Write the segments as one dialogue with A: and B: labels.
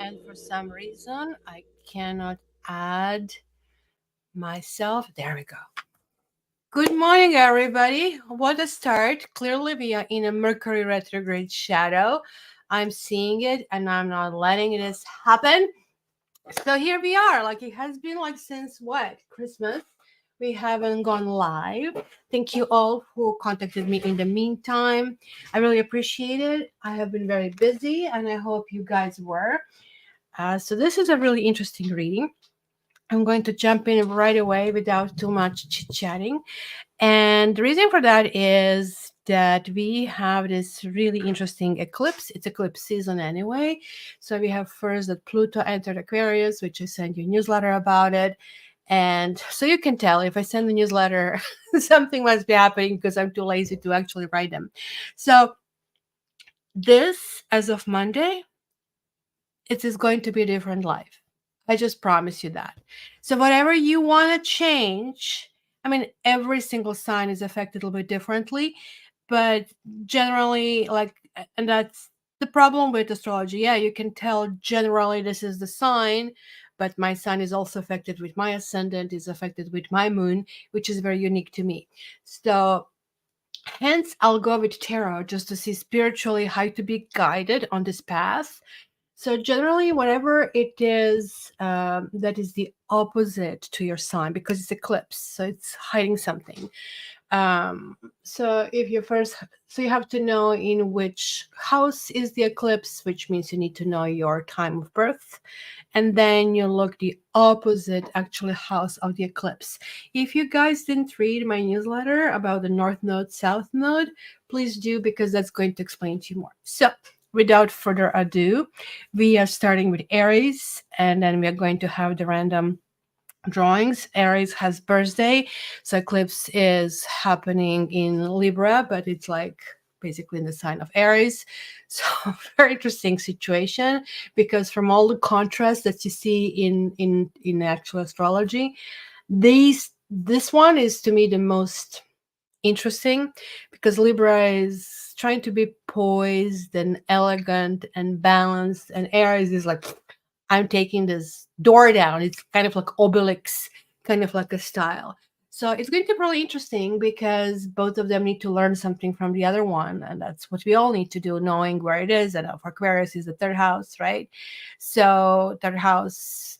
A: And for some reason, I cannot add myself. There we go. Good morning, everybody. What a start. Clearly, we are in a Mercury retrograde shadow. I'm seeing it and I'm not letting this happen. So here we are. Like it has been like since what? Christmas. We haven't gone live. Thank you all who contacted me in the meantime. I really appreciate it. I have been very busy and I hope you guys were. So this is a really interesting reading. I'm going to jump in right away without too much chit chatting. And the reason for that is that we have this really interesting eclipse. It's eclipse season anyway. So we have first that Pluto entered Aquarius, which I sent you a newsletter about it. And so you can tell if I send the newsletter, something must be happening because I'm too lazy to actually write them. So this, as of Monday, it is going to be a different life. I just promise you that. So whatever you want to change, I mean, every single sign is affected a little bit differently, but generally, and that's the problem with astrology. Yeah, you can tell generally this is the sign, but my sign is also affected with my ascendant, is affected with my moon, which is very unique to me. So hence, I'll go with tarot just to see spiritually how to be guided on this path. So generally, whatever it is that is the opposite to your sign, because it's eclipse, so it's hiding something. So if you first, so you have to know in which house is the eclipse, which means you need to know your time of birth, and then you look the opposite actual house of the eclipse. If you guys didn't read my newsletter about the North Node, South Node, please do, because that's going to explain to you more. So without further ado, we are starting with Aries, and then we are going to have the random drawings. Aries has birthday, so eclipse is happening in Libra, but it's like basically in the sign of Aries. So very interesting situation, because from all the contrasts that you see in actual astrology, this one is to me the most interesting, because Libra is trying to be poised and elegant and balanced, and Aries is like, I'm taking this door down. It's kind of like Obelix, kind of like a style. So it's going to be really interesting because both of them need to learn something from the other one. And that's what we all need to do, knowing where it is. And for Aquarius is the third house, right? So third house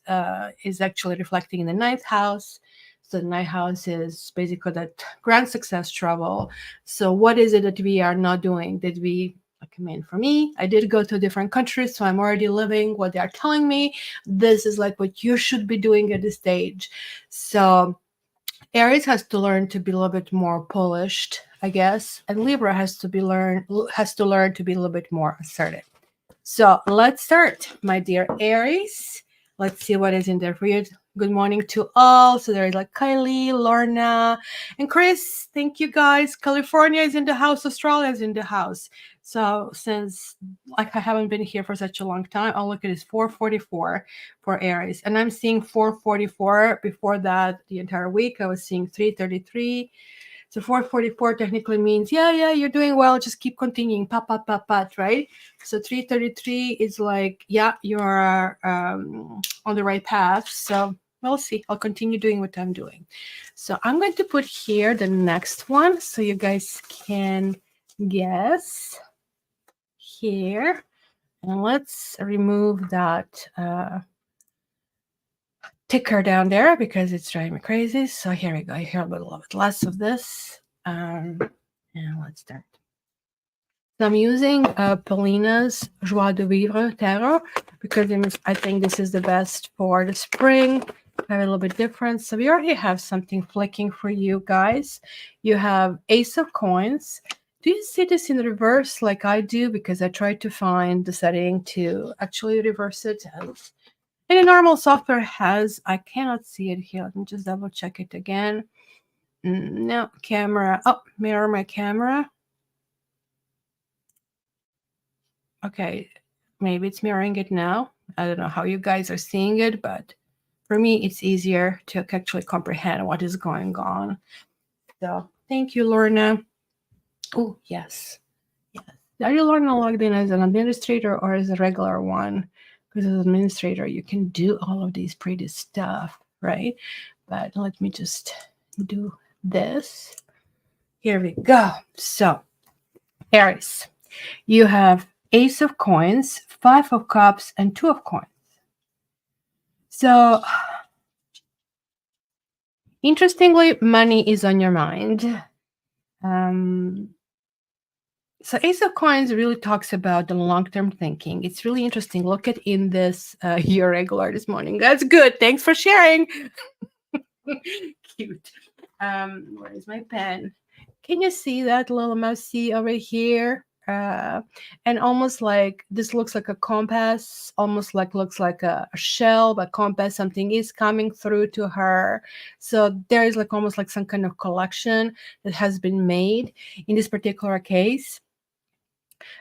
A: is actually reflecting in the ninth house. So the ninth house is basically that grand success trouble. So what is it that we are not doing? Did we, like, I mean, for me, I did go to different countries, so I'm already living what they are telling me. This is like what you should be doing at this stage. So Aries has to learn to be a little bit more polished, I guess, and Libra has to learn to be a little bit more assertive. So let's start, my dear Aries. Let's see what is in there for you. Good morning to all. So there's like Kylie, Lorna, and Chris. Thank you guys. California is in the house. Australia is in the house. So since like I haven't been here for such a long time, I'll look at this 444 for Aries. And I'm seeing 444. Before that, the entire week, I was seeing 333. So 444 technically means, yeah, you're doing well. Just keep continuing. Pat, right? So 333 is like, yeah, you are on the right path. So we'll see. I'll continue doing what I'm doing. So I'm going to put here the next one so you guys can guess here. And let's remove that ticker down there because it's driving me crazy. So here we go. Here a little bit less of this. And let's start. So I'm using Paulina's Joie de Vivre Tarot because I think this is the best for the spring. A little bit different. So we already have something flicking for you guys. You have Ace of Coins. Do you see this in reverse like I do? Because I tried to find the setting to actually reverse it. And a normal software has, I cannot see it here. Let me just double check it again. No, camera. Oh, mirror my camera. Okay, maybe it's mirroring it now. I don't know how you guys are seeing it, but for me, it's easier to actually comprehend what is going on. So thank you, Lorna. Oh, yes. Are you, Lorna, logged in as an administrator or as a regular one? Because as an administrator, you can do all of these pretty stuff, right? But let me just do this. Here we go. So, Aries, you have Ace of Coins, 5 of Cups, and 2 of Coins. So, interestingly, money is on your mind. So Ace of Coins really talks about the long-term thinking. It's really interesting. Look at in this, your regular this morning. That's good. Thanks for sharing. Cute. Where is my pen? Can you see that little mousey over here? And almost like this looks like a compass, almost like looks like a shell, but compass, something is coming through to her. So there is like almost like some kind of collection that has been made in this particular case.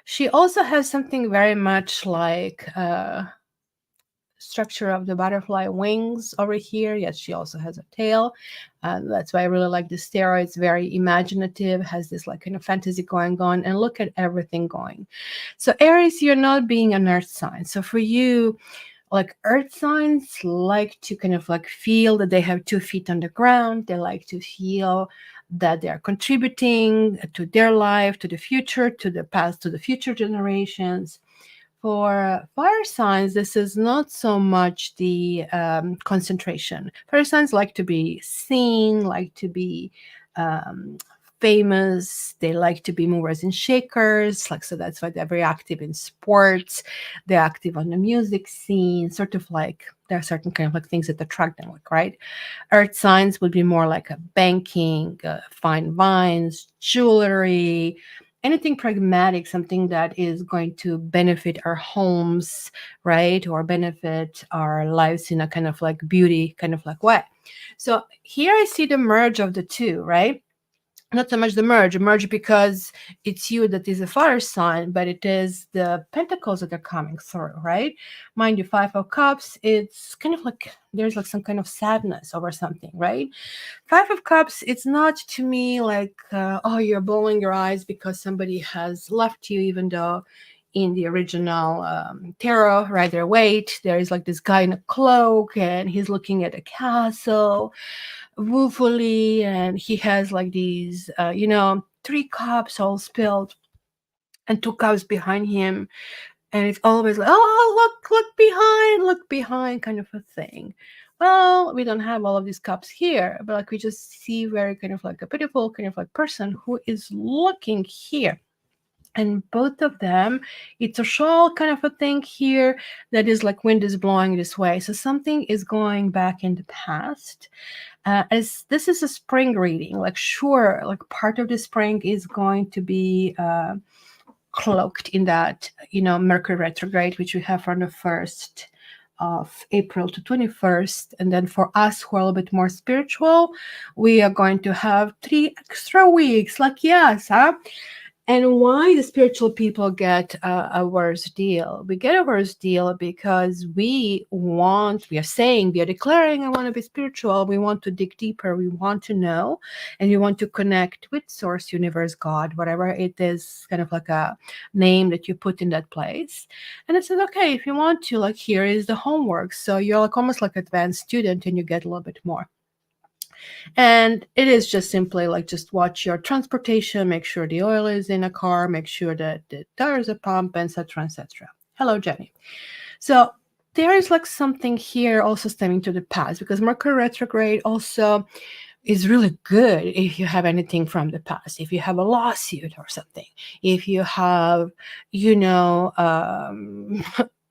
A: She also has something very much like structure of the butterfly wings over here. Yes, she also has a tail. That's why I really like this tarot. It's very imaginative, has this like kind of fantasy going on, and look at everything going. So Aries, you're not being an earth sign. So for you, like earth signs like to kind of like feel that they have 2 feet on the ground. They like to feel that they are contributing to their life, to the future, to the past, to the future generations. For fire signs, this is not so much the concentration. Fire signs like to be seen, like to be famous. They like to be movers and shakers. Like, so that's why they're very active in sports. They're active on the music scene, sort of like there are certain kind of like things that attract them, like, right? Earth signs would be more like a banking, fine wines, jewelry, anything pragmatic, something that is going to benefit our homes, right? Or benefit our lives in a kind of like beauty kind of like way. So here I see the merge of the two, right? Not so much the merge because it's you that is a fire sign, but it is the pentacles that are coming through, right? Mind you, 5 of Cups, it's kind of like there's like some kind of sadness over something, right? 5 of Cups, it's not to me like, oh, you're bawling your eyes because somebody has left you, even though in the original tarot, right there, wait, there is like this guy in a cloak and he's looking at a castle woefully, and he has like these 3 cups all spilled and 2 cups behind him, and it's always like, oh, look behind kind of a thing. Well, we don't have all of these cups here, but like we just see very kind of like a beautiful kind of like person who is looking here. And both of them, it's a shawl kind of a thing here that is like wind is blowing this way. So something is going back in the past. As this is a spring reading, like sure, like part of the spring is going to be cloaked in that, Mercury retrograde, which we have from the 1st of April to 21st. And then for us who are a little bit more spiritual, we are going to have 3 extra weeks. Like, yes, huh? And why the spiritual people get a worse deal? We get a worse deal because we are saying, we are declaring, I want to be spiritual. We want to dig deeper. We want to know, and we want to connect with source, universe, God, whatever it is, kind of like a name that you put in that place. And it says, okay, if you want to, like, here is the homework. So you're like almost like advanced student and you get a little bit more. And it is just simply like, just watch your transportation, make sure the oil is in a car, make sure that the tires are pumped, etc., etc. Hello, Jenny. So there is like something here also stemming to the past, because Mercury retrograde also is really good if you have anything from the past, if you have a lawsuit or something, if you have,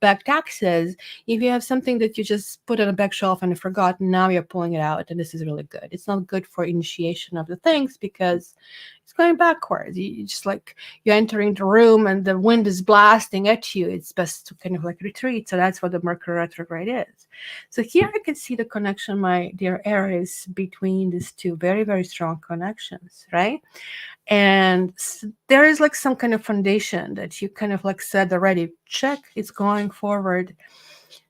A: back taxes, if you have something that you just put on a back shelf and forgot, now you're pulling it out, and this is really good. It's not good for initiation of the things because it's going backwards. You just like, you're entering the room and the wind is blasting at you. It's best to kind of like retreat. So that's what the Mercury retrograde is. So here I can see the connection, my dear Aries, between these two very, very strong connections, right? And there is like some kind of foundation that you kind of like said already, check, it's going forward.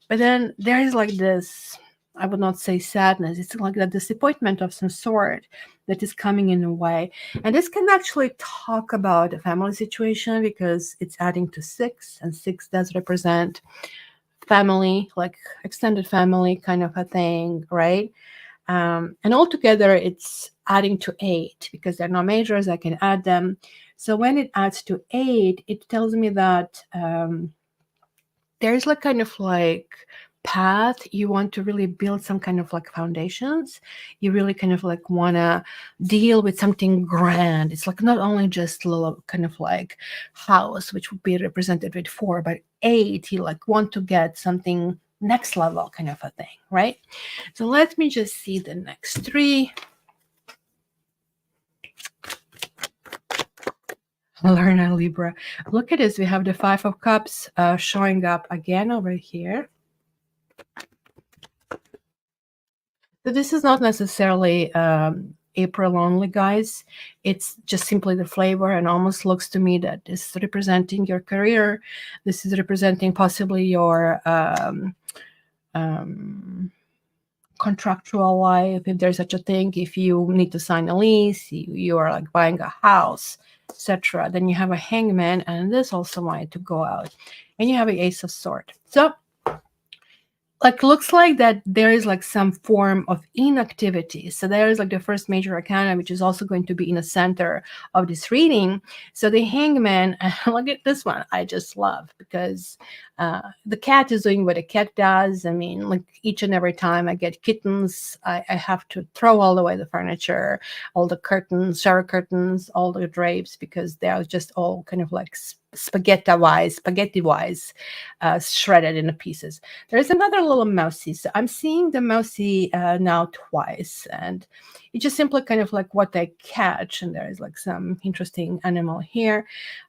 A: But then there is like this, I would not say sadness, it's like that disappointment of some sort that is coming in a way. And this can actually talk about a family situation, because it's adding to 6, and 6 does represent family, like extended family kind of a thing, right? And altogether, it's adding to 8 because they're not majors. I can add them. So when it adds to 8, it tells me that there's like kind of like path you want to really build some kind of like foundations. You really kind of like want to deal with something grand. It's like not only just a little kind of like house, which would be represented with 4, but 8, you like want to get something next level kind of a thing, right? So let me just see the next 3. Lorna Libra. Look at this. We have the 5 of Cups showing up again over here. So this is not necessarily April only, guys. It's just simply the flavor, and almost looks to me that this is representing your career. This is representing possibly your contractual life, if there's such a thing. If you need to sign a lease, you are like buying a house, etc. Then you have a Hangman, and this also wanted to go out. And you have an Ace of Swords. So like, looks like that there is like some form of inactivity. So there is like the first major arcana, which is also going to be in the center of this reading. So the Hangman, look at this one, I just love, because the cat is doing what a cat does. I mean, like each and every time I get kittens, I have to throw all away the furniture, all the curtains, shower curtains, all the drapes, because they are just all kind of like spaghetti wise, shredded into pieces. There's another little mousey. So I'm seeing the mousey now twice, and it's just simply kind of like what I catch. And there is like some interesting animal here.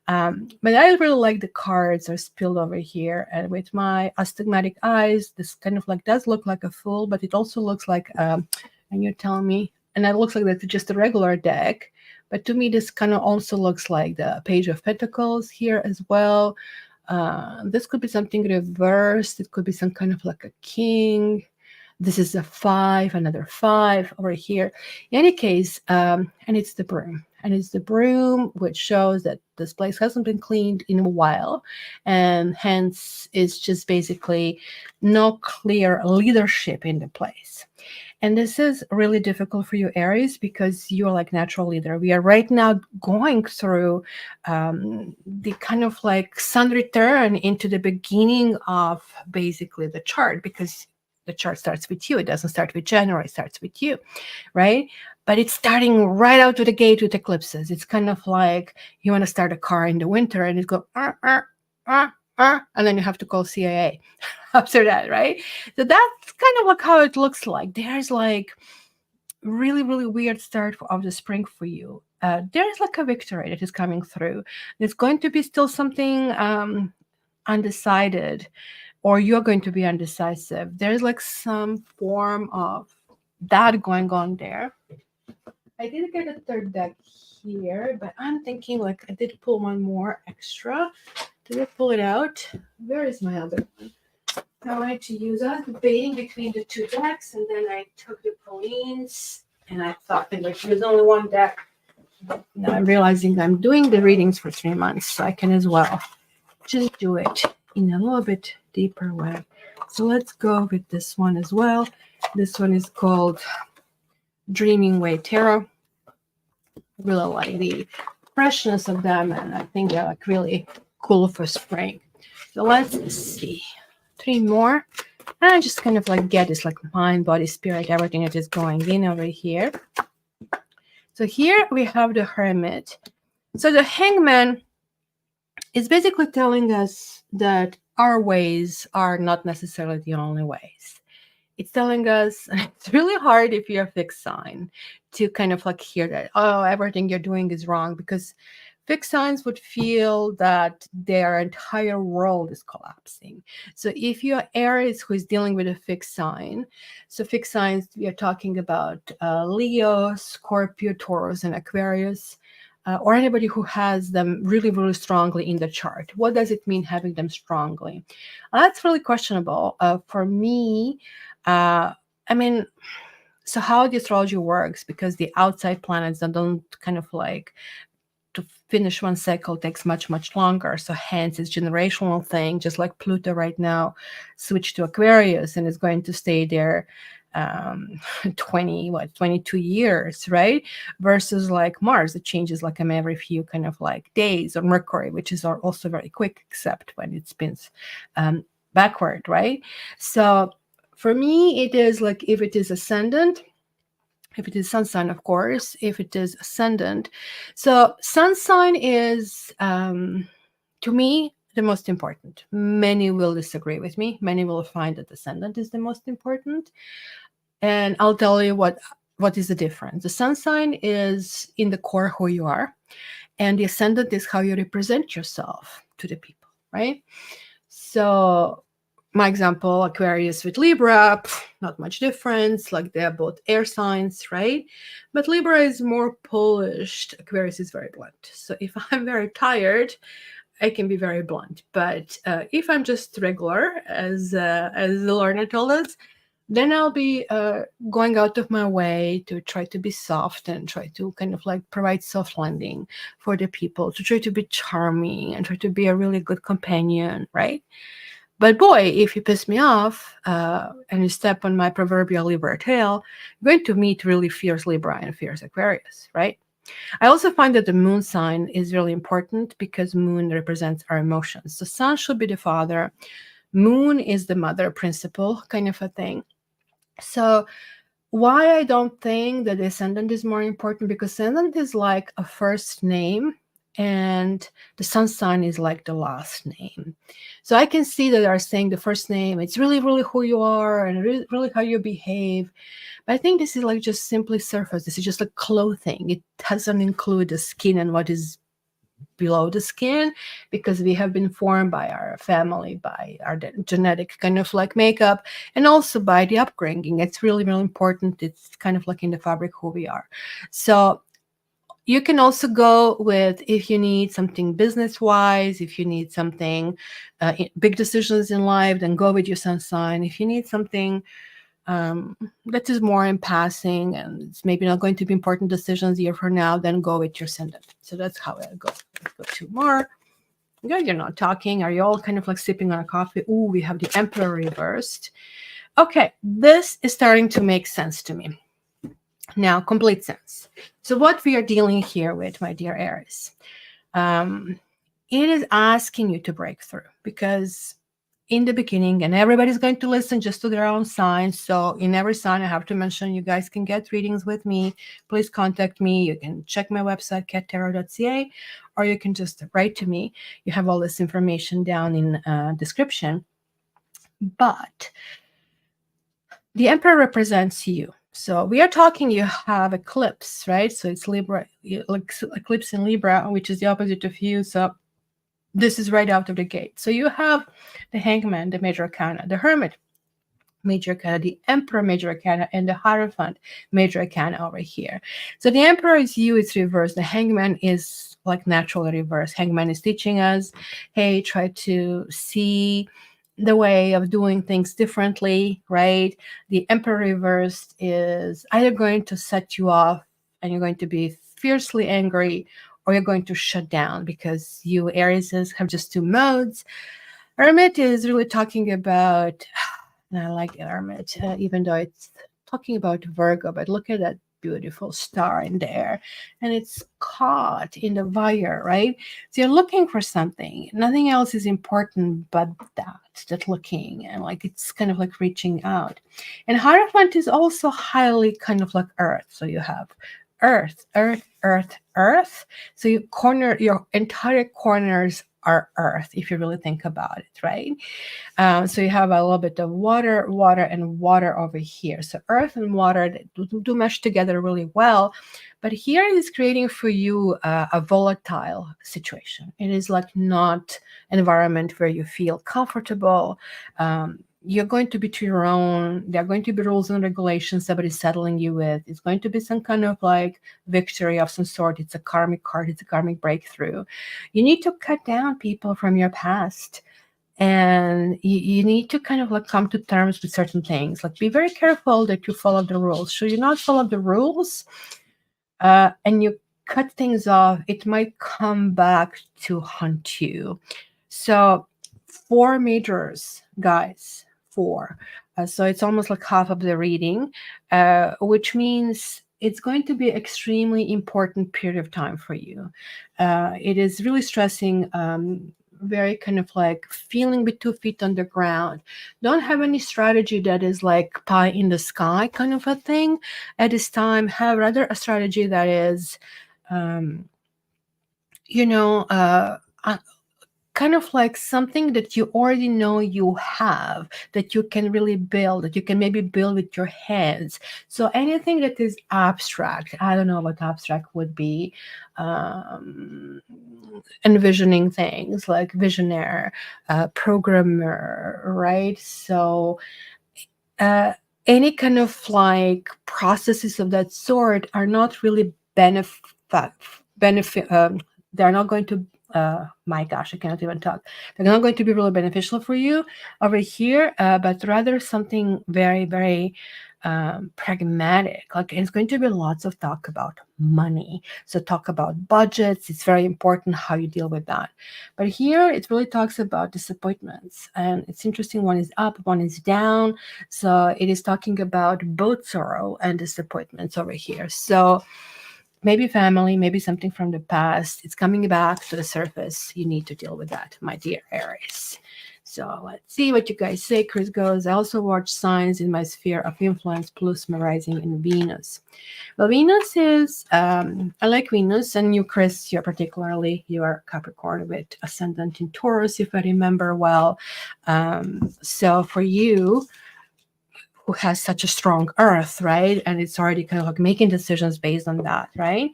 A: But I really like the cards are spilled over here. And with my astigmatic eyes, this kind of like does look like a fool, but it also looks like, and you're telling me, and it looks like that's just a regular deck. But to me, this kind of also looks like the Page of Pentacles here as well. This could be something reversed. It could be some kind of like a king. This is a 5, another 5 over here. In any case, and it's the broom. And it's the broom, which shows that this place hasn't been cleaned in a while. And hence, it's just basically no clear leadership in the place. And this is really difficult for you, Aries, because you're like natural leader. We are right now going through the kind of like sun return into the beginning of basically the chart, because the chart starts with you. It doesn't start with January, it starts with you, right? But it's starting right out of the gate with eclipses. It's kind of like you want to start a car in the winter and it goes, and then you have to call CIA after that, right? So that's kind of like how it looks like. There's like really, really weird start of the spring for you. There's like a victory that is coming through. There's going to be still something undecided, or you're going to be undecisive. There's like some form of that going on there. I did get a third deck here, but I'm thinking like I did pull one more extra. Did I pull it out? Where is my other one? I wanted to use, I was debating between the two decks, and then I took the Pauline's, and I thought that like there's only one deck. Now I'm realizing I'm doing the readings for 3 months, so I can as well just do it in a little bit deeper way. So let's go with this one as well. This one is called Dreaming Way Tarot. I really like the freshness of them, and I think they're like really cool for spring. So let's see. 3 more. And I just kind of like get this like mind, body, spirit, everything that is going in over here. So here we have the Hermit. So the Hangman is basically telling us that our ways are not necessarily the only ways. It's telling us, it's really hard if you're a fixed sign to kind of like hear that, oh, everything you're doing is wrong, because fixed signs would feel that their entire world is collapsing. So if you're Aries who is dealing with a fixed sign, so fixed signs, we are talking about Leo, Scorpio, Taurus, and Aquarius, or anybody who has them really, really strongly in the chart. What does it mean having them strongly? That's really questionable. For me, I mean, so how the astrology works, because the outside planets don't kind of like, to finish one cycle takes much, much longer. So hence it's generational thing, just like Pluto right now switched to Aquarius and is going to stay there 22 years, right? Versus like Mars, it changes like every few kind of like days, or Mercury, which is also very quick, except when it spins backward, right? So for me, it is like, if it is ascendant, if it is sun sign, of course, if it is ascendant. So sun sign is, to me, the most important. Many will disagree with me. Many will find that ascendant is the most important. And I'll tell you what is the difference. The sun sign is in the core who you are, and the ascendant is how you represent yourself to the people, right? So my example, Aquarius with Libra, not much difference. Like they're both air signs, right? But Libra is more polished. Aquarius is very blunt. So if I'm very tired, I can be very blunt. But if I'm just regular, as Lorna told us, then I'll be going out of my way to try to be soft and try to kind of like provide soft landing for the people, to try to be charming and try to be a really good companion, right? But boy, if you piss me off and you step on my proverbial Libra tail, you're going to meet really fierce Libra and fierce Aquarius, right? I also find that the moon sign is really important, because moon represents our emotions. So sun should be the father. Moon is the mother principle, kind of a thing. So why I don't think that the ascendant is more important, because ascendant is like a first name and the sun sign is like the last name. So I can see that they are saying the first name, it's really, really who you are and really how you behave. But I think this is like just simply surface. This is just like clothing. It doesn't include the skin and what is below the skin, because we have been formed by our family, by our genetic kind of like makeup, and also by the upbringing. It's really, really important. It's kind of like in the fabric who we are. So you can also go with, if you need something business wise, if you need something big decisions in life, then go with your sun sign. If you need something that is more in passing and it's maybe not going to be important decisions a year from now, then go with your ascendant. So that's how it goes. Let's go 2 more. Good, you're not talking. Are you all kind of like sipping on a coffee? Ooh, we have the Emperor reversed. Okay, this is starting to make sense to me. Now, complete sense. So what we are dealing here with, my dear Aries, it is asking you to break through, because in the beginning, and everybody's going to listen just to their own sign. So in every sign, I have to mention, you guys can get readings with me. Please contact me. You can check my website, cattarot.ca, or you can just write to me. You have all this information down in description. But the Emperor represents you. So we are talking, you have eclipse, right? So it's Libra, like eclipse in Libra, which is the opposite of you. So this is right out of the gate. So you have the Hangman, the Major Arcana, the Hermit. Major Arcana, the Emperor Major Arcana, and the Hierophant Major Arcana over here. So the Emperor is you, it's reversed. The Hangman is like naturally reversed. Hangman is teaching us, hey, try to see the way of doing things differently, right? The Emperor reversed is either going to set you off and you're going to be fiercely angry, or you're going to shut down, because you Aries have just two modes. Hermit is really talking about, and I like Hermit, even though it's talking about Virgo, but look at that beautiful star in there, and it's caught in the wire, right? So you're looking for something. Nothing else is important but that looking, and like it's kind of like reaching out. And Hierophant is also highly kind of like Earth. So you have Earth, Earth, Earth, Earth. So your entire corners are Earth, if you really think about it, right? So you have a little bit of water, water, and water over here. So earth and water do mesh together really well. But here it is creating for you a volatile situation. It is like not an environment where you feel comfortable. You're going to be to your own. There are going to be rules and regulations somebody's settling you with. It's going to be some kind of like victory of some sort. It's a karmic card. It's a karmic breakthrough. You need to cut down people from your past. And you need to kind of like come to terms with certain things. Like be very careful that you follow the rules. Should you not follow the rules and you cut things off, it might come back to haunt you. So 4 majors, guys, 4. So it's almost like half of the reading, which means it's going to be an extremely important period of time for you. It is really stressing, very kind of like feeling with 2 feet on the ground. Don't have any strategy that is like pie in the sky kind of a thing at this time. Have rather a strategy that is, kind of like something that you already know you have, that you can really build, that you can maybe build with your hands. So anything that is abstract, I don't know what abstract would be, envisioning things like visionary, programmer, right? So any kind of like processes of that sort are not really benefit. They're not going to, my gosh, I cannot even talk. They're not going to be really beneficial for you over here, but rather something very, very pragmatic. Like it's going to be lots of talk about money. So talk about budgets. It's very important how you deal with that. But here it really talks about disappointments. And it's interesting. One is up, one is down. So it is talking about both sorrow and disappointments over here. So maybe family, maybe something from the past. It's coming back to the surface. You need to deal with that, my dear Aries. So let's see what you guys say. Chris goes, I also watch signs in my sphere of influence, plus my rising in Venus. Well, Venus is, I like Venus, and you, Chris, you're particularly, you are Capricorn with ascendant in Taurus, if I remember well. So for you, who has such a strong earth, right? And it's already kind of like making decisions based on that, right?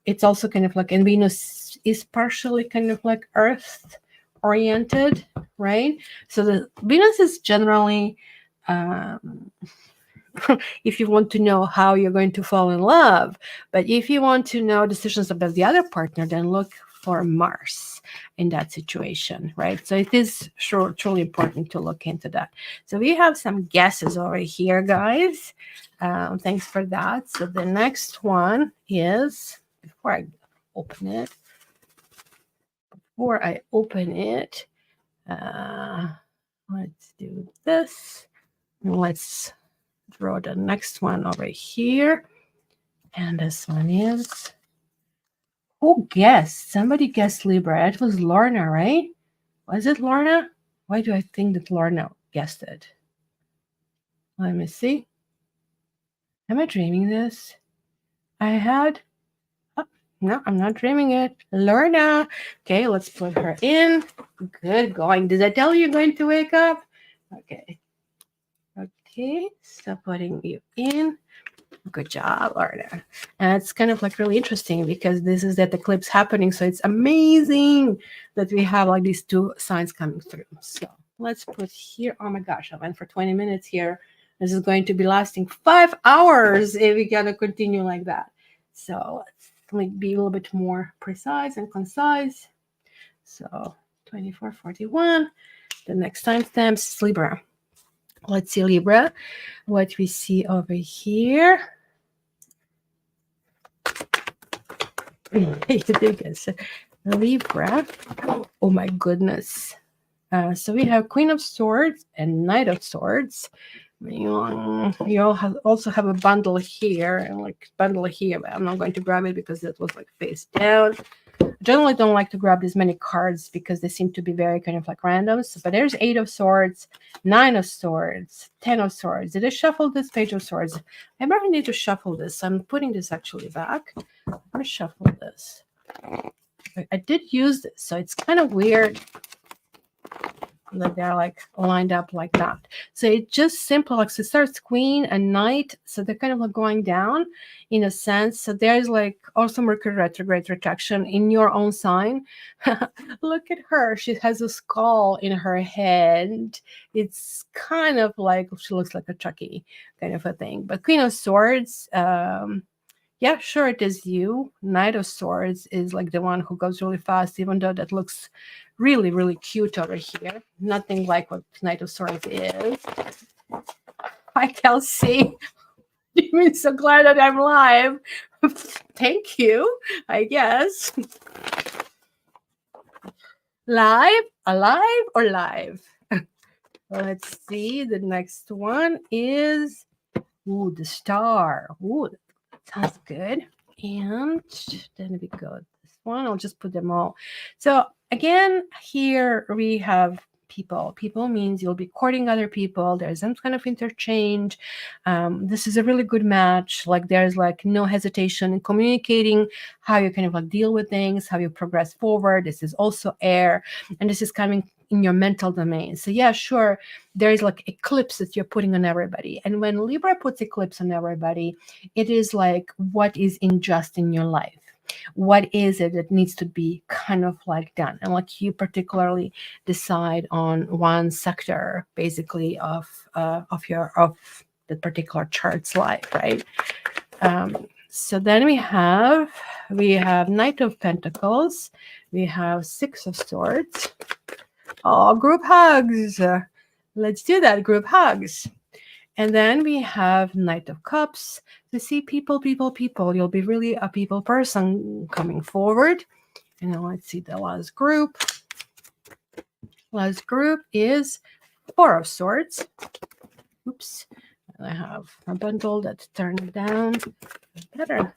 A: It's also kind of like, and Venus is partially kind of like earth oriented, right? So the Venus is generally, if you want to know how you're going to fall in love, but if you want to know decisions about the other partner, then look for Mars in that situation, right? So it is truly important to look into that. So we have some guesses over here, guys. Thanks for that. So the next one is, before I open it, let's do this. And let's draw the next one over here. And this one is, who guessed? Somebody guessed Libra. It was Lorna, right? Was it Lorna? Why do I think that Lorna guessed it? Let me see. Am I dreaming this? No, I'm not dreaming it. Lorna. Okay, let's put her in. Good going. Did I tell you you're going to wake up? Okay. Okay, so putting you in. Good job, Lorna. And it's kind of like really interesting because this is that eclipse happening. So it's amazing that we have like these 2 signs coming through. So Let's put here. Oh my gosh, I went for 20 minutes here. This is going to be lasting 5 hours if we gotta continue like that. So let's be a little bit more precise and concise. So 24:41. The next timestamp is Libra. Let's see Libra. What we see over here. Libra. Oh my goodness. So we have Queen of Swords and Knight of Swords. You all also have a bundle here and like bundle here, but I'm not going to grab it because it was like face down. I generally don't like to grab this many cards because they seem to be very kind of like random. So, but there's 8 of Swords, 9 of Swords, 10 of Swords. Did I shuffle this Page of Swords? I probably need to shuffle this. I'm putting this actually back. I'm going to shuffle this. I did use this, so it's kind of weird that they're like lined up like that. So it just simply like, so it starts Queen and Knight, so they're kind of like going down in a sense. So there's like also Mercury retrograde retraction in your own sign. Look at her, she has a skull in her head. It's kind of like she looks like a Chucky kind of a thing. But Queen of Swords, yeah, sure, it is you. Knight of Swords is like the one who goes really fast, even though that looks really, really cute over here. Nothing like what Knight of Swords is. Hi, Kelsey. I'm so glad that I'm live. Thank you, I guess. Live, alive, or live? Let's see. The next one is, ooh, the Star. Ooh, sounds good. And then we go this one. I'll just put them all. So again, here we have people. People means you'll be courting other people. There's some kind of interchange. This is a really good match. Like there's like no hesitation in communicating how you kind of like deal with things, how you progress forward. This is also air, and this is coming in your mental domain. So yeah, sure, there is like eclipse that you're putting on everybody. And when Libra puts eclipse on everybody, it is like what is unjust in your life. What is it that needs to be kind of like done? And like you particularly decide on one sector, basically of the particular chart's life, right? So then we have Knight of Pentacles, we have 6 of Swords. Oh, group hugs. Let's do that, group hugs. And then we have Knight of Cups. You see, people. You'll be really a people person coming forward. And now let's see the last group. Last group is 4 of Swords. Oops. And I have a bundle that's turned down. Better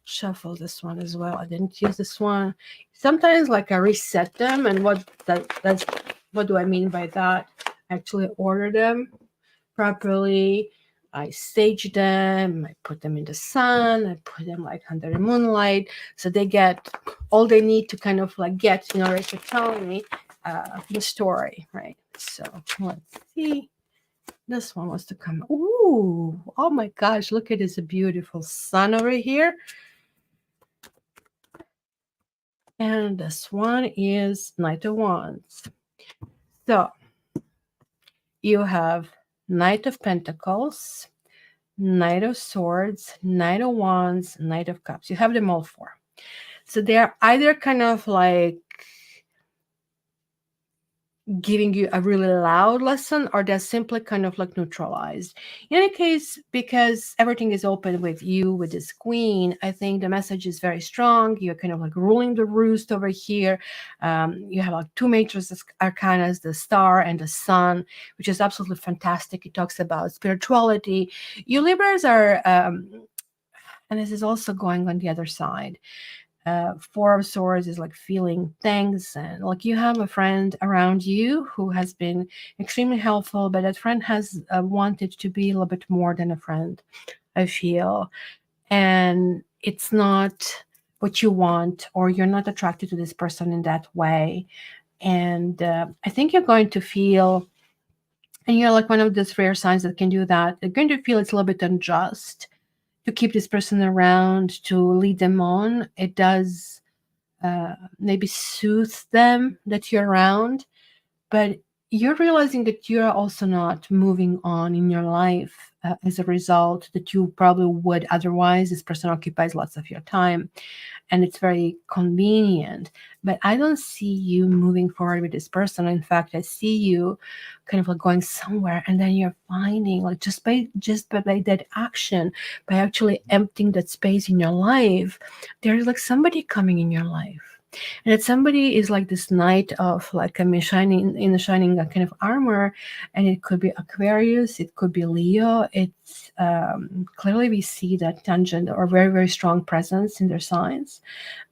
A: shuffle this one as well. I didn't use this one. Sometimes like I reset them, and what do I mean by that? I actually order them properly. I stage them, I put them in the sun, I put them like under the moonlight, so they get all they need to kind of like get in order to tell me the story, right? So let's see. This one was to come. Ooh, oh my gosh, look at this beautiful sun over here. And this one is Knight of Wands. So you have Knight of Pentacles, Knight of Swords, Knight of Wands, Knight of Cups. You have them all 4. So they're either kind of like giving you a really loud lesson, or they're simply kind of like neutralized. In any case, because everything is open with you, with this Queen, I think the message is very strong. You're kind of like ruling the roost over here. You have like 2 major arcanas, the Star and the Sun, which is absolutely fantastic. It talks about spirituality. You Libras are, and this is also going on the other side. 4 of Swords is like feeling things, and like you have a friend around you who has been extremely helpful, but that friend has wanted to be a little bit more than a friend, I feel. And it's not what you want, or you're not attracted to this person in that way. And I think you're going to feel, and you're like one of those rare signs that can do that, you're going to feel it's a little bit unjust to keep this person around, to lead them on. It does maybe soothe them that you're around, but you're realizing that you're also not moving on in your life as a result that you probably would otherwise. This person occupies lots of your time and it's very convenient. But I don't see you moving forward with this person. In fact, I see you kind of like going somewhere and then you're finding like just by that action, by actually emptying that space in your life, there's like somebody coming in your life. And that somebody is like this knight of like shining in the shining kind of armor, and it could be Aquarius, it could be Leo. It's clearly we see that tangent or very very strong presence in their signs.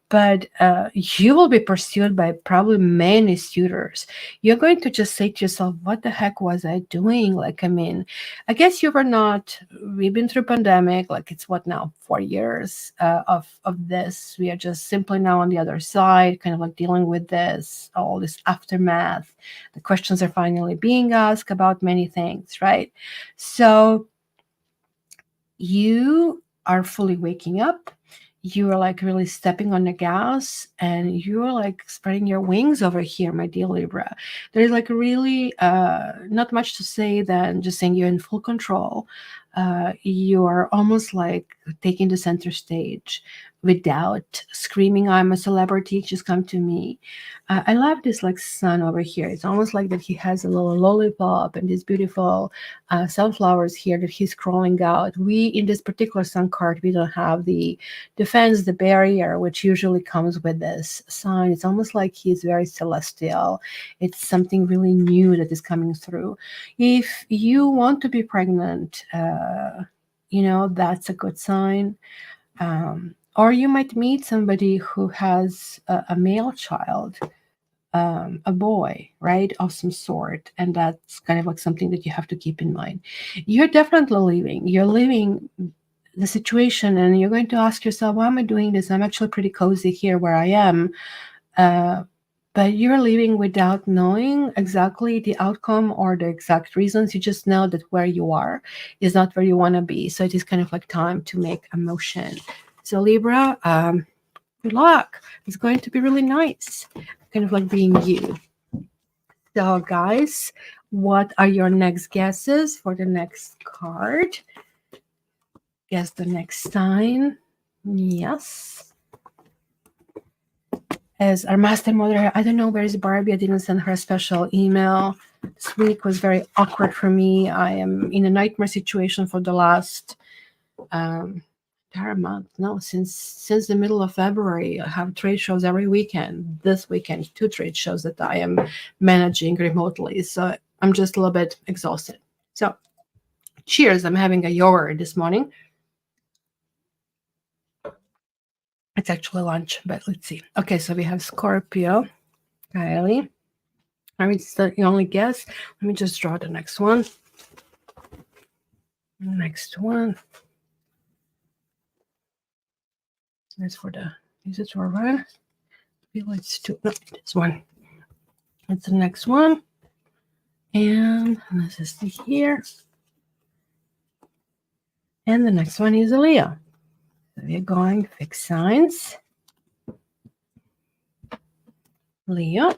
A: But you will be pursued by probably many suitors. You're going to just say to yourself, what the heck was I doing? Like, I mean, I guess you were not, we've been through pandemic, like it's what now, 4 years of this. We are just simply now on the other side, kind of like dealing with this, all this aftermath. The questions are finally being asked about many things, right? So you are fully waking up. You are like really stepping on the gas and you're like spreading your wings over here, my dear Libra. There's like really not much to say than just saying you're in full control. You are almost like taking the center stage without screaming, I'm a celebrity, just come to me. I love this like sun over here. It's almost like that he has a little lollipop and these beautiful sunflowers here that he's crawling out. We, in this particular sun card, we don't have the defense, the barrier, which usually comes with this sign. It's almost like he's very celestial. It's something really new that is coming through. If you want to be pregnant, that's a good sign. Or you might meet somebody who has a male child, a boy, right, of some sort. And that's kind of like something that you have to keep in mind. You're definitely leaving. You're leaving the situation and you're going to ask yourself, why am I doing this? I'm actually pretty cozy here where I am. But you're leaving without knowing exactly the outcome or the exact reasons. You just know that where you are is not where you want to be. So it is kind of like time to make a motion. So Libra, good luck. It's going to be really nice. Kind of like being you. So guys, what are your next guesses for the next card? Guess the next sign. Yes. As our master moderator, I don't know where is Barbie. I didn't send her a special email. This week was very awkward for me. I am in a nightmare situation for the last entire month. No, since the middle of February, I have trade shows every weekend. This weekend, 2 trade shows that I am managing remotely. So I'm just a little bit exhausted. So cheers. I'm having a yogurt this morning. It's actually lunch, but let's see. Okay, so we have Scorpio, Kylie. I mean, it's the only guess. Let me just draw the next one. Next one. That's for the, is it for one? I feel it's two. No, this one. That's the next one. And this is the here. And the next one is a Leo. So we're going fixed signs. Leo.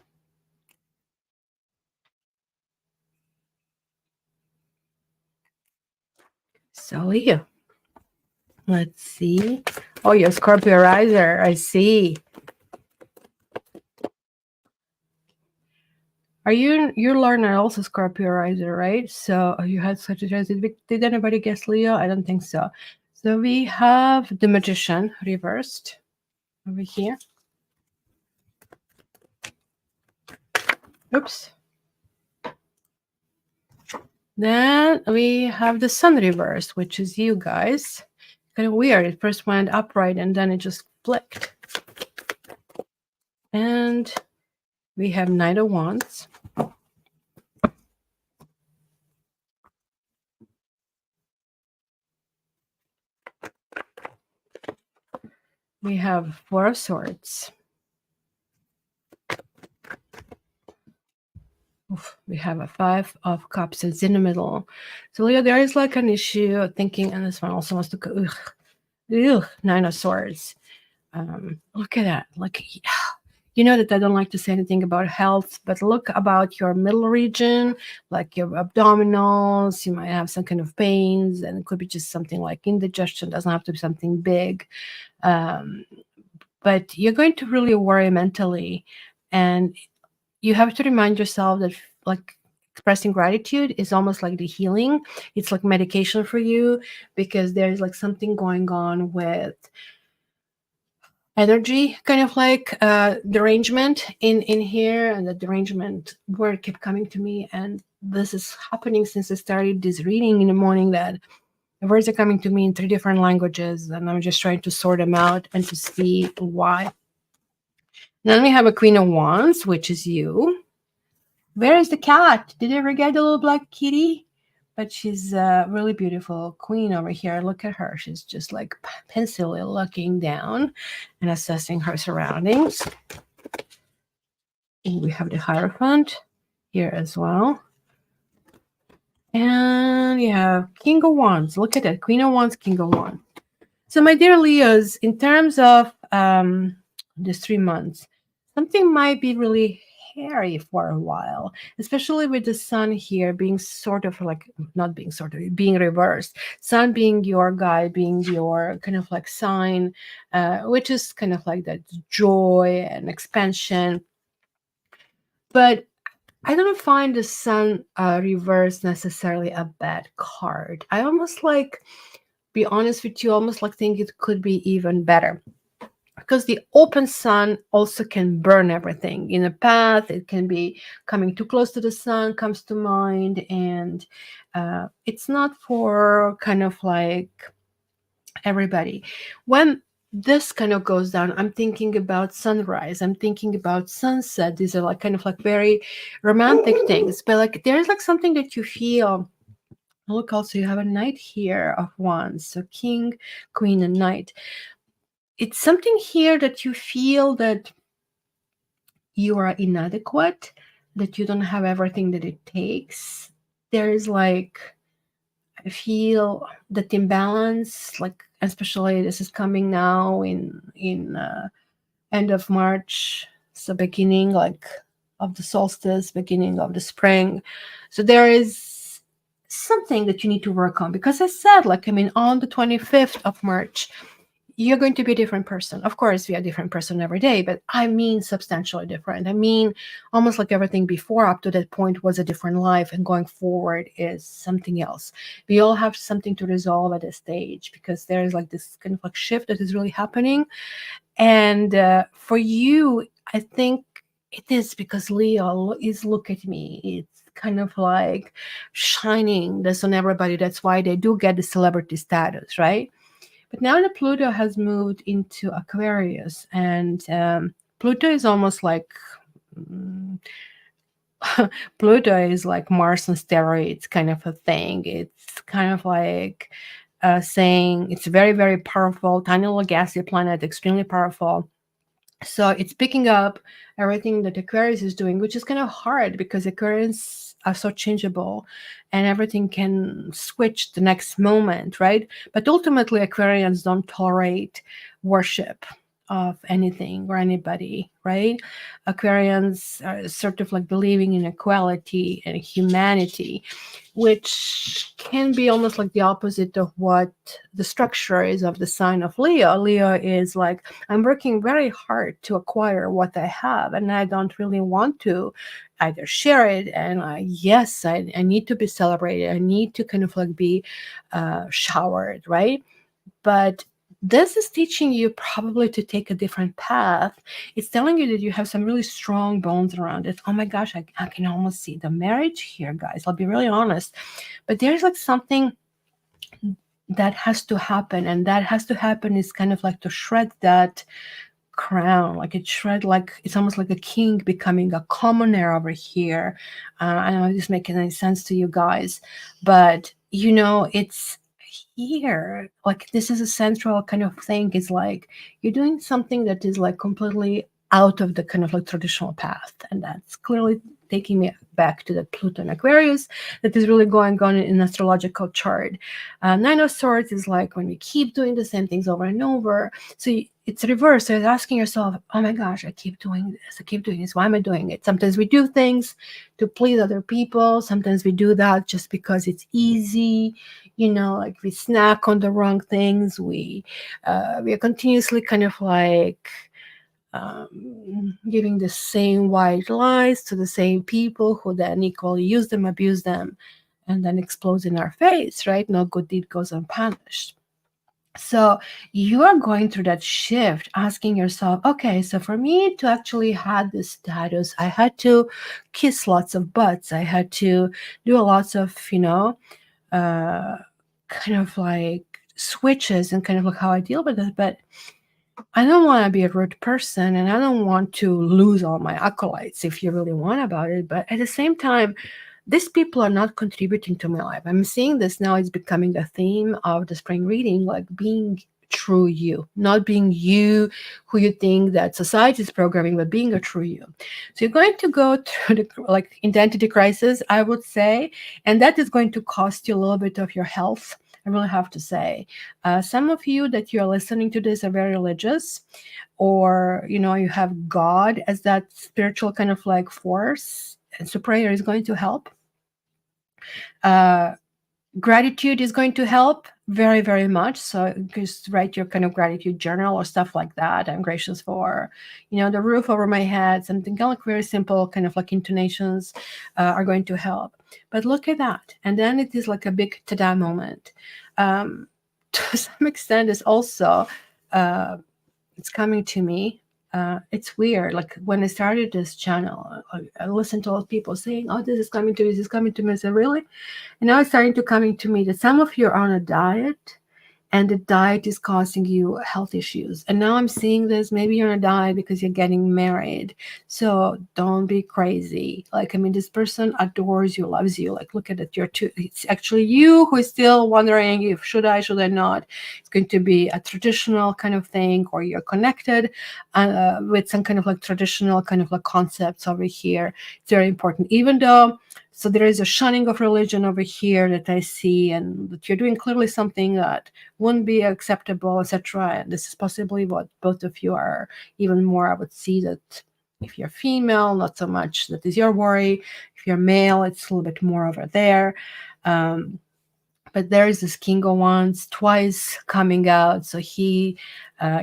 A: So Leo. Let's see. Oh, you're Scorpio riser. I see. Are you're Lorna also Scorpio riser, right? So you had such a did anybody guess Leo? I don't think so. So we have the Magician reversed over here. Oops. Then we have the Sun reversed, which is you guys. Kind of weird. It first went upright and then it just flicked. And we have Knight of Wands. We have Four of Swords. Oof, we have a Five of Cups. It's in the middle. So Leo, there is like an issue thinking, and this one also wants to go, Nine of Swords. Look at that. Like You know that I don't like to say anything about health, but look about your middle region, like your abdominals. You might have some kind of pains, and it could be just something like indigestion. Doesn't have to be something big. Um, but you're going to really worry mentally, and you have to remind yourself that like expressing gratitude is almost like the healing. It's like medication for you, because there's like something going on with energy, kind of like derangement in here, and the derangement word kept coming to me, and this is happening since I started this reading in the morning, that the words are coming to me in 3 different languages, and I'm just trying to sort them out and to see why. Then we have a Queen of Wands, which is you. Where is the cat? Did I forget the little black kitty? But she's a really beautiful queen over here. Look at her. She's just like pensively looking down and assessing her surroundings. And we have the Hierophant here as well. And yeah, King of Wands. Look at that. Queen of Wands, King of Wands. So my dear Leos, in terms of these 3 months, something might be really hairy for a while, especially with the sun here being sort of like, not being sort of, being reversed. Sun being your guide, being your kind of like sign, which is kind of like that joy and expansion. But I don't find the sun reverse necessarily a bad card. I almost like, be honest with you, almost like think it could be even better, because the open sun also can burn everything in a path. It can be coming too close to the sun comes to mind, and it's not for kind of like everybody. When this kind of goes down, I'm thinking about sunrise, I'm thinking about sunset. These are like kind of like very romantic things, but like there's like something that you feel. Look, also you have a knight here of wands, so king, queen, and knight. It's something here that you feel that you are inadequate, that you don't have everything that it takes. There is like, I feel that imbalance, like especially this is coming now in end of March, so beginning like of the solstice, beginning of the spring. So there is something that you need to work on, because I said, like, I mean, on the 25th of March, you're going to be a different person. Of course, we are a different person every day, but I mean substantially different. I mean, almost like everything before up to that point was a different life, and going forward is something else. We all have something to resolve at this stage, because there is like this kind of like shift that is really happening. And for you, I think it is because Leo is, look at me, it's kind of like shining this on everybody. That's why they do get the celebrity status, right? But now that Pluto has moved into Aquarius, and Pluto is almost like Pluto is like Mars on steroids kind of a thing. It's kind of like saying it's very, very powerful, tiny little gassy planet, extremely powerful. So it's picking up everything that Aquarius is doing, which is kind of hard because Aquarians are so changeable and everything can switch the next moment, right? But ultimately, Aquarians don't tolerate worship of anything or anybody, right? Aquarians are sort of like believing in equality and humanity, which can be almost like the opposite of what the structure is of the sign of Leo. Leo is like, I'm working very hard to acquire what I have, and I don't really want to either share it. And yes, I need to be celebrated. I need to kind of like be showered, right? But this is teaching you probably to take a different path. It's telling you that you have some really strong bones around it. Oh my gosh, I can almost see the marriage here, guys. I'll be really honest. But there's like something that has to happen, and that has to happen is kind of like to shred that crown, like it shred, like it's almost like a king becoming a commoner over here. I don't know if this making any sense to you guys, but you know, it's here, like this is a central kind of thing. It's like you're doing something that is like completely out of the kind of like traditional path, and that's clearly taking me back to the Pluto and Aquarius that is really going on in astrological chart. Nine of Swords is like when we keep doing the same things over and over. So it's reverse. So you're asking yourself, oh my gosh, I keep doing this. I keep doing this. Why am I doing it? Sometimes we do things to please other people. Sometimes we do that just because it's easy. Like we snack on the wrong things. We are continuously kind of like giving the same white lies to the same people who then equally use them, abuse them, and then explodes in our face, right? No good deed goes unpunished. So you are going through that shift, asking yourself, okay, so for me to actually have this status, I had to kiss lots of butts. I had to do lots of, kind of like switches and kind of like how I deal with it. But I don't want to be a rude person, and I don't want to lose all my acolytes if you really want about it. But at the same time, these people are not contributing to my life. I'm seeing this now, it's becoming a theme of the spring reading, like being true you, not being you who you think that society is programming, but being a true you. So you're going to go through the like identity crisis, I would say, and that is going to cost you a little bit of your health. I really have to say, some of you that you're listening to this are very religious, or you have God as that spiritual kind of like force, and so prayer is going to help. Gratitude is going to help very, very much. So just write your kind of gratitude journal or stuff like that. I'm gracious for, the roof over my head, something kind of like very simple, kind of like intonations are going to help. But look at that. And then it is like a big ta-da moment. To some extent, it's also, it's coming to me. It's weird. Like when I started this channel, I listened to all people saying, "Oh, this is coming to me. This is coming to me." I said, "Really?" And now it's starting to coming to me that some of you are on a diet, and the diet is causing you health issues. And now I'm seeing this. Maybe you're on a diet because you're getting married. So don't be crazy. Like, I mean, this person adores you, loves you. Like, look at it. It's actually you who is still wondering if should I not. It's going to be a traditional kind of thing, or you're connected with some kind of like traditional kind of like concepts over here. It's very important. Even though, so there is a shunning of religion over here that I see, and that you're doing clearly something that wouldn't be acceptable, etc. And this is possibly what both of you are. Even more, I would see that if you're female, not so much that is your worry. If you're male, it's a little bit more over there. But there is this King of Wands twice coming out. So he's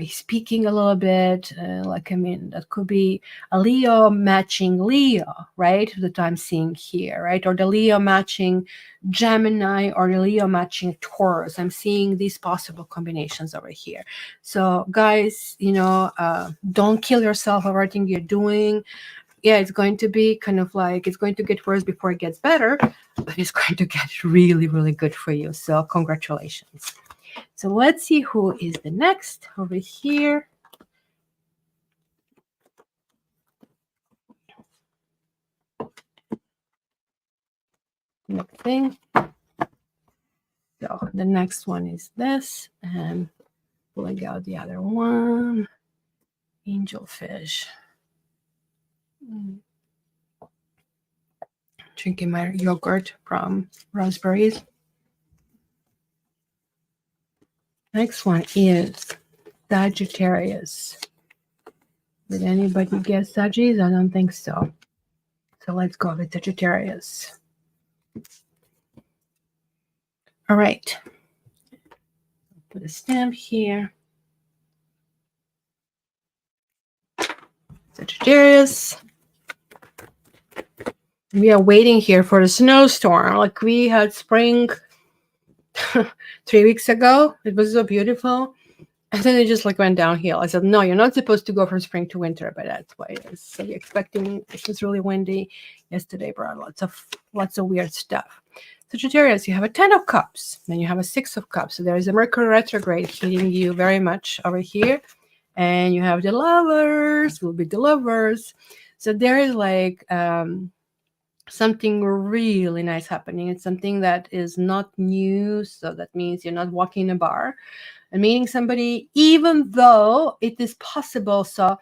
A: speaking a little bit. That could be a Leo matching Leo, right? That I'm seeing here, right? Or the Leo matching Gemini, or the Leo matching Taurus. I'm seeing these possible combinations over here. So guys, don't kill yourself over everything you're doing. Yeah, it's going to be kind of like, it's going to get worse before it gets better, but it's going to get really, really good for you. So congratulations. So let's see who is the next over here. Next thing. So the next one is this, and pulling out the other one. Angelfish. Drinking my yogurt from raspberries. Next one is Sagittarius. Did anybody guess Saggies? I don't think so. So let's go with Sagittarius. All right. Put a stamp here. Sagittarius. We are waiting here for the snowstorm. Like we had spring 3 weeks ago. It was so beautiful. And then it just like went downhill. I said, no, you're not supposed to go from spring to winter, but that's why it is. So you're expecting, it was really windy. Yesterday brought lots of weird stuff. Sagittarius, you have a 10 of Cups, then you have a 6 of Cups. So there is a Mercury retrograde hitting you very much over here. And you have the Lovers, will be the Lovers. So there is like something really nice happening. It's something that is not new. So that means you're not walking in a bar and meeting somebody, even though it is possible. So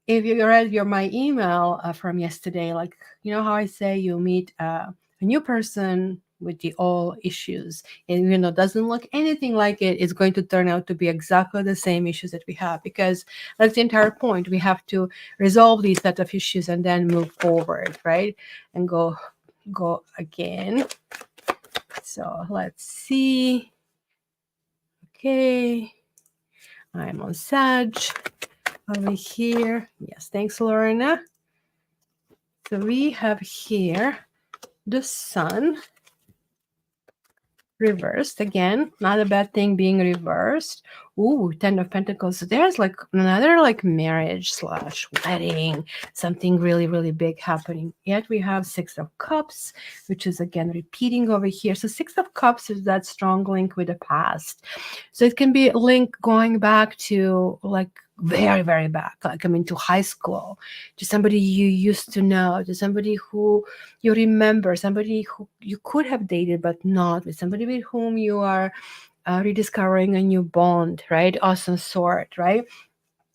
A: if you read my email from yesterday, like, you know how I say you meet a new person with the old issues, and doesn't look anything like it, it's going to turn out to be exactly the same issues that we have, because that's the entire point. We have to resolve these set of issues and then move forward, right? And go again. So let's see. Okay, I'm on Sag over here. Yes, thanks, Lorena. So we have here the Sun reversed again. Not a bad thing being reversed. Ooh, Ten of Pentacles. So there's like another like marriage / wedding, something really, really big happening. Yet we have Six of Cups, which is again repeating over here. So Six of Cups is that strong link with the past. So it can be a link going back to like very, very back, like to high school, to somebody you used to know, to somebody who you remember, somebody who you could have dated but not, with somebody with whom you are rediscovering a new bond, right? Awesome sort, right?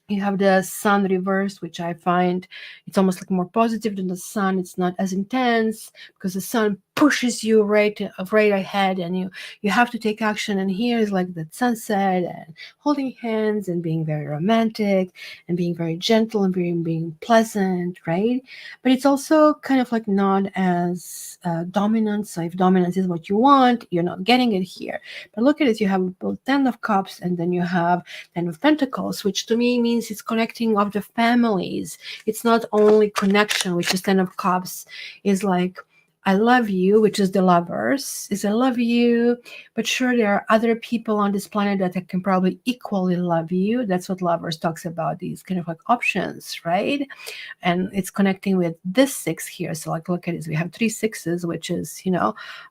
A: You have the Sun reversed, which I find it's almost like more positive than the Sun. It's not as intense because the Sun pushes you right ahead, and you have to take action. And here is like the sunset and holding hands and being very romantic and being very gentle and being pleasant, right? But it's also kind of like not as dominant. So if dominance is what you want, you're not getting it here. But look at it, you have both Ten of Cups and then you have Ten of Pentacles, which to me means it's connecting of the families. It's not only connection, which is Ten of Cups, is like I love you, which is the Lovers, is I love you, but sure, there are other people on this planet that can probably equally love you. That's what Lovers talks about, these kind of like options, right? And it's connecting with this six here. So like, look at this, we have 3 6s, which is,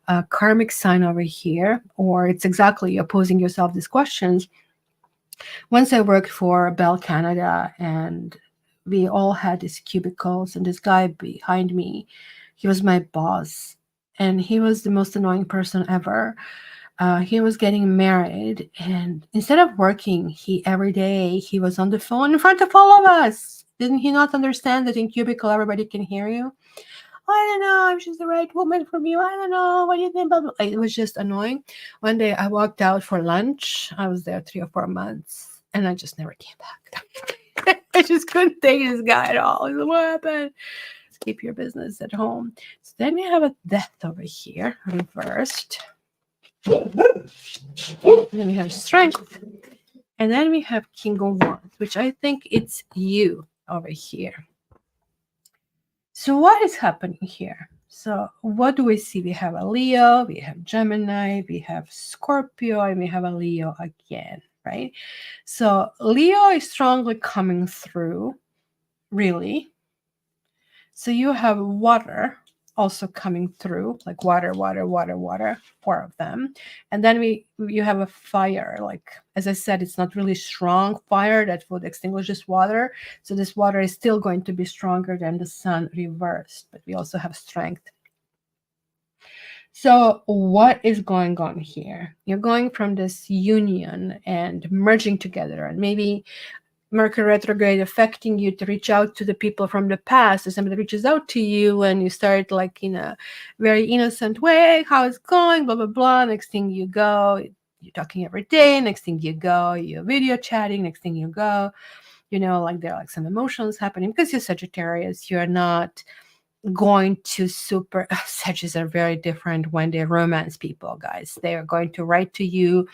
A: a karmic sign over here, or it's exactly opposing yourself these questions. Once I worked for Bell Canada, and we all had these cubicles, and this guy behind me, he was my boss, and he was the most annoying person ever. He was getting married, and instead of working, every day he was on the phone in front of all of us. Didn't he not understand that in cubicle everybody can hear you? I don't know if she's the right woman for you. I don't know. What do you think? Blah, blah. It was just annoying. One day I walked out for lunch. I was there 3 or 4 months, and I just never came back. I just couldn't take this guy at all. I said, what happened? Keep your business at home. So then we have a Death over here, reversed. Then we have Strength. And then we have King of Wands, which I think it's you over here. So what is happening here? So what do we see? We have a Leo, we have Gemini, we have Scorpio, and we have a Leo again, right? So Leo is strongly coming through, really. So you have water also coming through, like water, 4 of them. And then you have a fire, like, as I said, it's not really strong fire that would extinguish this water. So this water is still going to be stronger than the Sun reversed, but we also have Strength. So what is going on here? You're going from this union and merging together, and maybe Mercury retrograde affecting you to reach out to the people from the past, or somebody reaches out to you and you start like in a very innocent way, how it's going, blah, blah, blah. Next thing you go, you're talking every day. Next thing you go, you're video chatting. Next thing you go, like there are like some emotions happening because you're Sagittarius. You're not going to Sagittarius are very different when they romance people, guys. They are going to write to you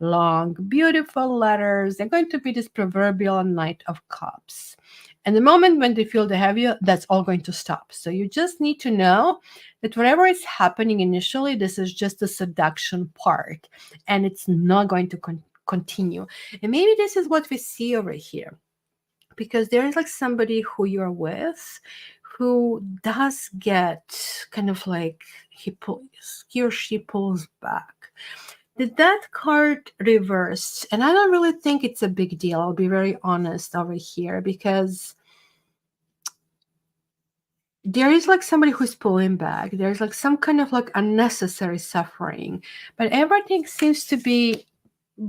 A: long, beautiful letters. They're going to be this proverbial Knight of Cups. And the moment when they feel they have you, that's all going to stop. So you just need to know that whatever is happening initially, this is just the seduction part, and it's not going to continue. And maybe this is what we see over here, because there is like somebody who you're with who does get kind of like he or she pulls back. The Death card reversed, and I don't really think it's a big deal. I'll be very honest over here, because there is like somebody who's pulling back. There's like some kind of like unnecessary suffering, but everything seems to be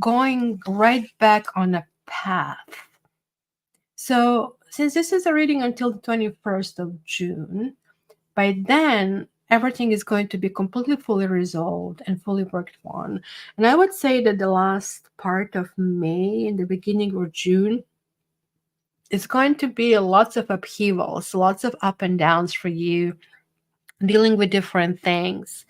A: going right back on a path. So since this is a reading until the 21st of June, by then everything is going to be completely fully resolved and fully worked on. And I would say that the last part of May and the beginning of June is going to be lots of upheavals, lots of up and downs for you, dealing with different things.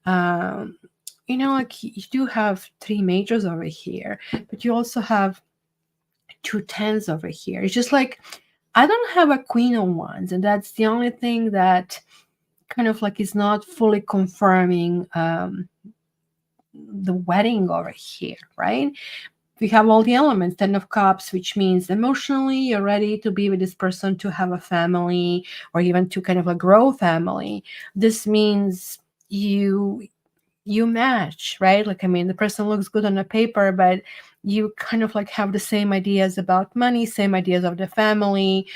A: Like you do have three majors over here, but you also have two tens over here. It's just like I don't have a queen of wands, and that's the only thing that kind of like is not fully confirming the wedding over here, right? We have all the elements, 10 of cups, which means emotionally you're ready to be with this person, to have a family, or even to kind of like grow family. This means you match, right? Like, I mean, the person looks good on the paper, but you kind of like have the same ideas about money, same ideas of the family,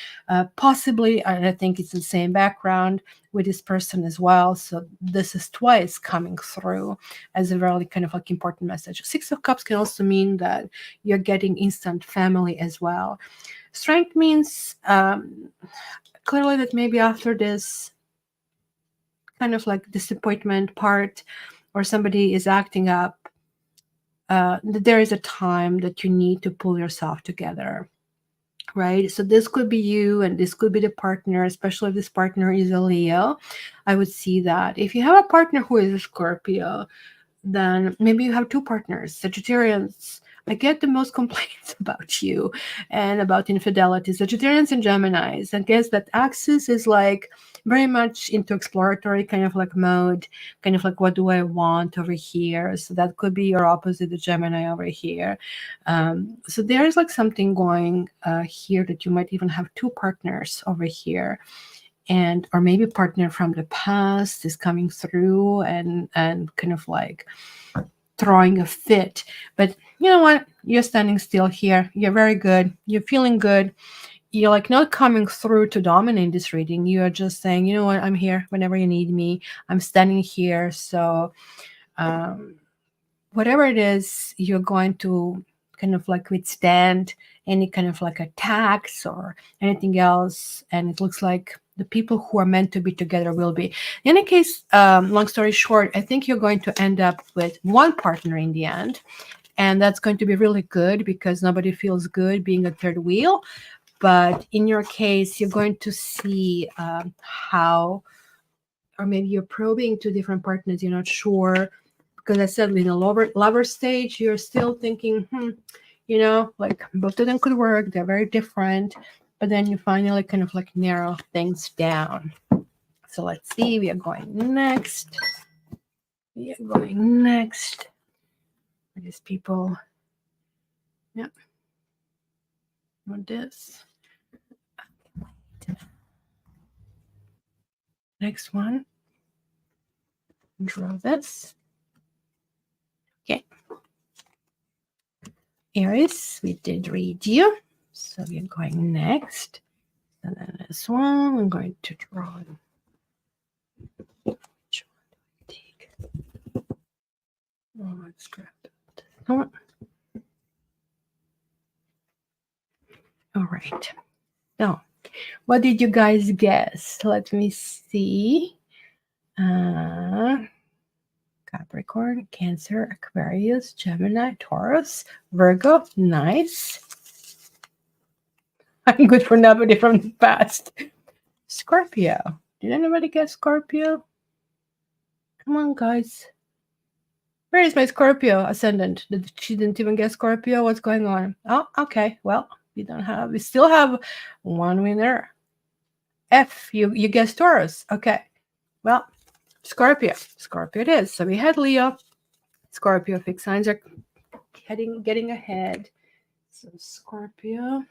A: possibly, and I think it's the same background with this person as well. So this is twice coming through as a really kind of like important message. Six of Cups can also mean that you're getting instant family as well. Strength means clearly that maybe after this kind of like disappointment part, or somebody is acting up, there is a time that you need to pull yourself together, right? So this could be you and this could be the partner, especially if this partner is a Leo. I would see that. If you have a partner who is a Scorpio, then maybe you have two partners. Sagittarians, I get the most complaints about you and about infidelity. Sagittarians and Geminis. I guess that axis is like very much into exploratory kind of like mode, kind of like what do I want over here. So that could be your opposite, the Gemini over here. So there's like something going here that you might even have two partners over here. And or maybe partner from the past is coming through and kind of like throwing a fit. But you know what? You're standing still here. You're very good. You're feeling good. You're like not coming through to dominate this reading. You are just saying, you know what? I'm here whenever you need me. I'm standing here. So whatever it is, you're going to kind of like withstand any kind of like attacks or anything else. And it looks like the people who are meant to be together will be. In any case, long story short, I think you're going to end up with one partner in the end. And that's going to be really good because nobody feels good being a third wheel. But in your case, you're going to see how, or maybe you're probing two different partners, you're not sure. Because I said in a lover stage, you're still thinking, like both of them could work. They're very different. But then you finally kind of like narrow things down. So let's see. We are going next. These people. Yeah. Want this. Next one. Draw this. Okay. Aries, we did read you. So we're going next. And then this one, I'm going to draw. Which one do I take? Oh, let's grab this one. All right. So, what did you guys guess? Let me see. Capricorn, Cancer, Aquarius, Gemini, Taurus, Virgo. Nice. I'm good for nobody from the past. Scorpio. Did anybody guess Scorpio? Come on, guys. Where is my Scorpio ascendant? She didn't even guess Scorpio. What's going on? Oh, okay. Well, we still have one winner. F, you guessed Taurus. Okay. Well, Scorpio it is. So we had Leo. Scorpio fixed signs are getting ahead. So Scorpio.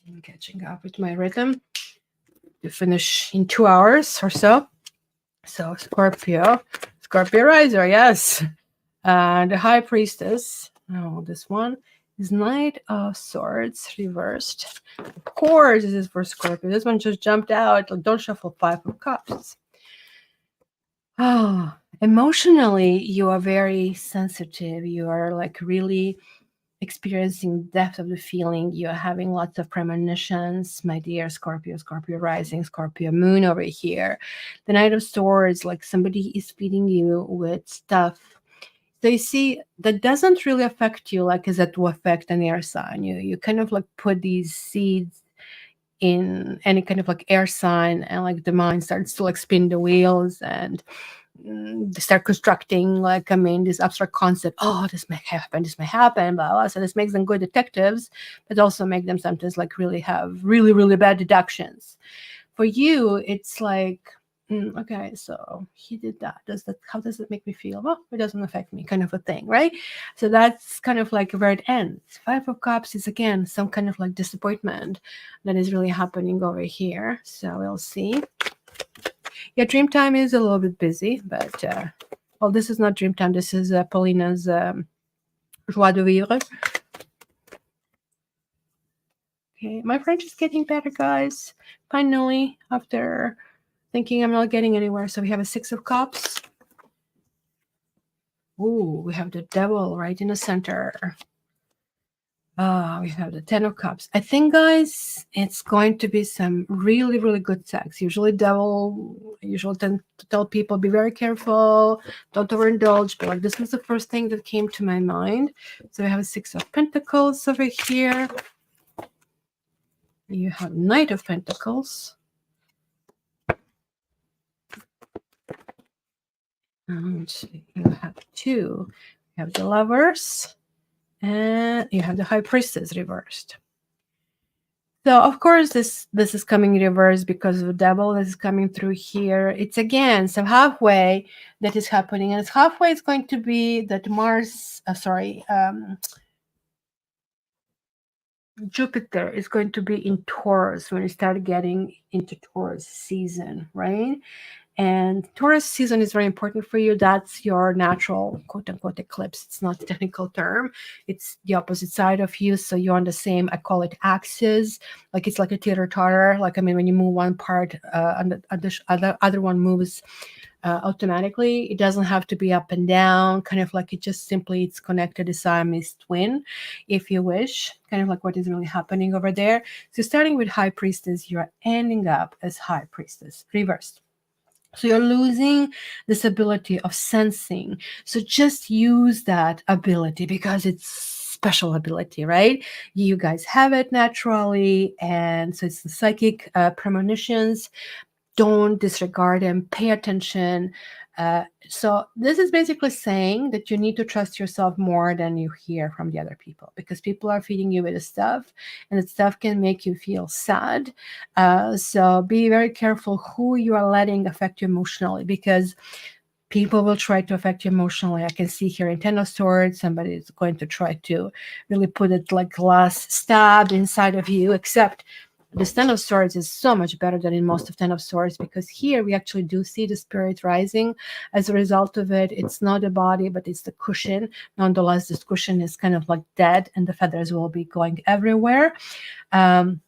A: I'm catching up with my rhythm to finish in 2 hours or so. So Scorpio riser, yes. The High Priestess. Oh, this one is Knight of Swords reversed. Of course, this is for Scorpio. This one just jumped out. Like, don't shuffle 5 of Cups. Oh, emotionally, you are very sensitive. You are like really experiencing depth of the feeling. You're having lots of premonitions, my dear Scorpio, Scorpio rising, Scorpio moon over here. The Knight of Swords, like somebody is feeding you with stuff. They see that doesn't really affect you like as it will affect an air sign. You kind of like put these seeds in any kind of like air sign, and like the mind starts to like spin the wheels, and they start constructing like, I mean, this abstract concept. Oh, this may happen, blah blah. So this makes them good detectives, but also make them sometimes like really have really really bad deductions. For you, it's like, okay, so he did that. How does it make me feel? Well, it doesn't affect me, kind of a thing, right? So that's kind of like where it ends. Five of Cups is again some kind of like disappointment that is really happening over here. So we'll see. Yeah, dream time is a little bit busy, but well, this is not dream time. This is Paulina's joie de vivre. Okay, my French is getting better, guys. Finally, after thinking I'm not getting anywhere. So we have a Six of Cups. Ooh, we have the Devil right in the center. We have the Ten of Cups. I think, guys, it's going to be some really, really good sex. Usually tend to tell people, be very careful, don't overindulge. But like this was the first thing that came to my mind. So we have a Six of Pentacles over here. You have Knight of Pentacles. And you have two. You have the Lovers. And you have the High Priestess reversed. So of course this is coming reversed because of the Devil that is coming through here. It's again some halfway that is happening, and it's halfway is going to be that Jupiter is going to be in Taurus when you start getting into Taurus season, right? And Taurus season is very important for you. That's your natural quote-unquote eclipse. It's not a technical term. It's the opposite side of you. So you're on the same, I call it axis. Like it's like a teeter-totter. Like, I mean, when you move one part, and the other one moves automatically. It doesn't have to be up and down. Kind of like it's connected. A Siamese twin, if you wish. Kind of like what is really happening over there. So starting with High Priestess, you're ending up as High Priestess, reversed. So you're losing this ability of sensing. So just use that ability because it's special ability, right? You guys have it naturally. And so it's the psychic premonitions. Don't disregard them. Pay attention. So this is basically saying that you need to trust yourself more than you hear from the other people, because people are feeding you with the stuff, and the stuff can make you feel sad. So be very careful who you are letting affect you emotionally, because people will try to affect you emotionally. I can see here in Ten of Swords, somebody is going to try to really put it like glass stab inside of you, except the Ten of Swords is so much better than in most of Ten of Swords, because here we actually do see the spirit rising. As a result of it, it's not the body, but it's the cushion. Nonetheless, this cushion is kind of like dead, and the feathers will be going everywhere. But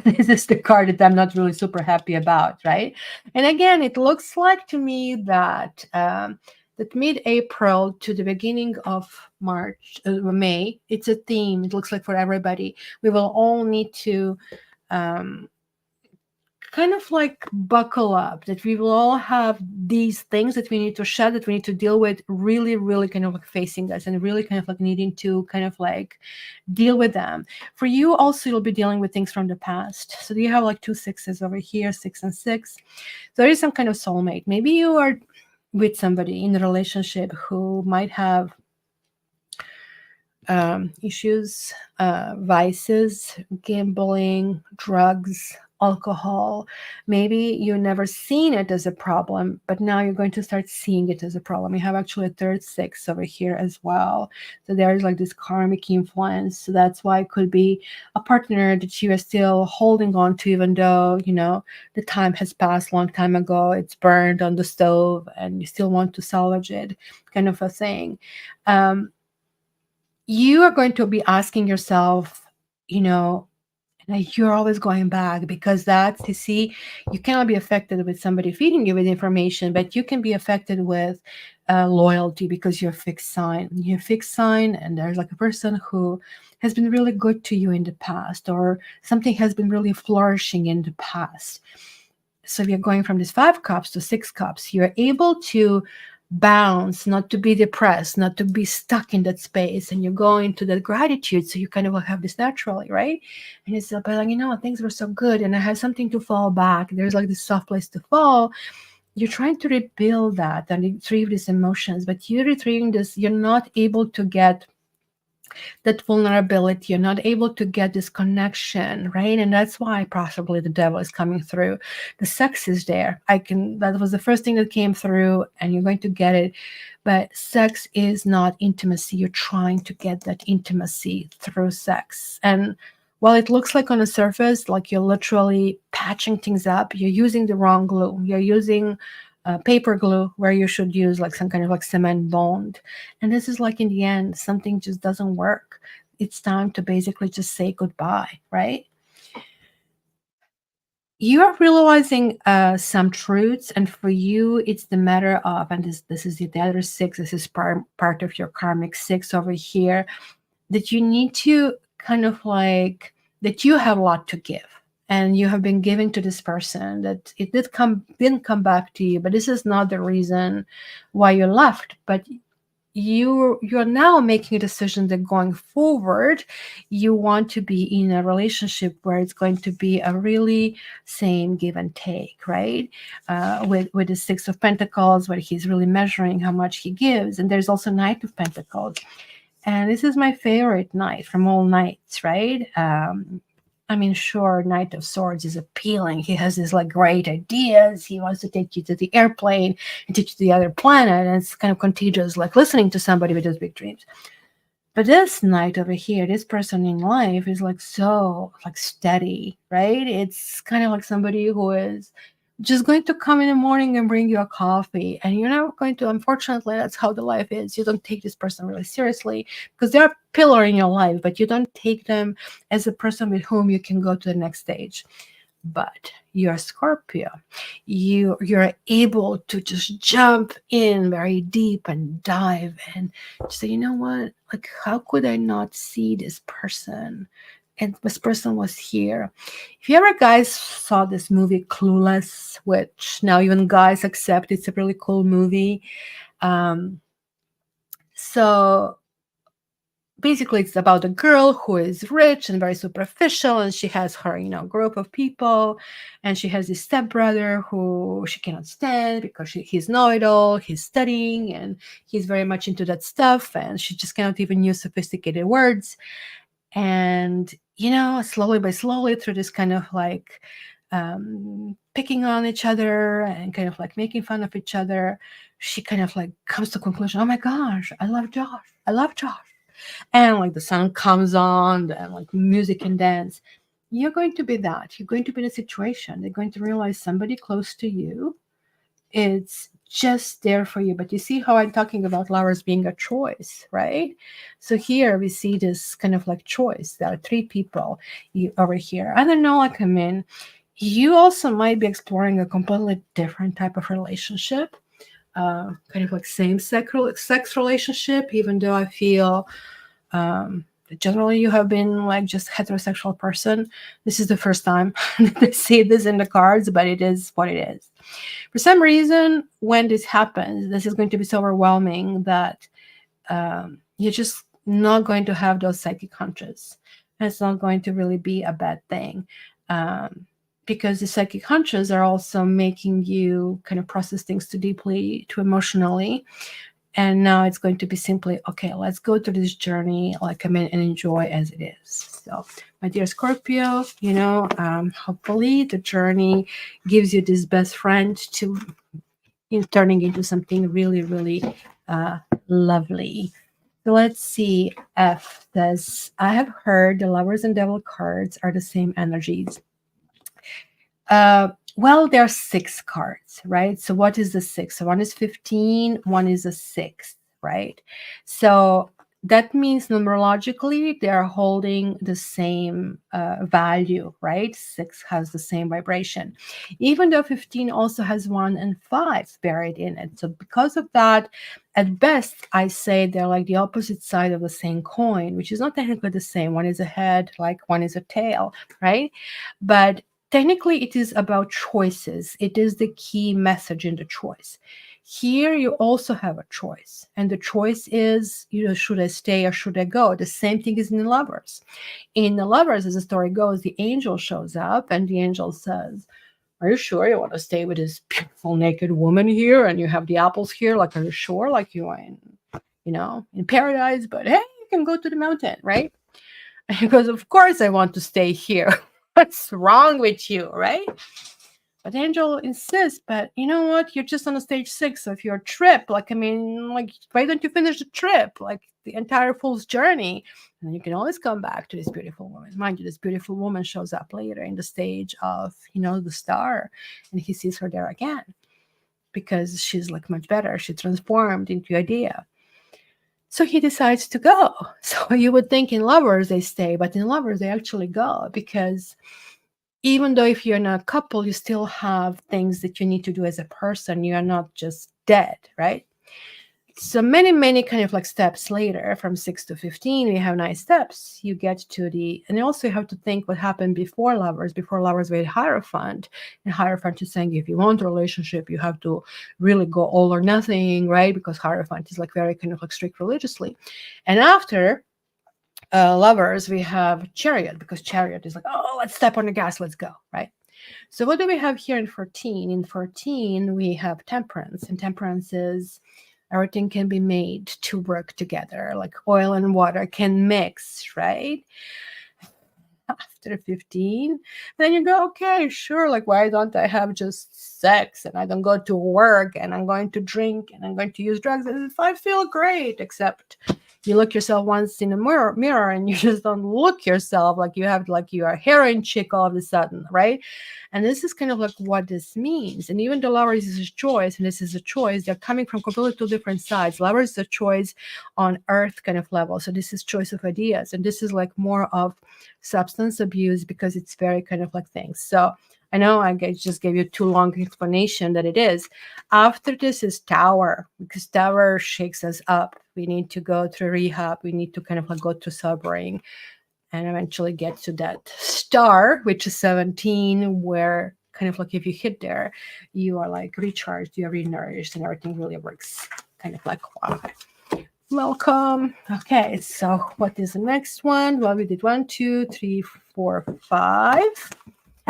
A: this is the card that I'm not really super happy about, right? And again, it looks like to me that that mid-April to the beginning of May, it's a theme. It looks like for everybody, we will all need to kind of like buckle up, that we will all have these things that we need to shed, that we need to deal with, really, really kind of like facing us, and really kind of like needing to kind of like deal with them. For you also, you'll be dealing with things from the past. So you have like two sixes over here, 6 and 6. So there is some kind of soulmate. Maybe you are with somebody in a relationship who might have issues, vices, gambling, drugs, alcohol. Maybe you never seen it as a problem, but now you're going to start seeing it as a problem. You have actually a third six over here as well. So there's like this karmic influence. So that's why it could be a partner that you are still holding on to, even though, you know, the time has passed a long time ago. It's burned on the stove and you still want to salvage it, kind of a thing. You are going to be asking yourself, you know, And you're always going back, because that's, you see, you cannot be affected with somebody feeding you with information, but you can be affected with loyalty, because you're fixed sign. You're fixed sign, and there's like a person who has been really good to you in the past, or something has been really flourishing in the past. So if you're going from these 5 cups to 6 cups, you're able to bounce, not to be depressed, not to be stuck in that space, and you go into that gratitude. So you kind of have this naturally, right? And it's like, things were so good, and I have something to fall back. There's like this soft place to fall. You're trying to rebuild that and retrieve these emotions, but you're retrieving this, you're not able to get that vulnerability. You're not able to get this connection, right? And that's why possibly the devil is coming through. The sex is there. That was the first thing that came through, and you're going to get it. But sex is not intimacy. You're trying to get that intimacy through sex. And while it looks like on the surface, like you're literally patching things up, you're using the wrong glue. You're using paper glue where you should use like some kind of like cement bond. And this is like, in the end, something just doesn't work. It's time to basically just say goodbye, right? You are realizing some truths, and for you, it's the matter of, and this is the other 6. This is part of your karmic 6 over here, that you need to kind of like, that you have a lot to give, and you have been giving to this person, that it didn't come back to you, but this is not the reason why you left. But you're now making a decision that going forward, you want to be in a relationship where it's going to be a really same give and take, right? With the 6 of Pentacles, where he's really measuring how much he gives. And there's also Knight of Pentacles, and this is my favorite knight from all knights, right? Sure, Knight of Swords is appealing. He has these like great ideas. He wants to take you to the airplane and take you to the other planet. And it's kind of contagious, like listening to somebody with those big dreams. But this knight over here, this person in life is like so like steady, right? It's kind of like somebody who is just going to come in the morning and bring you a coffee, and you're not going to, unfortunately, that's how the life is. You don't take this person really seriously, because they're a pillar in your life, but you don't take them as a person with whom you can go to the next stage. But you're a Scorpio. You're able to just jump in very deep and dive and say, you know what? Like, how could I not see this person? And this person was here. If you ever guys saw this movie Clueless, which now even guys accept it's a really cool movie. So basically it's about a girl who is rich and very superficial, and she has her group of people, and she has this stepbrother who she cannot stand because he's know-it-all, he's studying, and he's very much into that stuff, and she just cannot even use sophisticated words. And slowly by slowly, through this kind of like picking on each other and kind of like making fun of each other, she kind of like comes to the conclusion, oh my gosh, I love Josh. And like the sun comes on, and like music and dance. You're going to be that. You're going to be in a situation. They're going to realize somebody close to you, it's just there for you. But you see how I'm talking about lovers being a choice, right? So here we see this kind of like choice. There are 3 people over here. I don't know, like, you also might be exploring a completely different type of relationship, kind of like same-sex relationship, even though I feel generally you have been like just heterosexual person. This is the first time they see this in the cards, but it is what it is. For some reason, when this happens, this is going to be so overwhelming that you're just not going to have those psychic hunches. And it's not going to really be a bad thing. Because the psychic hunches are also making you kind of process things too deeply, too emotionally. And now it's going to be simply, okay, let's go through this journey, like, come in and enjoy as it is. So, my dear Scorpio, hopefully the journey gives you this best friend to turning into something really, really lovely. So let's see if this, I have heard the Lovers and Devil cards are the same energies. Well, there are 6 cards, right? So what is the 6? So one is 15, one is a 6, right? So that means numerologically they are holding the same value, right? 6 has the same vibration, even though 15 also has 1 and 5 buried in it. So because of that, at best, I say they're like the opposite side of the same coin, which is not technically the same. One is a head, like one is a tail, right? But technically it is about choices. It is the key message in the choice. Here you also have a choice, and the choice is, should I stay or should I go? The same thing is in the Lovers. In the Lovers, as the story goes, the angel shows up and the angel says, are you sure you want to stay with this beautiful naked woman here and you have the apples here? Like, are you sure? Like you are in paradise, but hey, you can go to the mountain, right? Because of course I want to stay here. What's wrong with you, right? But Angel insists, but you know what? You're just on a stage 6 of your trip. Like, I mean, like, why don't you finish the trip? Like the entire fool's journey. And you can always come back to this beautiful woman. Mind you, this beautiful woman shows up later in the stage of, the star. And he sees her there again. Because she's like much better. She transformed into Idea. So he decides to go. So you would think in Lovers they stay, but in Lovers they actually go, because even though if you're in a couple, you still have things that you need to do as a person. You are not just dead, right? So many, many kind of like steps later, from 6 to 15, we have 9 steps. You get to and also you have to think what happened before Lovers. Before Lovers, we had Hierophant. And Hierophant is saying, if you want a relationship, you have to really go all or nothing, right? Because Hierophant is like very kind of like strict religiously. And after Lovers, we have Chariot, because Chariot is like, oh, let's step on the gas, let's go, right? So what do we have here in 14? In 14, we have Temperance, and Temperance is everything can be made to work together, like oil and water can mix, right? After 15, then you go, okay, sure, like why don't I have just sex and I don't go to work and I'm going to drink and I'm going to use drugs, and if I feel great, except you look yourself once in a mirror and you just don't look yourself, like you have, like you are a heroin chick all of a sudden, right? And this is kind of like what this means. And even though Lovers is a choice, and this is a choice, they're coming from completely two different sides. Lovers is a choice on earth kind of level. So this is choice of ideas. And this is like more of substance abuse, because it's very kind of like things. So I know I just gave you too long explanation that it is. After this is Tower, because Tower shakes us up. We need to go through rehab. We need to kind of like go through sobering and eventually get to that Star, which is 17, where kind of like if you hit there, you are like recharged, you are renourished, and everything really works kind of like, wow. Welcome. Okay, so what is the next one? Well, we did 1, 2, 3, 4, 5.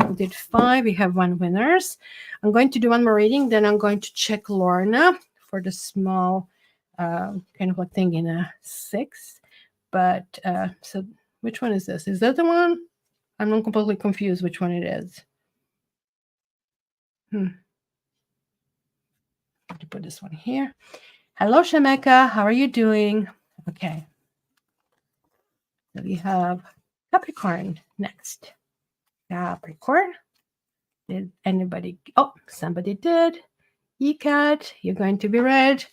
A: We did 5. We have 1 winners. I'm going to do one more reading, then I'm going to check Lorna for the small kind of like thing in a 6. But so which one is this? Is that the one? I'm not completely confused which one it is. I have to put this one here. Hello, Shemeka. How are you doing? Okay. So we have Capricorn next. Capricorn. Did anybody? Oh, somebody did. Ecat, you're going to be read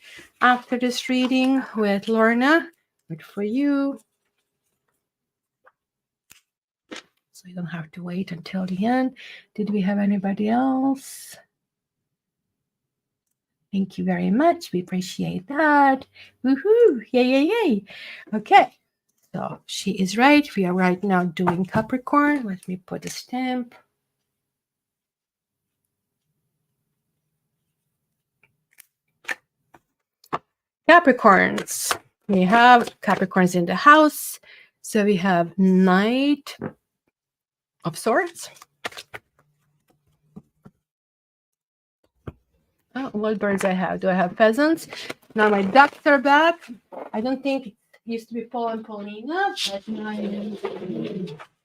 A: after this reading with Lorna. Good for you. So you don't have to wait until the end. Did we have anybody else? Thank you very much. We appreciate that. Woohoo! Yay, yay, yay. Okay. So she is right. We are right now doing Capricorn. Let me put a stamp. Capricorns. We have Capricorns in the house. So we have Knight of Swords. Oh, what birds I have? Do I have pheasants? Now my ducks are back. I don't think it used to be Paul and Paulina, but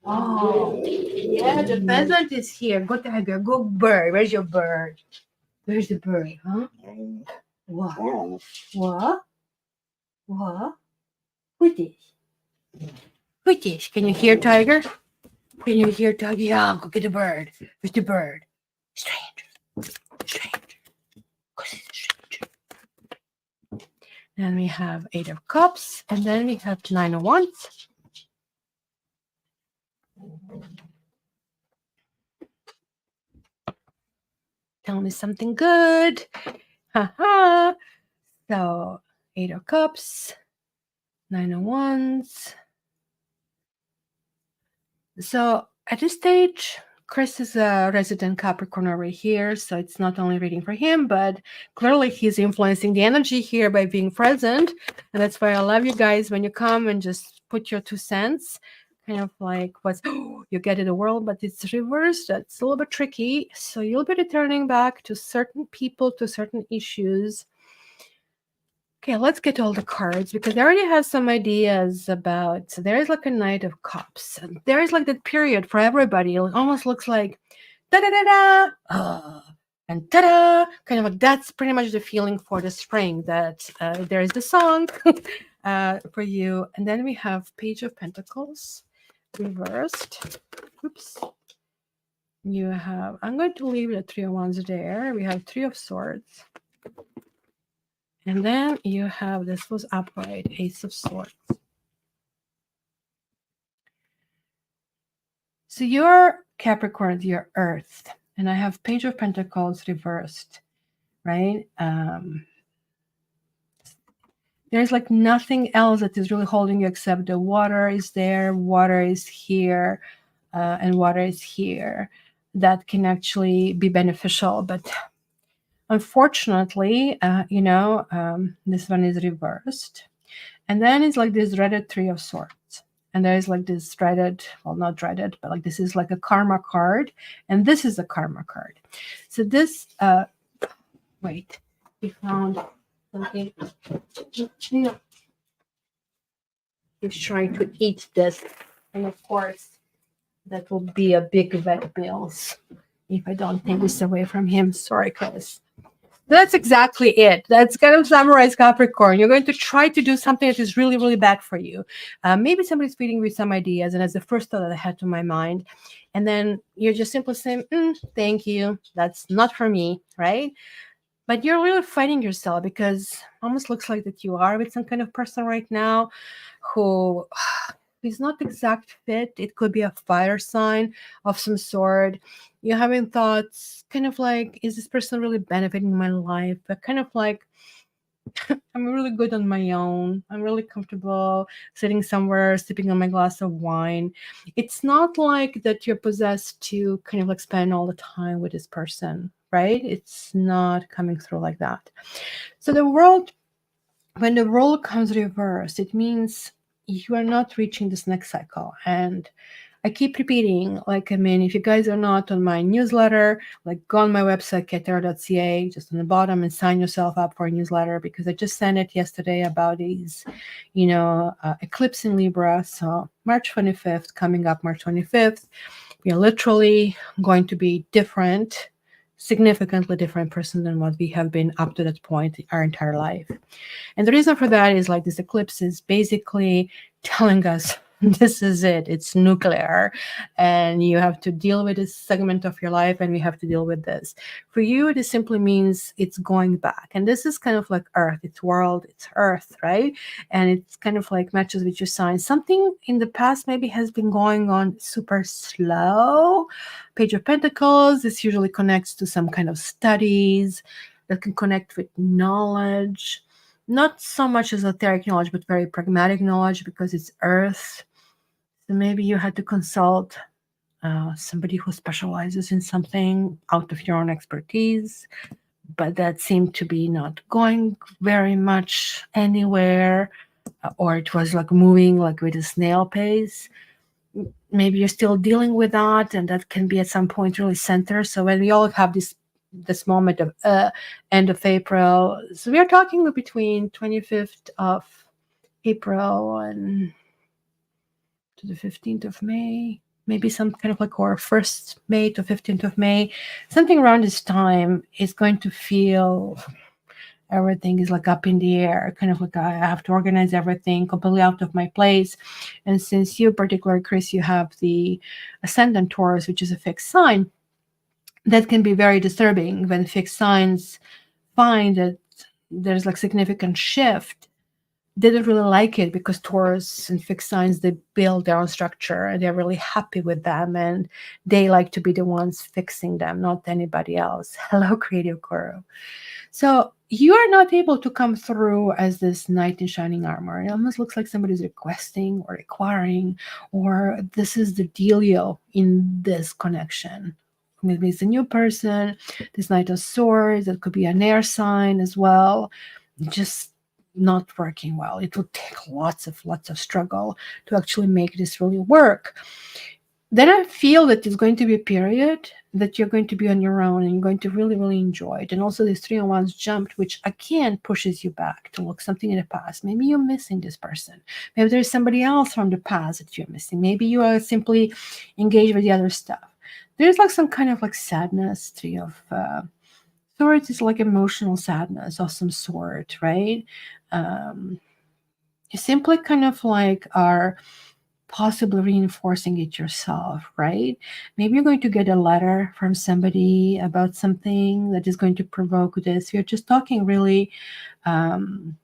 A: oh, yeah, the pheasant is here. Go tiger, go bird. Where's your bird? Where's the bird? Huh? What? What? What? Who's this? Who's this? Can you hear tiger? Can you hear tiger? Yeah, go get the bird. Where's the bird? Stranger. Stranger. And we have 8 of Cups. And then we have 9 of Wands. Tell me something good. Haha. So 8 of Cups, 9 of Wands. So at this stage, Chris is a resident Capricorn over here, so it's not only reading for him, but clearly he's influencing the energy here by being present. And that's why I love you guys when you come and just put your 2 cents, kind of like what's you get in the world, but it's reversed. That's a little bit tricky. So you'll be returning back to certain people, to certain issues. Okay, let's get all the cards because I already have some ideas about. So there is like a Knight of Cups. And there is like that period for everybody. It almost looks like da da da da, and ta da. Kind of like that's pretty much the feeling for the spring. That there is the song for you, and then we have Page of Pentacles reversed. Oops. You have. I'm going to leave the 3 of Wands there. We have 3 of Swords. And then you have, this was upright, Ace of Swords. So your Capricorn, your Earth, and I have Page of Pentacles reversed, right? There's like nothing else that is really holding you except the water is there, water is here, and water is here. That can actually be beneficial, but unfortunately, this one is reversed. And then it's like this dreaded 3 of Swords. And there is like this dreaded, well, not dreaded, but like this is like a karma card. And this is a karma card. So this, wait, we found something. He's trying to eat this. And of course, that will be a big vet bills if I don't take this away from him. Sorry, Chris. That's exactly it. That's kind of summarized Capricorn. You're going to try to do something that is really, really bad for you. Maybe somebody's feeding you some ideas, and that's the first thought that I had to my mind. And then you're just simply saying, thank you. That's not for me, right? But you're really fighting yourself because almost looks like that you are with some kind of person right now who is not exact fit. It could be a fire sign of some sort. You're having thoughts kind of like, is this person really benefiting my life? But kind of like, I'm really good on my own. I'm really comfortable sitting somewhere, sipping on my glass of wine. It's not like that you're possessed to kind of like spend all the time with this person, right? It's not coming through like that. So the world, when the role comes reversed, it means you are not reaching this next cycle. And I keep repeating, if you guys are not on my newsletter, go on my website, ketarot.ca, just on the bottom, and sign yourself up for a newsletter because I just sent it yesterday about these, eclipse in Libra. So March 25th, coming up March 25th, we are literally going to be different, significantly different person than what we have been up to that point our entire life. And the reason for that is this eclipse is basically telling us this is it. It's nuclear. And you have to deal with this segment of your life, and we have to deal with this. For you, this simply means it's going back. And this is kind of like Earth. It's world, it's Earth, right? And it's kind of like matches with your sign. Something in the past maybe has been going on super slow. Page of Pentacles, this usually connects to some kind of studies that can connect with knowledge. Not so much esoteric knowledge, but very pragmatic knowledge because it's Earth. So maybe you had to consult somebody who specializes in something out of your own expertise, but that seemed to be not going very much anywhere, or it was moving with a snail pace. Maybe you're still dealing with that, and that can be at some point really center. So when we all have this moment of end of April, so we are talking between 25th of April and to the 15th of May, maybe some kind of or 1st May to 15th of May, something around this time is going to feel everything is up in the air, kind of I have to organize everything completely out of my place. And since you, particularly Chris, you have the ascendant Taurus, which is a fixed sign, that can be very disturbing when fixed signs find that there's like significant shift, didn't really like it because Taurus and fixed signs, they build their own structure and they're really happy with them, and they like to be the ones fixing them, not anybody else. Hello, creative guru. So you are not able to come through as this knight in shining armor. It almost looks like somebody's requesting or requiring, or this is the dealio in this connection. Maybe it's a new person, this Knight of Swords, it could be an air sign as well. Just not working well. It will take lots of struggle to actually make this really work. Then I feel that it's going to be a period that you're going to be on your own and you're going to really, really enjoy it. And also this 3 on 1s jumped, which again pushes you back to look something in the past. Maybe you're missing this person. Maybe there's somebody else from the past that you're missing. Maybe you are simply engaged with the other stuff. There's like some kind of like sadness. 3 of Swords is like emotional sadness of some sort, right? You simply kind of like are possibly reinforcing it yourself, right? Maybe you're going to get a letter from somebody about something that is going to provoke this. You're just talking really, that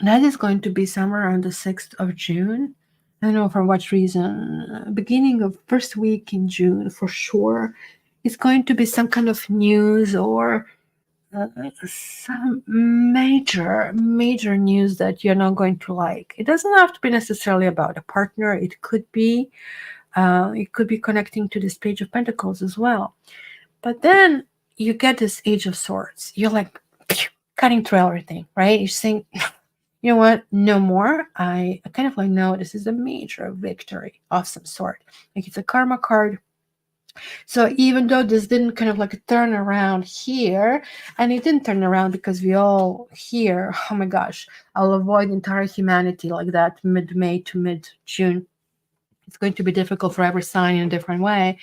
A: is going to be somewhere around the 6th of June. I don't know for what reason. Beginning of first week in June for sure. It's going to be some kind of news or some major news that you're not going to like. It doesn't have to be necessarily about a partner. It could be connecting to this Page of Pentacles as well. But then you get this Age of Swords. You're like cutting through everything, right? You're saying, you know what, no more. I kind of like, no, this is a major victory of some sort. Like it's a karma card. So even though this didn't kind of like turn around here, and it didn't turn around because we all here, oh my gosh, I'll avoid entire humanity like that mid-May to mid-June. It's going to be difficult for every sign in a different way,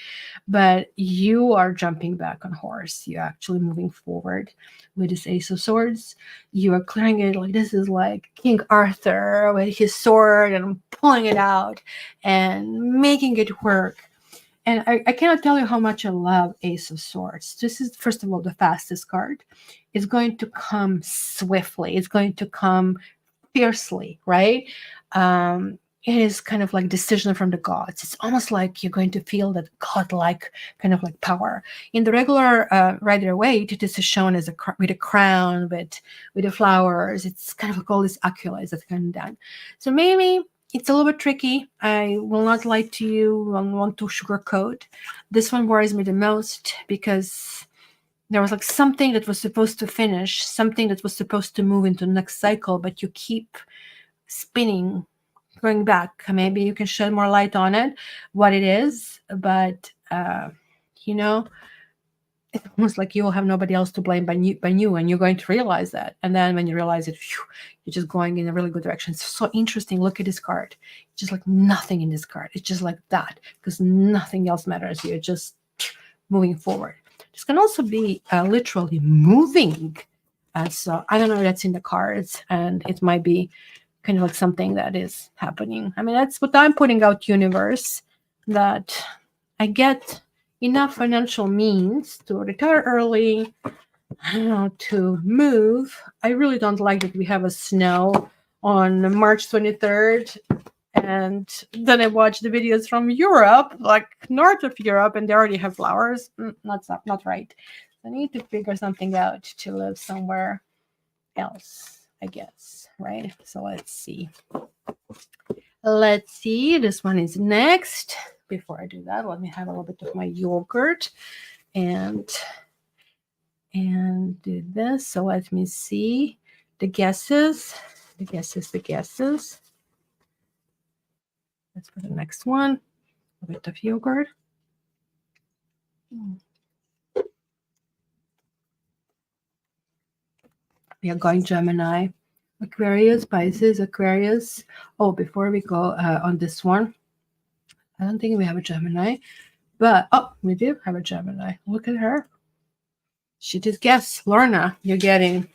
A: but you are jumping back on horse. You're actually moving forward with this Ace of Swords. You are clearing it like this is like King Arthur with his sword and pulling it out and making it work. And I cannot tell you how much I love Ace of Swords. This is, first of all, the fastest card. It's going to come swiftly. It's going to come fiercely, right? It is kind of like decision from the gods. It's almost like you're going to feel that godlike kind of like power. In the regular Rider-Waite, this is shown as with a crown, with the flowers. It's kind of like all these accolades that come down. So maybe it's a little bit tricky. I will not lie to you. I don't want to sugarcoat. This one worries me the most because there was like something that was supposed to finish, something that was supposed to move into the next cycle, but you keep spinning, going back. Maybe you can shed more light on it, what it is. But, you know, it's almost like you will have nobody else to blame but you, and you're going to realize that. And then when you realize it, phew, you're just going in a really good direction. It's so interesting. Look at this card. It's just like nothing in this card. It's just like that because nothing else matters. You're just moving forward. This can also be literally moving. So I don't know if that's in the cards, and it might be kind of like something that is happening. I mean, that's what I'm putting out, universe, that I get enough financial means to retire early, I don't know, to move. I really don't like that we have a snow on March 23rd. And then I watch the videos from Europe, like north of Europe, and they already have flowers. Not right. I need to figure something out to live somewhere else, I guess, right? So let's see. This one is next. Before I do that, let me have a little bit of my yogurt and do this. So let me see the guesses. Let's for the next one. A bit of yogurt. We are going Gemini, Aquarius, Pisces, Aquarius. Oh, before we go on this one, I don't think we have a Gemini, but we do have a Gemini. Look at her. She just guessed. Lorna, you're getting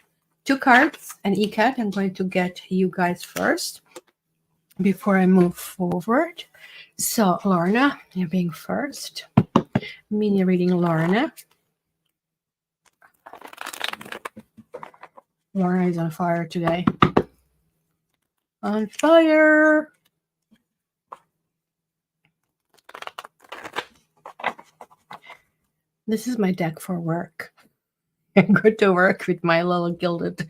A: 2 cards, an ECAT. I'm going to get you guys first before I move forward. So, Lorna, you're being first. Mini reading, Lorna. Lorna is on fire today. On fire. This is my deck for work. I go to work with my little gilded,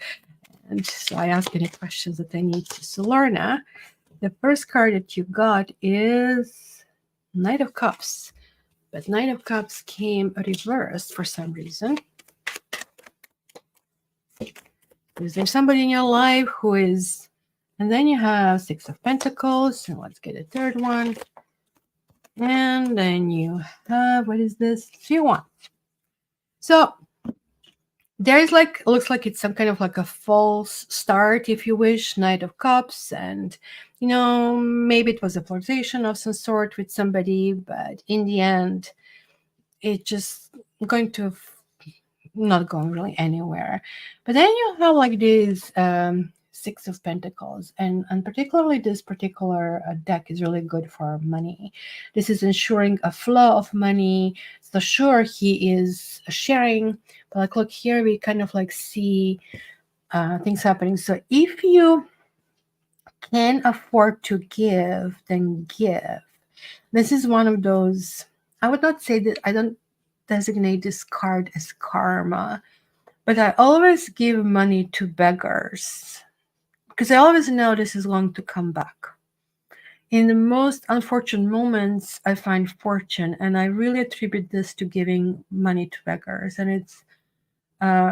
A: and so I ask any questions that I need to. So Lorna, the first card that you got is Knight of Cups, but Knight of Cups came reversed for some reason. Is there somebody in your life who is, and then you have Six of Pentacles, and let's get a third one. And then you have, what is this? 3-1. So there's like, looks like it's some kind of like a false start, if you wish, Knight of Cups. And, you know, maybe it was a flirtation of some sort with somebody, but in the end, it just going to not going really anywhere. But then you have like this Six of Pentacles, and particularly this particular deck is really good for money. This is ensuring a flow of money. So sure, he is sharing, but like look here, we kind of like see things happening. So if you can afford to give, then give. This is one of those, I would not say that, I don't designate this card as karma, but I always give money to beggars because I always know this is going to come back. In the most unfortunate moments, I find fortune, and I really attribute this to giving money to beggars. And it's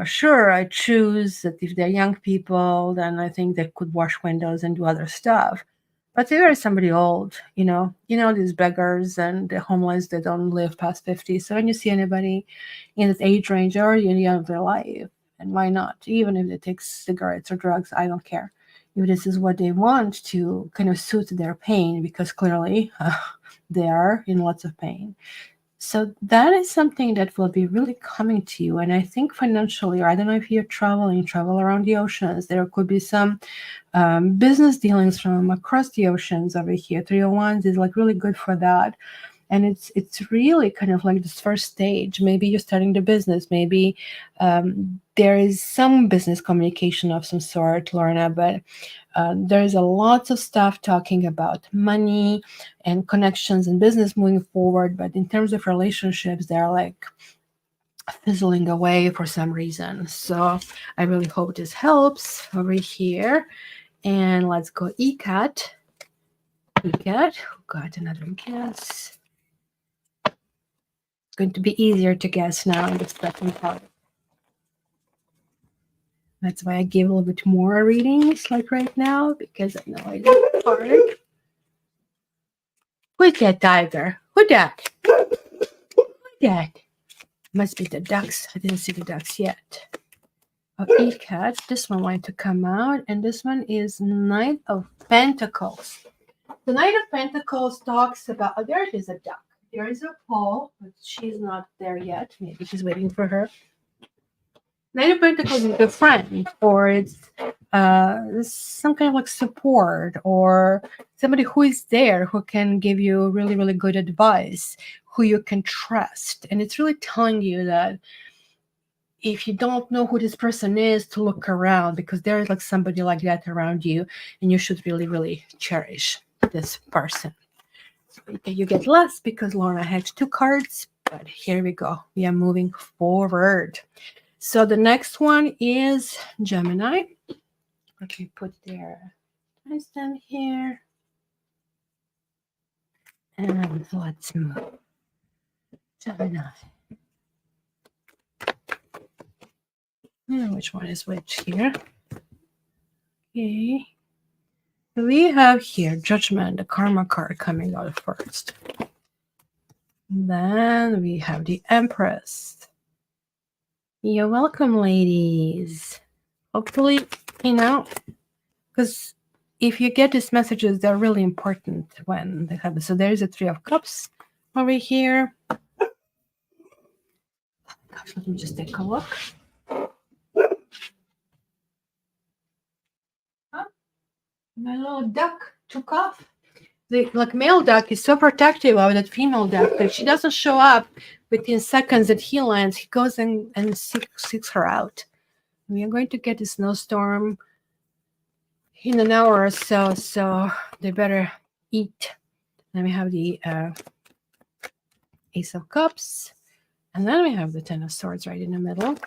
A: sure, I choose that if they're young people, then I think they could wash windows and do other stuff. But if there's somebody old, you know, these beggars and the homeless, they don't live past 50. So when you see anybody in this age range or in the end of their life, and why not? Even if they take cigarettes or drugs, I don't care. If this is what they want to kind of suit their pain, because clearly they are in lots of pain. So that is something that will be really coming to you. And I think financially, or I don't know if you're traveling, travel around the oceans, there could be some business dealings from across the oceans over here. 301s is like really good for that. And it's really kind of like this first stage. Maybe you're starting the business. Maybe there is some business communication of some sort, Lorna, but there's a lot of stuff talking about money and connections and business moving forward. But in terms of relationships, they're like fizzling away for some reason. So I really hope this helps over here. And let's go ECAT. ECAT, who got another guess? It's going to be easier to guess now in the second part. That's why I give a little bit more readings like right now, because I know it's hard. Who's that tiger? Who that? Who that? Must be the ducks. I didn't see the ducks yet. Oh, ECAT. This one wanted to come out, and this one is Knight of Pentacles. The Knight of Pentacles talks about, oh, there is a duck. There is a pole, but she's not there yet. Maybe she's waiting for her. Knight of Pentacles is a friend, or it's some kind of like support, or somebody who is there who can give you really, really good advice, who you can trust. And it's really telling you that if you don't know who this person is, to look around, because there is like somebody like that around you, and you should really, really cherish this person. So you get less because Lorna had 2 cards, but here we go. We are moving forward. So the next one is Gemini. Let me put their timestamp here. And let's move. Gemini. Which one is which here? Okay. So we have here Judgment, the Karma card coming out first. Then we have the Empress. You're welcome, ladies. Hopefully, you know, because if you get these messages, they're really important when they happen. So there's a 3 of Cups over here. Gosh, let me just take a look. My little duck took off. The like male duck is so protective of that female duck that she doesn't show up within seconds that he lands. He goes and seeks her out. We are going to get a snowstorm in an hour or so, so they better eat. Then we have the Ace of Cups, and then we have the Ten of Swords right in the middle.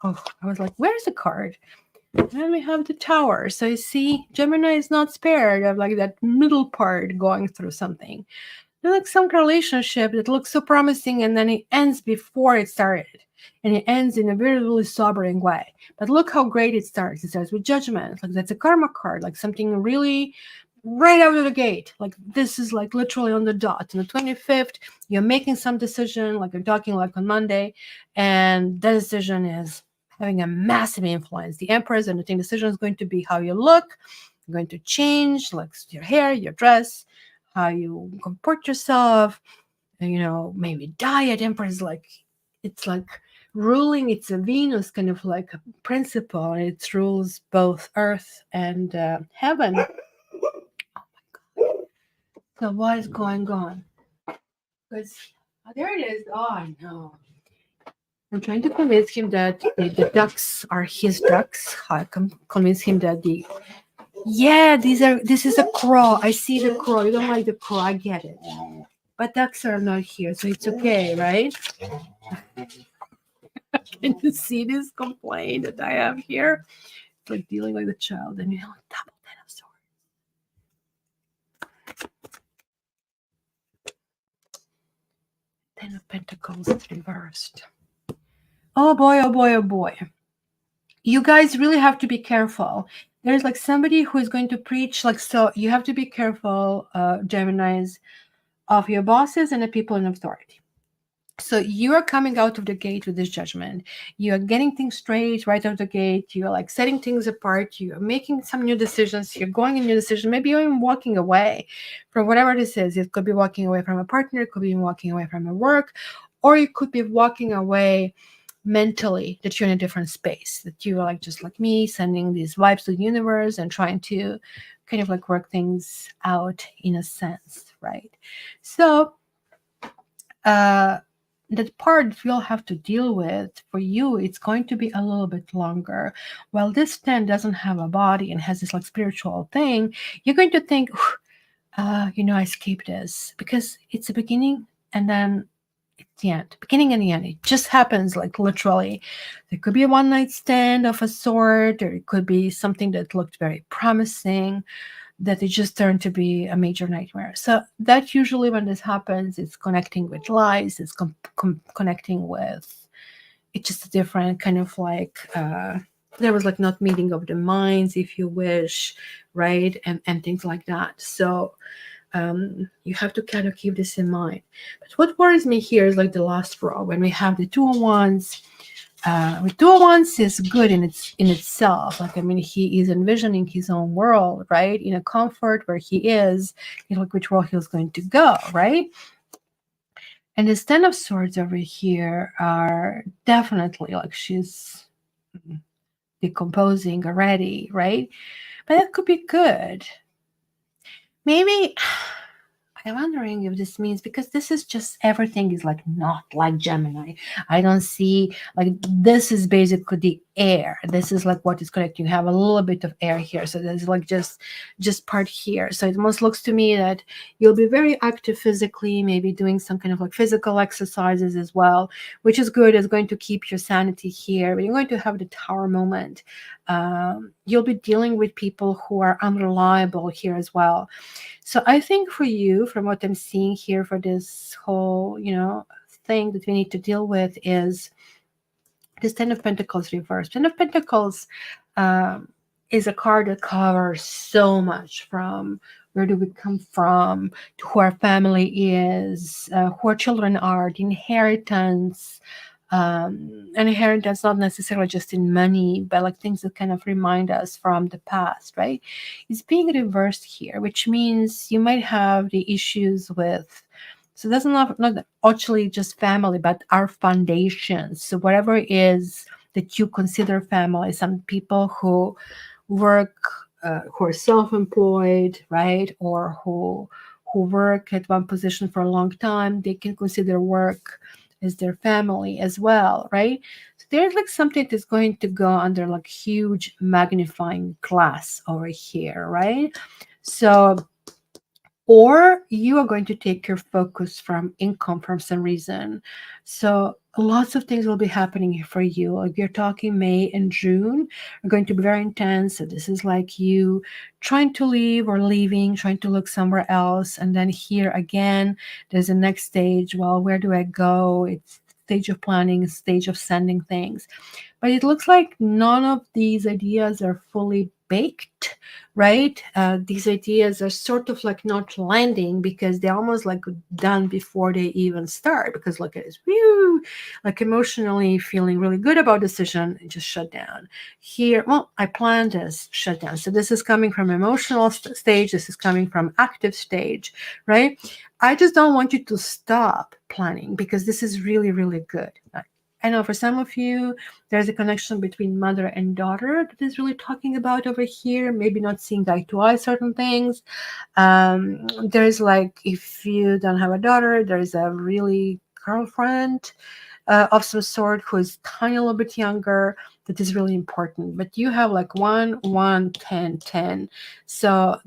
A: Oh, I was like, where's the card? And then we have the Tower. So you see, Gemini is not spared of like that middle part going through something. There's like some relationship that looks so promising and then it ends before it started. And it ends in a very, really sobering way. But look how great it starts. It starts with Judgment. Like that's a karma card, like something really right out of the gate. Like this is like literally on the dot. On the 25th, you're making some decision, like you're talking like on Monday, and that decision is having a massive influence. The Emperor's and the thing decision is going to be how you look, you're going to change, like your hair, your dress, how you comport yourself, and, you know, maybe diet. Emperor is like, it's like ruling, it's a Venus kind of like a principle, and it rules both earth and heaven. So what is going on? Because there it is. Oh, I know. I'm trying to convince him that the ducks are his ducks. I can convince him that this is a crow. I see the crow. You don't like the crow. I get it. But ducks are not here, so it's okay, right? Can you see this complaint that I have here? It's like dealing with a child, and you know, double Ten of Swords. Ten of Pentacles reversed. Oh boy, oh boy, oh boy. You guys really have to be careful. There's like somebody who is going to preach, like, so you have to be careful, Geminis, of your bosses and the people in authority. So you are coming out of the gate with this judgment. You are getting things straight right out of the gate. You're like setting things apart. You are making some new decisions. You're going in new decisions. Maybe you're even walking away from whatever this is. It could be walking away from a partner. It could be walking away from a work, or it could be walking away mentally, that you're in a different space, that you are like just like me, sending these vibes to the universe and trying to kind of like work things out in a sense, right? So that part you'll have to deal with, for you it's going to be a little bit longer. While this 10 doesn't have a body and has this like spiritual thing, you're going to think, you know, I escaped this, because it's the beginning and then it's the end. Beginning and the end. It just happens like literally. There could be a one night stand of a sort, or it could be something that looked very promising, that it just turned to be a major nightmare. So that usually when this happens, it's connecting with lies, it's connecting with, it's just a different kind of like, there was like not meeting of the minds, if you wish, right? And things like that. So you have to kind of keep this in mind. But what worries me here is like the last row, when we have the Two of Wands. With Two of Wands is good in itself. Like, I mean, he is envisioning his own world, right? In a comfort where he is, you know, like which world he's going to go, right? And the Ten of Swords over here are definitely like she's decomposing already, right? But that could be good. Maybe I'm wondering if this means, because this is just, everything is like not like Gemini. I don't see, like, this is basically the air. This is like what is connecting. You have a little bit of air here. So there's like just part here. So it almost looks to me that you'll be very active physically, maybe doing some kind of like physical exercises as well, which is good. It's going to keep your sanity here. But you're going to have the Tower moment. You'll be dealing with people who are unreliable here as well. So I think for you, from what I'm seeing here for this whole, you know, thing that we need to deal with, is this Ten of Pentacles reversed. Ten of Pentacles is a card that covers so much, from where do we come from, to who our family is, who our children are, the inheritance. An inheritance not necessarily just in money, but like things that kind of remind us from the past, right? It's being reversed here, which means you might have the issues with, so that's not actually just family, but our foundations. So whatever it is that you consider family, some people who work, who are self-employed, right? Or who work at one position for a long time, they can consider work is their family as well, right? So there's like something that's going to go under like huge magnifying glass over here, right? So, or you are going to take your focus from income for some reason. So lots of things will be happening here for you. Like you're talking May and June are going to be very intense. So this is like you trying to leave or leaving, trying to look somewhere else. And then here again, there's a next stage. Well, where do I go? It's stage of planning, stage of sending things. But it looks like none of these ideas are fully baked, right? These ideas are sort of like not landing because they're almost like done before they even start. Because look at this, whew, like emotionally feeling really good about decision, and just shut down. Here, well, I planned this, shut down. So this is coming from emotional stage. This is coming from active stage, right? I just don't want you to stop planning because this is really, really good. I know for some of you, there's a connection between mother and daughter that is really talking about over here, maybe not seeing eye to eye certain things. There's like, if you don't have a daughter, there's a really girlfriend of some sort who is tiny a little bit younger that is really important. But you have like 1, 1, 10, 10. So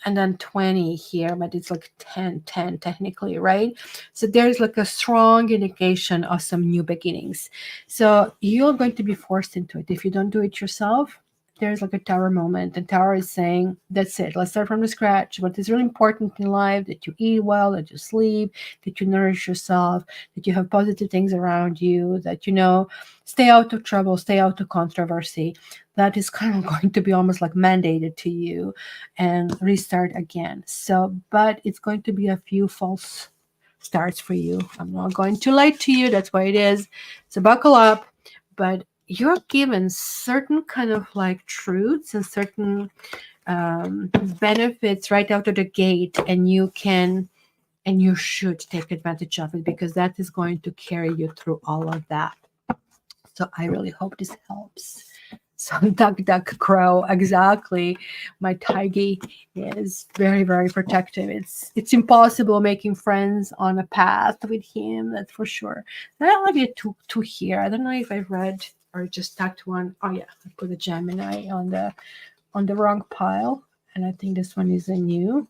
A: and then 20 here, but it's like 10, 10 technically, right? So there's like a strong indication of some new beginnings. So you're going to be forced into it. If you don't do it yourself, there's like a tower moment. And tower is saying, that's it. Let's start from the scratch. What is really important in life, that you eat well, that you sleep, that you nourish yourself, that you have positive things around you, that, stay out of trouble, stay out of controversy. That is kind of going to be almost like mandated to you and restart again. So, but it's going to be a few false starts for you. I'm not going to lie to you. That's why it is. So buckle up. But you're given certain kind of like truths and certain benefits right out of the gate, and you can and you should take advantage of it because that is going to carry you through all of that. So I really hope this helps. So duck, duck, crow. Exactly. My tiger is very, very protective. It's impossible making friends on a path with him. That's for sure. Then I love you two here. I don't know if I've read or just tucked one. Oh yeah, I put a Gemini on the wrong pile, and I think this one is a new.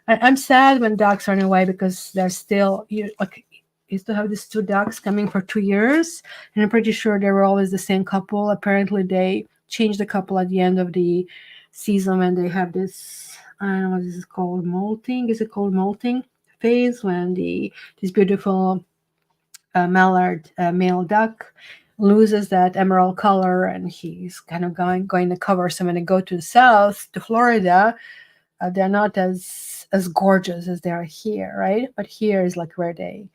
A: I'm sad when ducks run away because they're still like used to have these two ducks coming for 2 years, and I'm pretty sure they were always the same couple. Apparently, they changed the couple at the end of the season when they have this. I don't know what this is called. Molting? Is it called molting phase when this beautiful mallard male duck loses that emerald color, and he's kind of going to cover. So when they go to the south, to Florida, they're not as gorgeous as they are here, right? But here is like where they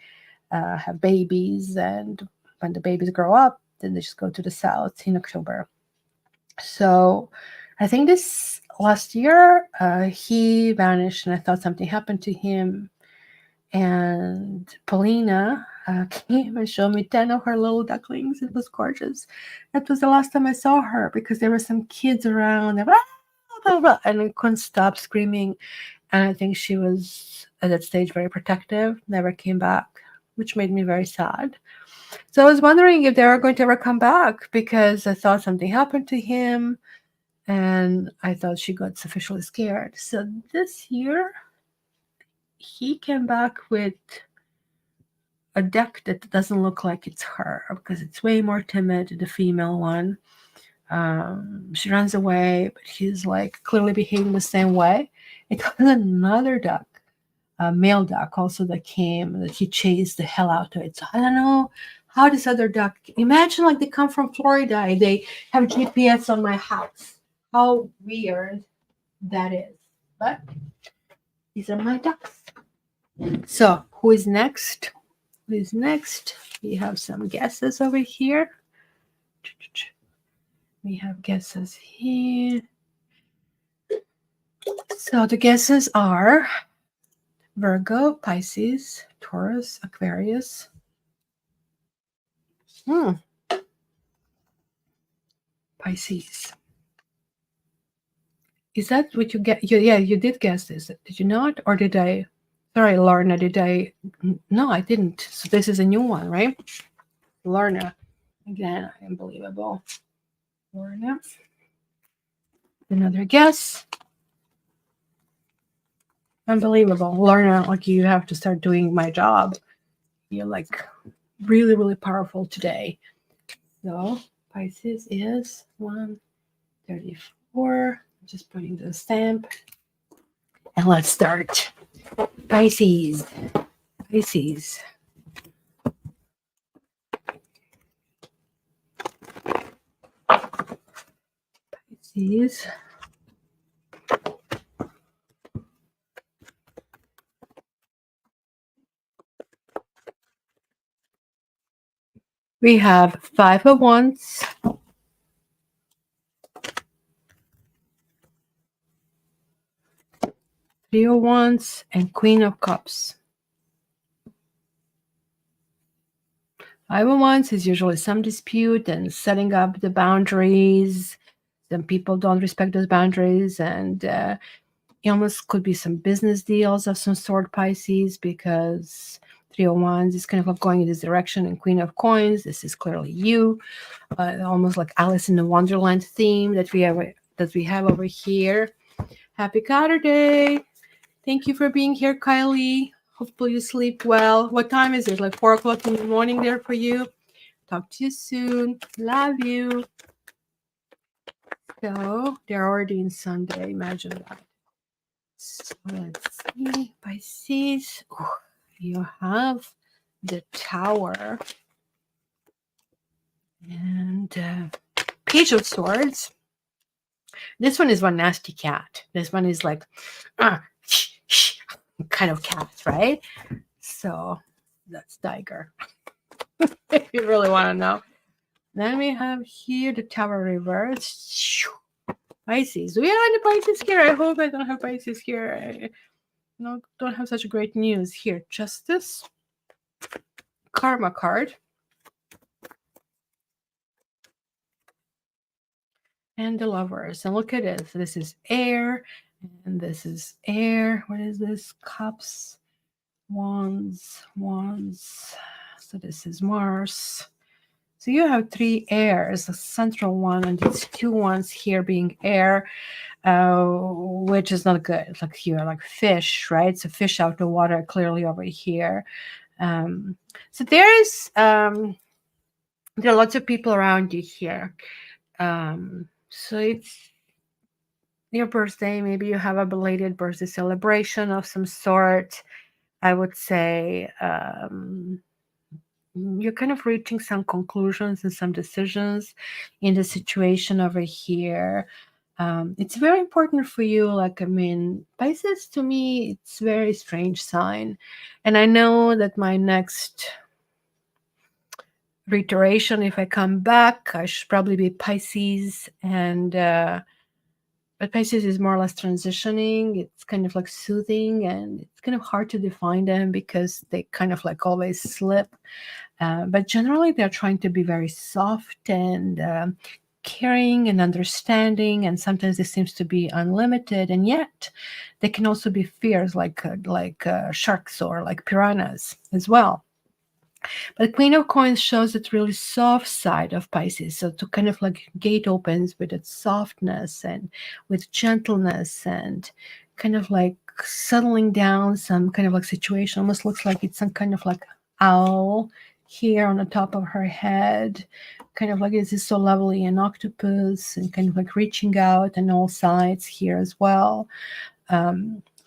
A: have babies, and when the babies grow up, then they just go to the south in October. So I think this last year he vanished, and I thought something happened to him. And Paulina came and showed me 10 of her little ducklings. It was gorgeous. That was the last time I saw her because there were some kids around. And I couldn't stop screaming. And I think she was at that stage very protective, never came back, which made me very sad. So I was wondering if they were going to ever come back because I thought something happened to him and I thought she got sufficiently scared. So this year, he came back with a duck that doesn't look like it's her because it's way more timid, the female one. She runs away, but he's like clearly behaving the same way. It was another duck, a male duck also that came, that he chased the hell out of it. So I don't know how this other duck, imagine like they come from Florida and they have GPS on my house. How weird that is. But these are my ducks. So who is next? Who is next? We have some guesses over here. We have guesses here. So the guesses are Virgo, Pisces, Taurus, Aquarius. Pisces. Is that what you get? Yeah, you did guess this. Did you not? Or did I? Sorry, Lorna, did I? No, I didn't. So this is a new one, right? Lorna. Again, unbelievable. Lorna. Another guess. Unbelievable. Lorna, like you have to start doing my job. You're like really, really powerful today. So Pisces is 134. Just putting the stamp. And let's start. Pisces. Pisces. Pisces. We have 5 of Wands, 3 of Wands, and Queen of Cups. 5 of Wands is usually some dispute and setting up the boundaries. Some people don't respect those boundaries, and it almost could be some business deals of some sort, Pisces, because 3 of Wands is kind of like going in this direction, and Queen of Coins, this is clearly you, almost like Alice in the Wonderland theme that we have over here. Happy Saturday! Thank you for being here, Kylie. Hopefully you sleep well. What time is it? Like 4 o'clock in the morning there for you? Talk to you soon. Love you. So they're already in Sunday. Imagine that. So let's see. Pisces. Ooh, you have the Tower and Page of Swords. This one is one nasty cat. This one is like kind of cat, right? So that's Tiger. If you really want to know. Then we have here the Tower reverse. Pisces. We are in the Pisces here. I hope I don't have Pisces here. I don't have such great news here. Justice. Karma card. And the Lovers. And look at this. This is air. And this is air. What is this? Cups. Wands. So this is Mars. So you have 3 airs, a central one, and these 2 ones here being air, which is not good. It's like here, like fish, right? So fish out the water clearly over here. So there are lots of people around you here. So it's your birthday. Maybe you have a belated birthday celebration of some sort. I would say you're kind of reaching some conclusions and some decisions in the situation over here. It's very important for you. Like, I mean, Pisces to me, it's a very strange sign. And I know that my next reiteration, if I come back, I should probably be Pisces. And but Pisces is more or less transitioning. It's kind of like soothing, and it's kind of hard to define them because they kind of like always slip. But generally, they're trying to be very soft and caring and understanding, and sometimes it seems to be unlimited, and yet they can also be fierce, like sharks or like piranhas as well. But Queen of Coins shows that really soft side of Pisces. So to kind of like gate opens with its softness and with gentleness and kind of like settling down some kind of like situation. Almost looks like it's some kind of like owl here on the top of her head. Kind of like this is so lovely, an octopus, and kind of like reaching out on all sides here as well.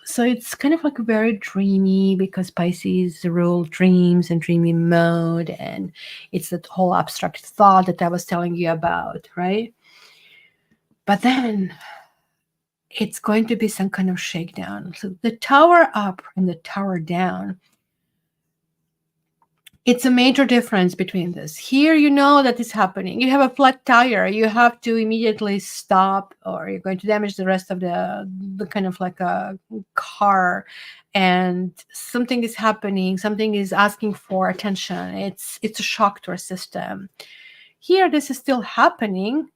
A: So it's kind of like very dreamy because Pisces rule dreams and dreamy mode, and it's that whole abstract thought that I was telling you about, right? But then it's going to be some kind of shakedown. So the Tower up and the Tower down, it's a major difference between this. Here, you know that is happening. You have a flat tire. You have to immediately stop, or you're going to damage the rest of the kind of like a car. And something is happening. Something is asking for attention. It's a shock to our system. Here, this is still happening,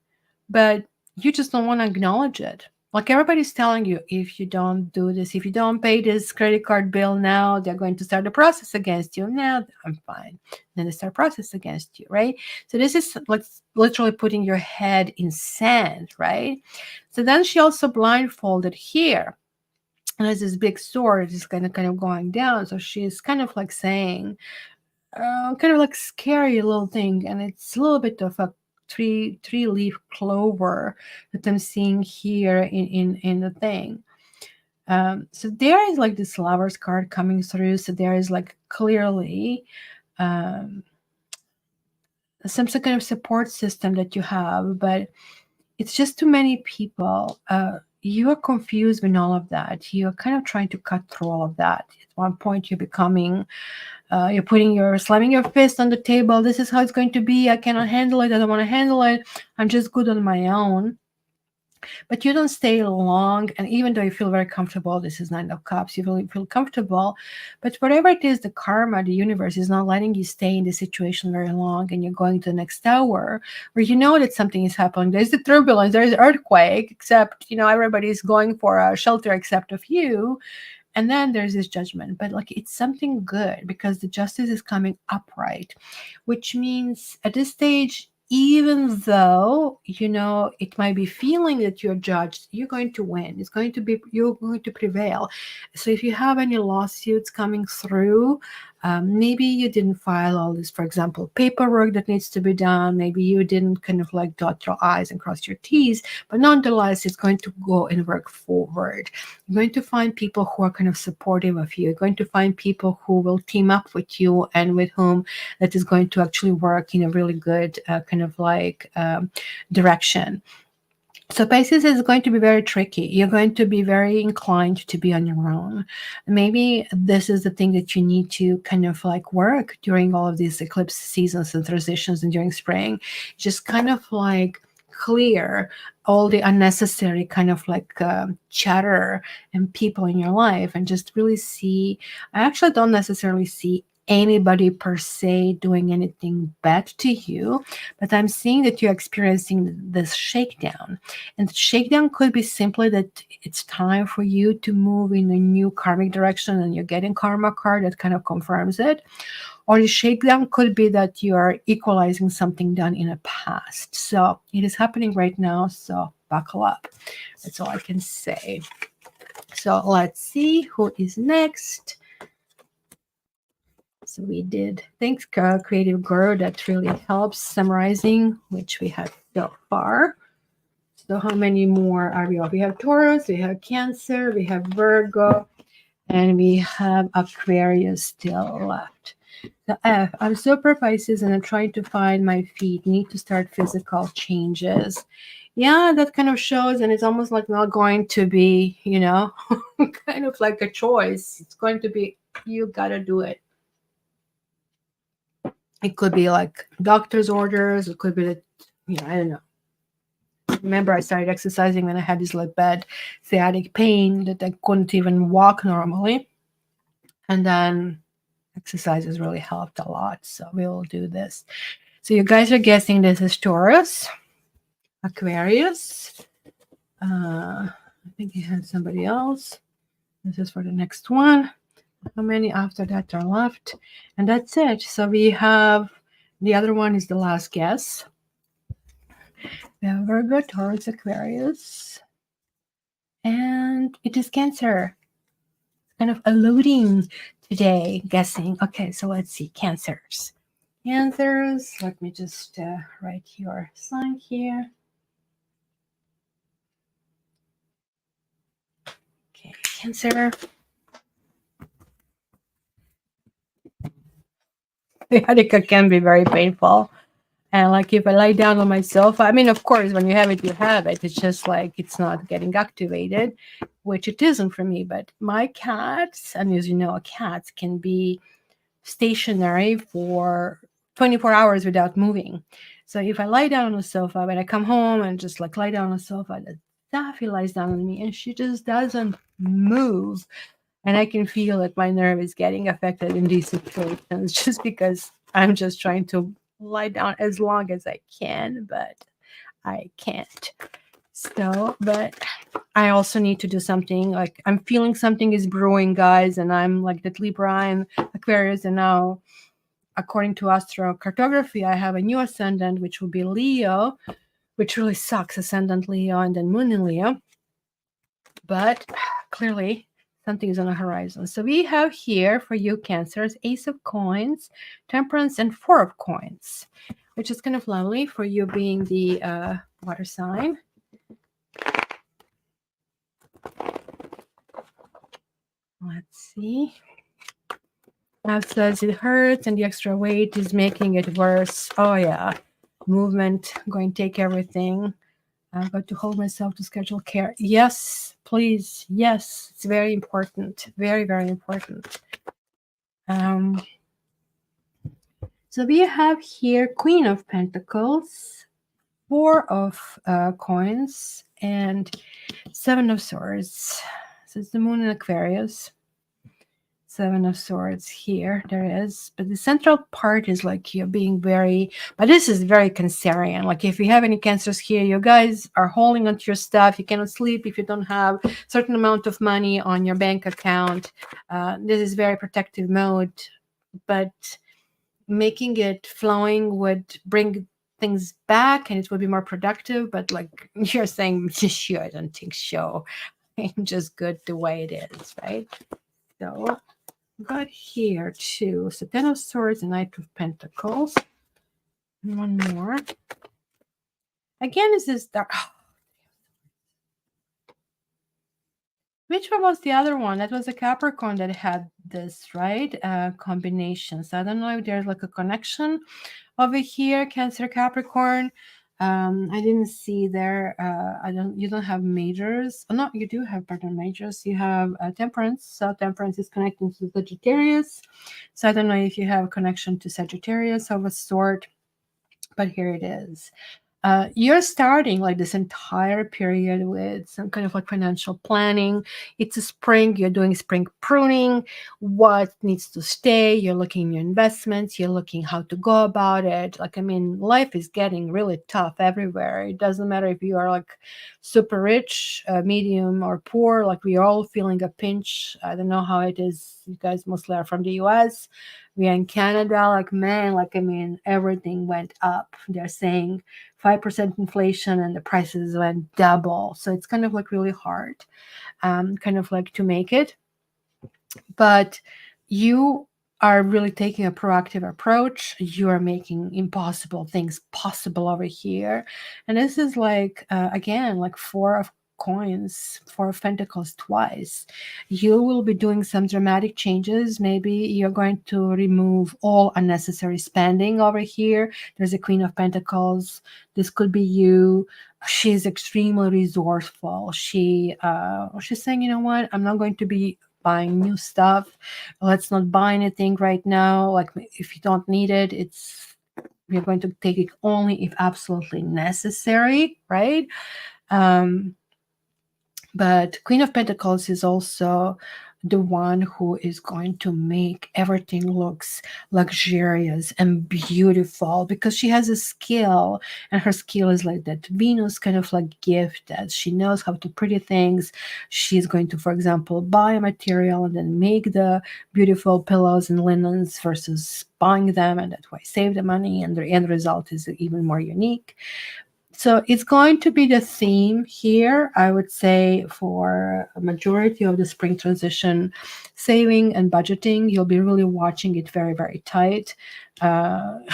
A: but you just don't want to acknowledge it. Like everybody's telling you, if you don't do this, if you don't pay this credit card bill now, they're going to start the process against you. Now I'm fine. Then they start process against you, right? So this is like literally putting your head in sand, right? So then she also blindfolded here. And there's this big sword is kind of going down. So she's kind of like saying, kind of like scary little thing, and it's a little bit of a three leaf clover that I'm seeing here in the thing. So there is like this Lovers card coming through. So there is like clearly um, some kind of support system that you have, but it's just too many people. You are confused with all of that. You're kind of trying to cut through all of that. At one point, you're becoming you're slamming your fist on the table. This is how it's going to be. I cannot handle it. I don't want to handle it. I'm just good on my own. But you don't stay long. And even though you feel very comfortable, this is Nine of Cups, you really feel comfortable. But whatever it is, the karma, the universe is not letting you stay in this situation very long. And you're going to the next tower where you know that something is happening. There's the turbulence, there's the earthquake, except, everybody's going for a shelter except of you. And then there's this judgment, but like it's something good because the justice is coming upright, which means at this stage, even though it might be feeling that you're judged, you're going to win. You're going to prevail. So if you have any lawsuits coming through, maybe you didn't file all this, for example, paperwork that needs to be done. Maybe you didn't kind of like dot your I's and cross your T's, but nonetheless, it's going to go and work forward. You're going to find people who are kind of supportive of you. You're going to find people who will team up with you and with whom that is going to actually work in a really good kind of like direction. So Pisces is going to be very tricky. You're going to be very inclined to be on your own. Maybe this is the thing that you need to kind of like work during all of these eclipse seasons and transitions and during spring. Just kind of like clear all the unnecessary kind of like chatter and people in your life and just really see. I actually don't necessarily see anybody per se doing anything bad to you, but I'm seeing that you're experiencing this shakedown. And the shakedown could be simply that it's time for you to move in a new karmic direction and you're getting karma card that kind of confirms it. Or the shakedown could be that you are equalizing something done in the past. So it is happening right now, so buckle up. That's all I can say. So let's see who is next. So we did Thanks Creative Guru. That really helps summarizing, which we have so far. So how many more are we on? We have Taurus, we have Cancer, we have Virgo, and we have Aquarius still left. The F, I'm super Pisces and I'm trying to find my feet. Need to start physical changes. Yeah, that kind of shows, and it's almost like not going to be, kind of like a choice. It's going to be, you gotta do it. It could be like doctor's orders. It could be that, I don't know. Remember, I started exercising when I had this like bad sciatic pain that I couldn't even walk normally. And then exercises really helped a lot. So we'll do this. So you guys are guessing this is Taurus, Aquarius. I think you had somebody else. This is for the next one. How many after that are left? And that's it. So we have the other one is the last guess. We have Virgo, Taurus, Aquarius, and it is Cancer. Kind of alluding today, guessing. Okay, so let's see. Cancers. Let me just write your sign here. Okay, Cancer. Sciatica can be very painful. And like if I lie down on my sofa, I mean, of course, when you have it, you have it. It's just like it's not getting activated, which it isn't for me. But my cats, and as you know, cats can be stationary for 24 hours without moving. So if I lie down on the sofa, when I come home and just like lie down on the sofa, the Daffy lies down on me and she just doesn't move. And I can feel that my nerve is getting affected in these situations just because I'm just trying to lie down as long as I can, but I can't. So, but I also need to do something. Like I'm feeling something is brewing, guys, and I'm like that Libra and Aquarius, and now, according to astrocartography, I have a new ascendant, which will be Leo, which really sucks, ascendant Leo and then moon in Leo. But clearly, something is on the horizon. So we have here for you, Cancers, Ace of Coins, Temperance, and Four of Coins, which is kind of lovely for you being the water sign. Let's see. Now it says it hurts and the extra weight is making it worse. Oh, yeah. Movement, going to take everything. I've got to hold myself to schedule care. Yes, please. Yes, it's very important. Very, very important. So we have here Queen of Pentacles, Four of Coins, and Seven of Swords. So it's the moon in Aquarius. Seven of Swords here, there is. But the central part is like you're being very, but this is very Cancerian. Like if you have any Cancers here, you guys are holding onto your stuff. You cannot sleep if you don't have a certain amount of money on your bank account. This is very protective mode, but making it flowing would bring things back and it would be more productive. But like you're saying, sure, I don't think so. I'm just good the way it is, right? So got here too. So Ten of Swords and Knight of Pentacles. And one more. Again, is this dark? Which one was the other one? That was a Capricorn that had this, right? Combination. So I don't know if there's like a connection over here, Cancer Capricorn. I didn't see there. You don't have majors. Oh, no, you do have, pardon, majors. You have Temperance. So Temperance is connecting to Sagittarius. So I don't know if you have a connection to Sagittarius of a sort, but here it is. You're starting like this entire period with some kind of like financial planning. It's a spring, you're doing spring pruning, what needs to stay, you're looking at your investments, you're looking how to go about it. Like, I mean, life is getting really tough everywhere. It doesn't matter if you are like super rich, medium, or poor, like we are all feeling a pinch. I don't know how it is. You guys mostly are from the US. We are in Canada, like, man, like, I mean, everything went up. They're saying 5% inflation and the prices went double. So it's kind of like really hard, kind of like to make it. But you are really taking a proactive approach. You are making impossible things possible over here. And this is like, again, like Four of Coins, Four of Pentacles twice. You will be doing some dramatic changes. Maybe you're going to remove all unnecessary spending over here. There's a Queen of Pentacles. This could be you. She's extremely resourceful. She's saying, you know what, I'm not going to be buying new stuff. Let's not buy anything right now. Like if you don't need it, we're going to take it only if absolutely necessary, right? But Queen of Pentacles is also the one who is going to make everything looks luxurious and beautiful because she has a skill, and her skill is like that Venus kind of like gift that she knows how to pretty things. She's going to, for example, buy a material and then make the beautiful pillows and linens versus buying them, and that way save the money, and the end result is even more unique. So it's going to be the theme here, I would say, for a majority of the spring transition, saving and budgeting. You'll be really watching it very, very tight.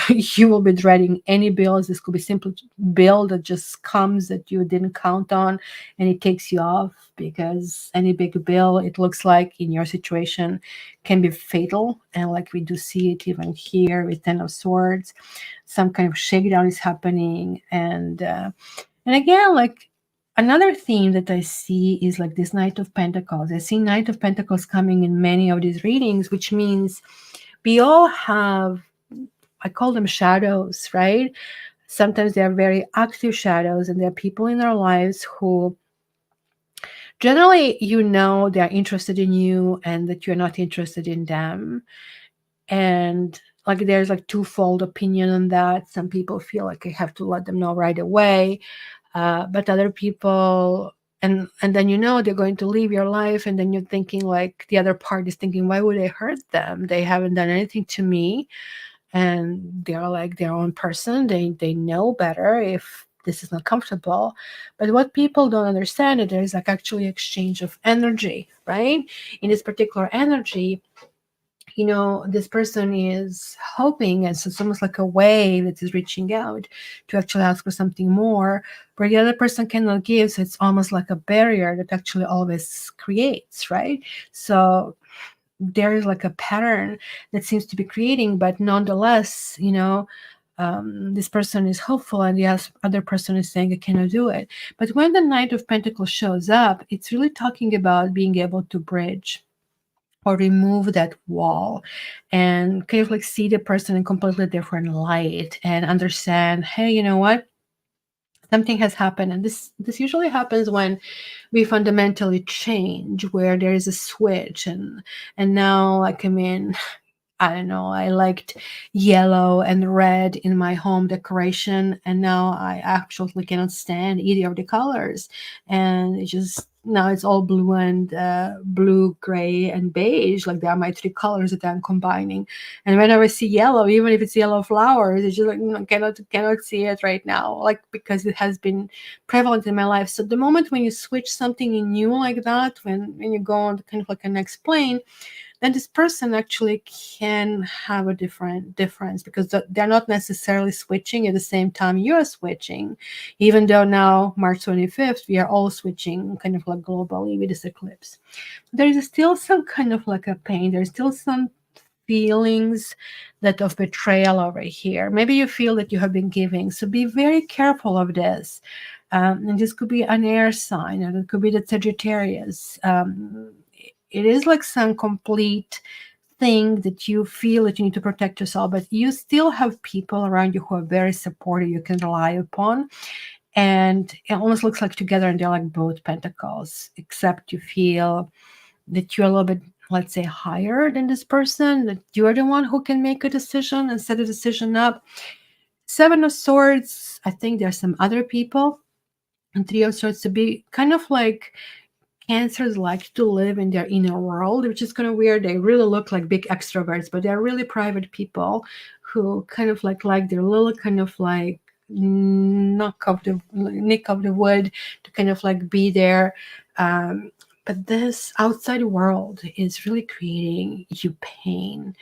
A: You will be dreading any bills. This could be simple bill that just comes that you didn't count on, and it takes you off, because any big bill, it looks like in your situation, can be fatal. And like we do see it even here with Ten of Swords, some kind of shakedown is happening. And again, like another theme that I see is like this Knight of Pentacles. I see Knight of Pentacles coming in many of these readings, which means we all have, I call them shadows, right? Sometimes they are very active shadows, and there are people in our lives who generally, they are interested in you and that you're not interested in them. And like there's like twofold opinion on that. Some people feel like I have to let them know right away. But other people, and then they're going to leave your life, and then you're thinking like the other part is thinking, why would I hurt them? They haven't done anything to me, and they're like their own person. They know better if this is not comfortable. But what people don't understand is there's like actually exchange of energy, right? In this particular energy, this person is hoping, and so it's almost like a wave that is reaching out to actually ask for something more, where the other person cannot give. So it's almost like a barrier that actually always creates, right? So there is like a pattern that seems to be creating, but nonetheless, this person is hopeful, and the other person is saying, I cannot do it. But when the Knight of Pentacles shows up, it's really talking about being able to bridge or remove that wall and kind of like see the person in completely different light and understand, hey, you know what? Something has happened. And this usually happens when we fundamentally change, where there is a switch, and now, like, I don't know, I liked yellow and red in my home decoration, and now I actually cannot stand either of the colors. And now it's all blue and blue, gray, and beige. Like, they are my three colors that I'm combining. And whenever I see yellow, even if it's yellow flowers, it's just like, cannot see it right now, like, because it has been prevalent in my life. So the moment when you switch something in new like that, when you go on kind of like a next plane, then this person actually can have a difference, because they're not necessarily switching at the same time you're switching, even though now March 25th we are all switching kind of like globally with this eclipse. There is still some kind of like a pain. There's still some feelings that of betrayal over here. Maybe you feel that you have been giving, so be very careful of this. And this could be an air sign, and it could be the Sagittarius. It is like some complete thing that you feel that you need to protect yourself, but you still have people around you who are very supportive, you can rely upon. And it almost looks like together, and they're like both pentacles, except you feel that you're a little bit, let's say, higher than this person, that you're the one who can make a decision and set a decision up. Seven of Swords, I think there's some other people. And Three of Swords, to be kind of like Cancers like to live in their inner world, which is kind of weird. They really look like big extroverts, but they're really private people who kind of like their little kind of like nick of the wood to kind of like be there. But this outside world is really creating you pain.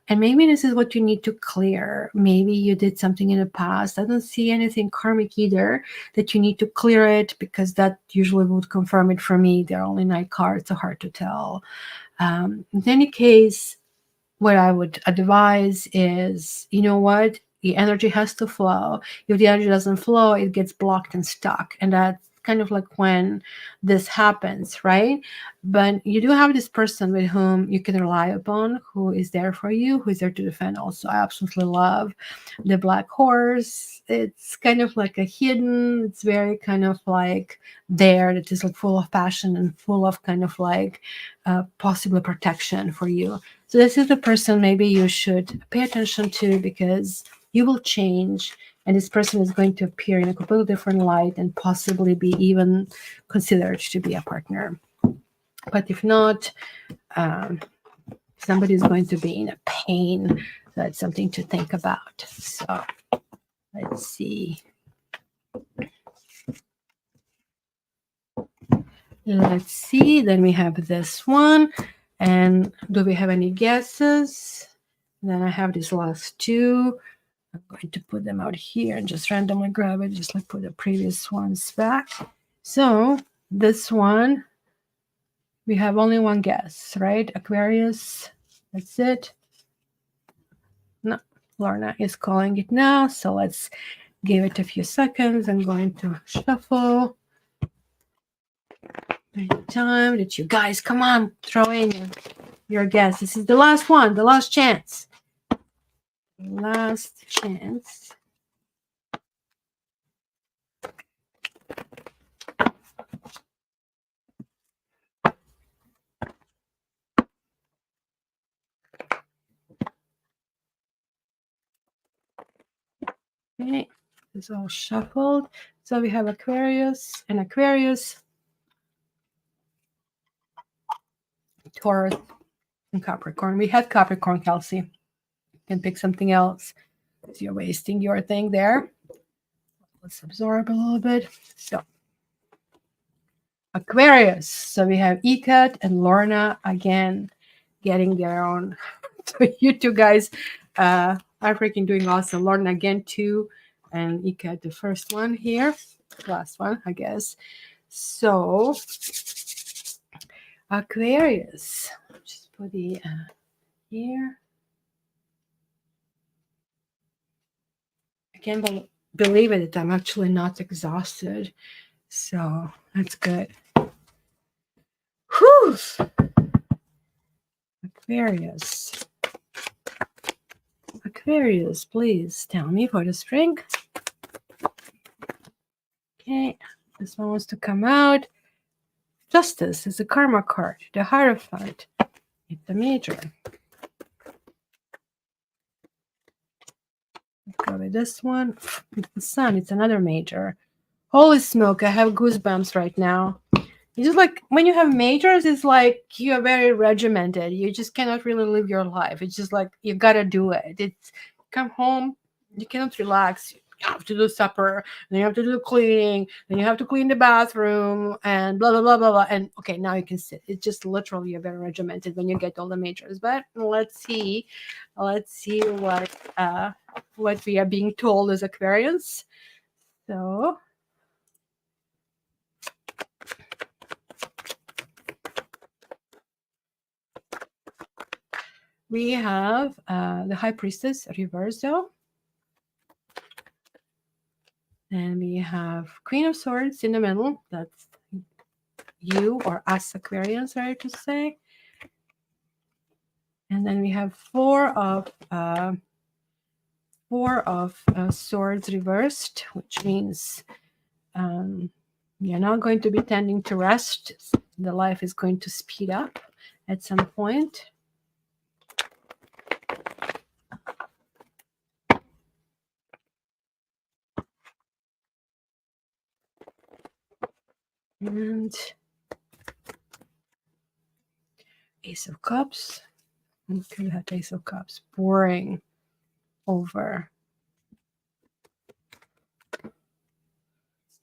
A: And maybe this is what you need to clear. Maybe you did something in the past. I don't see anything karmic either that you need to clear it, because that usually would confirm it for me. There are only 9 cards, so hard to tell. In any case, what I would advise is, you know what? The energy has to flow. If the energy doesn't flow, it gets blocked and stuck. And that's kind of like when this happens, right? But you do have this person with whom you can rely upon, who is there for you, who is there to defend. Also, I absolutely love the Black Horse. It's kind of like a hidden, it's very kind of like there, that is like full of passion and full of kind of like possible protection for you. So this is the person maybe you should pay attention to, because you will change, and this person is going to appear in a completely different light and possibly be even considered to be a partner. But if not, somebody is going to be in a pain. So it's something to think about. So let's see. Let's see. Then we have this one. And do we have any guesses? Then I have these last two. I'm going to put them out here and just randomly grab it, just like put the previous ones back. So this one, we have only one guess, right? Aquarius, that's it. No, Lorna is calling it now. So let's give it a few seconds. I'm going to shuffle. Time that you guys, come on, throw in your guess. This is the last one, the last chance. Last chance. Okay, it's all shuffled. So we have Aquarius and Aquarius, Taurus, and Capricorn. We had Capricorn, Kelsey. You can pick something else because you're wasting your thing there. Let's absorb a little bit. So Aquarius. So we have Ikat and Lorna again getting their own. So you two guys are freaking doing awesome. Lorna again too, and Ikat the first one here, last one I guess. So Aquarius. Just put the here. I can't believe it. I'm actually not exhausted. So that's good. Whew. Aquarius. Aquarius, please tell me for the spring. Okay, this one wants to come out. Justice is a karma card. The Hierophant. It's the major. Let's go with this one. The Sun. It's another major. Holy smoke! I have goosebumps right now. It's just like when you have majors, it's like you are very regimented. You just cannot really live your life. It's just like you gotta do it. It's come home, you cannot relax. You have to do supper, then you have to do cleaning, then you have to clean the bathroom, and blah blah blah blah blah. And okay, now you can sit. It's just literally you're very regimented when you get all the majors. But let's see what we are being told as Aquarians. So we have the High Priestess reverso. And we have Queen of Swords in the middle. That's you or us Aquarians, right to say. And then we have Four of Swords reversed, which means you're not going to be tending to rest. The life is going to speed up at some point. And Ace of Cups. Okay, we have Ace of Cups pouring over.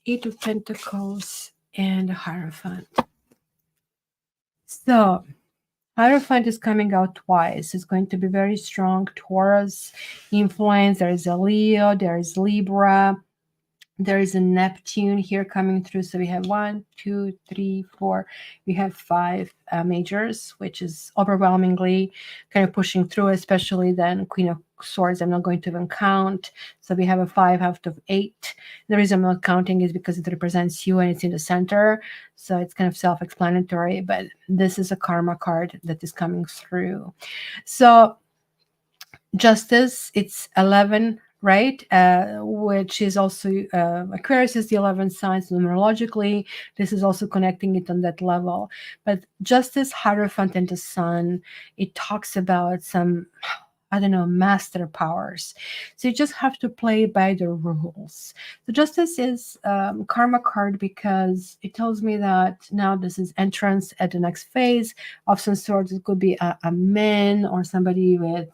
A: Eight of Pentacles and a Hierophant. So Hierophant is coming out twice. It's going to be very strong Taurus influence. There is a Leo, there is Libra, there is a Neptune here coming through. So we have 1, 2, 3, 4. We have 5 majors, which is overwhelmingly kind of pushing through, especially then Queen of Swords. I'm not going to even count. So we have a 5 out of 8. The reason I'm not counting is because it represents you and it's in the center. So it's kind of self-explanatory, but this is a karma card that is coming through. So Justice, it's 11, right? Which is also Aquarius is the 11th sign, so numerologically this is also connecting it on that level. But Justice, Hierophant, and the Sun, it talks about some, I don't know, master powers. So you just have to play by the rules. The Justice is karma card because it tells me that now this is entrance at the next phase of some sort. It could be a man or somebody with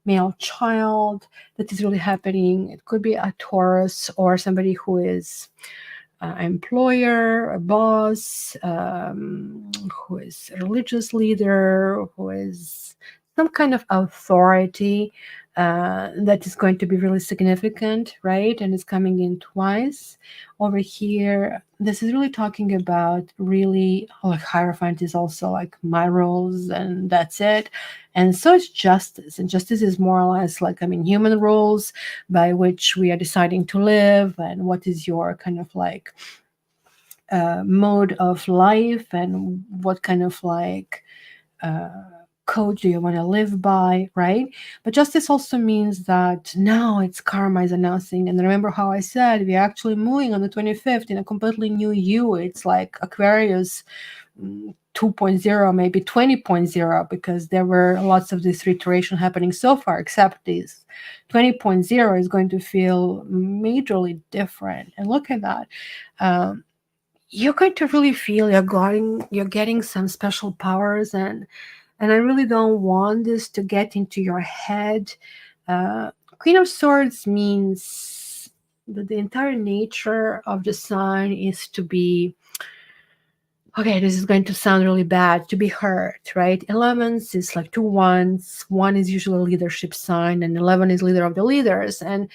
A: male child that is really happening. It could be a Taurus or somebody who is an employer, a boss, who is a religious leader, who is some kind of authority that is going to be really significant, right? And it's coming in twice. Over here, this is really talking about really, like Hierophant is also like my rules and that's it. And so is Justice. And Justice is more or less like, I mean, human rules by which we are deciding to live and what is your kind of like mode of life and what kind of like code do you want to live by, right? But justice also means that now it's karma is announcing. And remember how I said we're actually moving on the 25th in a completely new you. It's like Aquarius 2.0, maybe 20.0, because there were lots of this reiteration happening so far, except this 20.0 is going to feel majorly different. And look at that. You're going to really feel you're getting some special powers, and I really don't want this to get into your head. Queen of Swords means that the entire nature of the sign is to be, okay, this is going to sound really bad, to be heard, right? 11s is like 2 1s. 1 is usually a leadership sign, and 11 is leader of the leaders. And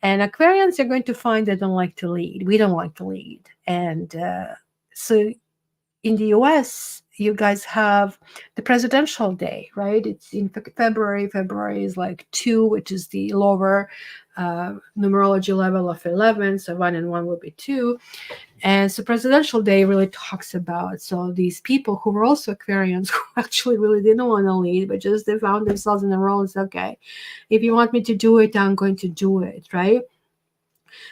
A: Aquarians are going to find they don't like to lead. We don't like to lead. And so in the US, you guys have the presidential day, right? It's in February. February is like 2, which is the lower numerology level of 11. So 1 and 1 would be 2. And so presidential day really talks about, so these people who were also Aquarians who actually really didn't want to lead, but just they found themselves in the role and said, okay, if you want me to do it, I'm going to do it, right?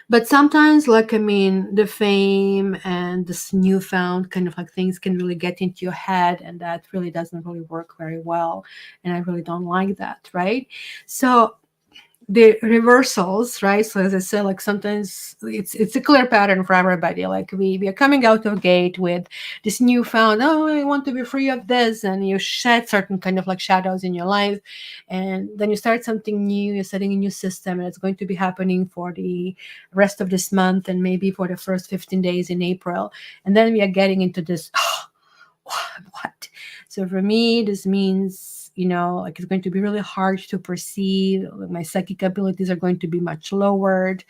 A: But sometimes, like, I mean, the fame and this newfound kind of like things can really get into your head, and that really doesn't really work very well. And I really don't like that, right? So the reversals, right? So as I said, like sometimes it's a clear pattern for everybody. Like we are coming out of gate with this newfound, oh, I want to be free of this, and you shed certain kind of like shadows in your life, and then you start something new. You're setting a new system, and it's going to be happening for the rest of this month and maybe for the first 15 days in April, and then we are getting into this. What? So for me, this means, like it's going to be really hard to perceive. My psychic abilities are going to be much lowered,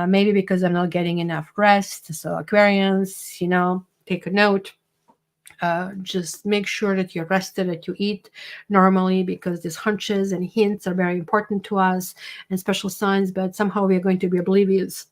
A: maybe because I'm not getting enough rest. So Aquarians, take a note. Just make sure that you're rested, that you eat normally, because these hunches and hints are very important to us and special signs, but somehow we are going to be oblivious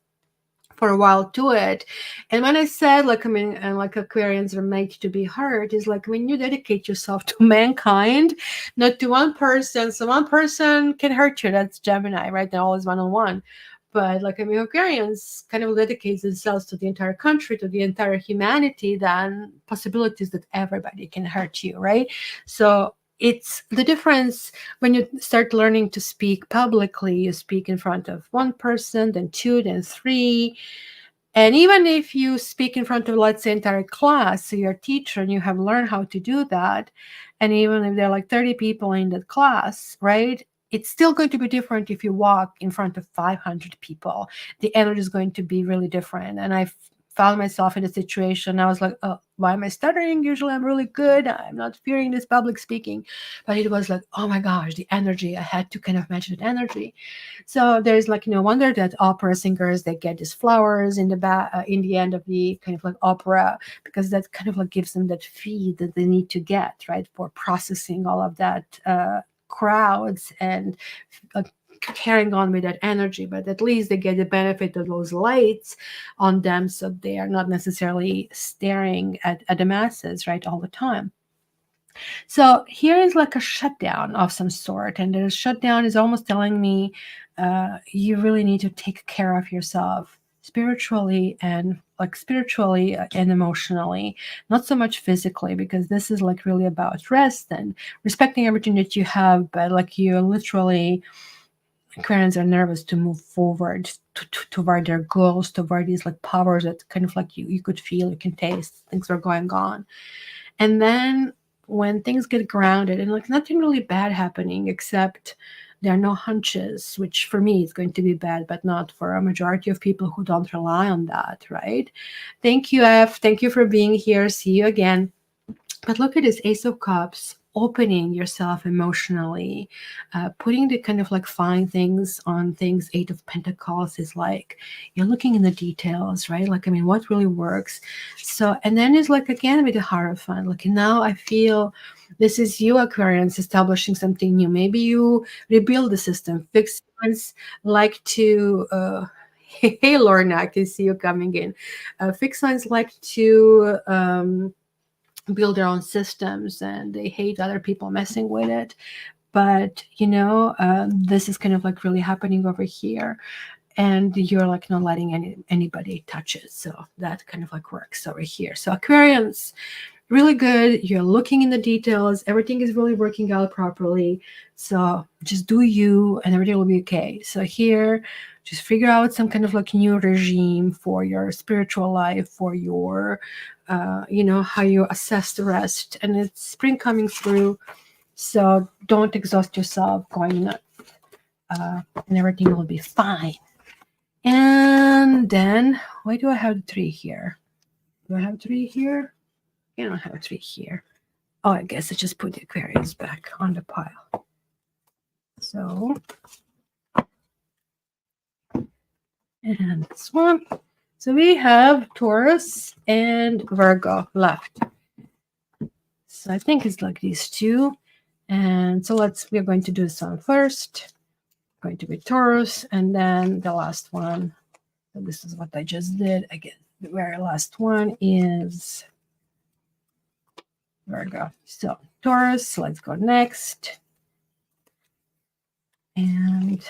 A: for a while to it. And when I said, like, I mean, and like Aquarians are made to be heard, is like when you dedicate yourself to mankind, not to one person. So one person can hurt you. That's Gemini, right? They're always one-on-one. But like, I mean, Aquarians kind of dedicate themselves to the entire country, to the entire humanity, then possibilities that everybody can hurt you, right? So it's the difference when you start learning to speak publicly. You speak in front of one person, then 2, then 3. And even if you speak in front of, let's say, entire class, so you're a teacher and you have learned how to do that, and even if there are like 30 people in that class, right? It's still going to be different if you walk in front of 500 people. The energy is going to be really different. And I found myself in a situation. I was like, oh, why am I stuttering? Usually I'm really good. I'm not fearing this public speaking. But it was like, oh my gosh, the energy. I had to kind of match that energy. So there's like, no wonder that opera singers, they get these flowers in in the end of the kind of like opera, because that kind of like gives them that feed that they need to get, right, for processing all of that crowds and carrying on with that energy. But at least they get the benefit of those lights on them, so they are not necessarily staring at the masses, right, all the time. So here is like a shutdown of some sort, and the shutdown is almost telling me you really need to take care of yourself spiritually and emotionally, not so much physically, because this is like really about rest and respecting everything that you have. But like, you literally, Aquarians are nervous to move forward toward their goals, toward these like powers that kind of like you could feel, you can taste, things are going on. And then when things get grounded and like nothing really bad happening, except there are no hunches, which for me is going to be bad, but not for a majority of people who don't rely on that, right? Thank you, F. Thank you for being here. See you again. But look at this Ace of Cups, opening yourself emotionally, putting the kind of like fine things on things. 8 of Pentacles is like, you're looking in the details, right? Like, I mean, what really works? So, and then it's like, again, with the Hierophant, like, now I feel this is you, Aquarians, establishing something new. Maybe you rebuild the system. Fixed signs like to, hey, Lorna, I can see you coming in. Fixed signs like to, build their own systems and they hate other people messing with it. But this is kind of like really happening over here, and you're like not letting anybody touch it. So that kind of like works over here. So Aquarians, really good. You're looking in the details. Everything is really working out properly. So just do you and everything will be okay. So here, just figure out some kind of like new regime for your spiritual life, for your, how you assess the rest. And it's spring coming through. So don't exhaust yourself going nuts. And everything will be fine. And then, why do I have 3 here? Do I have 3 here? I don't have 3 here. Oh, I guess I just put the Aquarius back on the pile. So, and this one. So we have Taurus and Virgo left. So I think it's like these 2. And so we're going to do this one first. Going to be Taurus, and then the last one. So this is what I just did. Again, the very last one is Virgo. So Taurus, let's go next. And